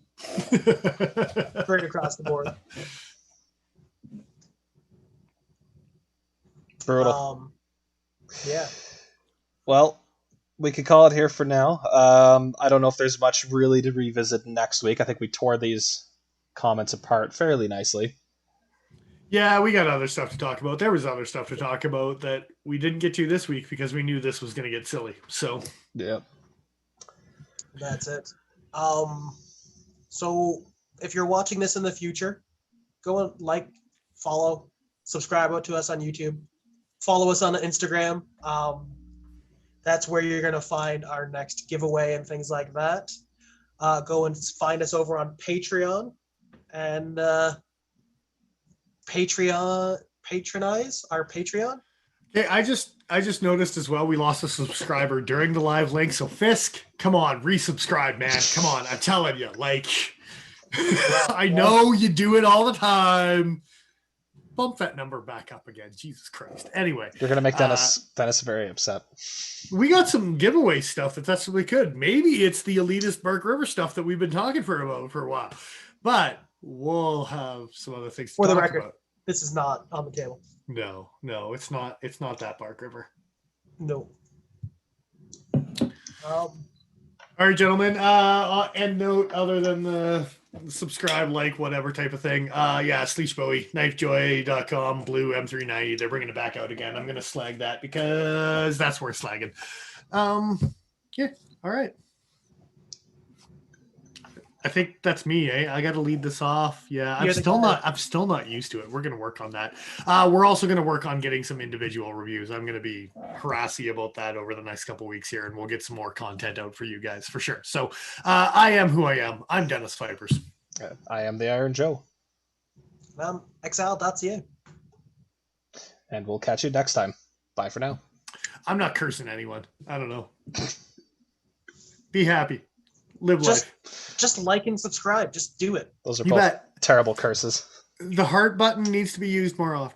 Right across the board. Brutal. Yeah. Well, we could call it here for now. I don't know if there's much really to revisit next week. I think we tore these comments apart fairly nicely. Yeah, we got other stuff to talk about. There was other stuff to talk about that we didn't get to this week because we knew this was going to get silly. So, yeah. That's it. So if you're watching this in the future, go and like, follow, subscribe to us on YouTube, follow us on Instagram. That's where you're going to find our next giveaway and things like that. Go and find us over on Patreon and patronize our Patreon. Hey, I just noticed as well we lost a subscriber during the live link. So Fisk, come on, resubscribe, man. Come on, I'm telling you. Like, I know you do it all the time. Bump that number back up again. Jesus Christ. Anyway, you're gonna make Dennis very upset. We got some giveaway stuff that's really good. Maybe it's the elitist Bark River stuff that we've been talking for a while, but we'll have some other things to for the talk record. about. This is not on the table. No, it's not. It's not that Bark River. No. All right, gentlemen. End note other than the subscribe, like, whatever type of thing. Yeah, Slysz Bowie, Knifejoy.com, Blue M390. They're bringing it back out again. I'm gonna slag that because that's worth slagging. Yeah. All right. I think that's me, eh? I got to lead this off. Yeah, I'm still not used to it. We're going to work on that. We're also going to work on getting some individual reviews. I'm going to be harassy about that over the next couple of weeks here, and we'll get some more content out for you guys for sure. So I am who I am. I'm Dennis Vipers. I am the Iron Joe. Exile.ca. And we'll catch you next time. Bye for now. I'm not cursing anyone. I don't know. Be happy. Live life. Just like and subscribe. Just do it. Those are both terrible curses. The heart button needs to be used more often.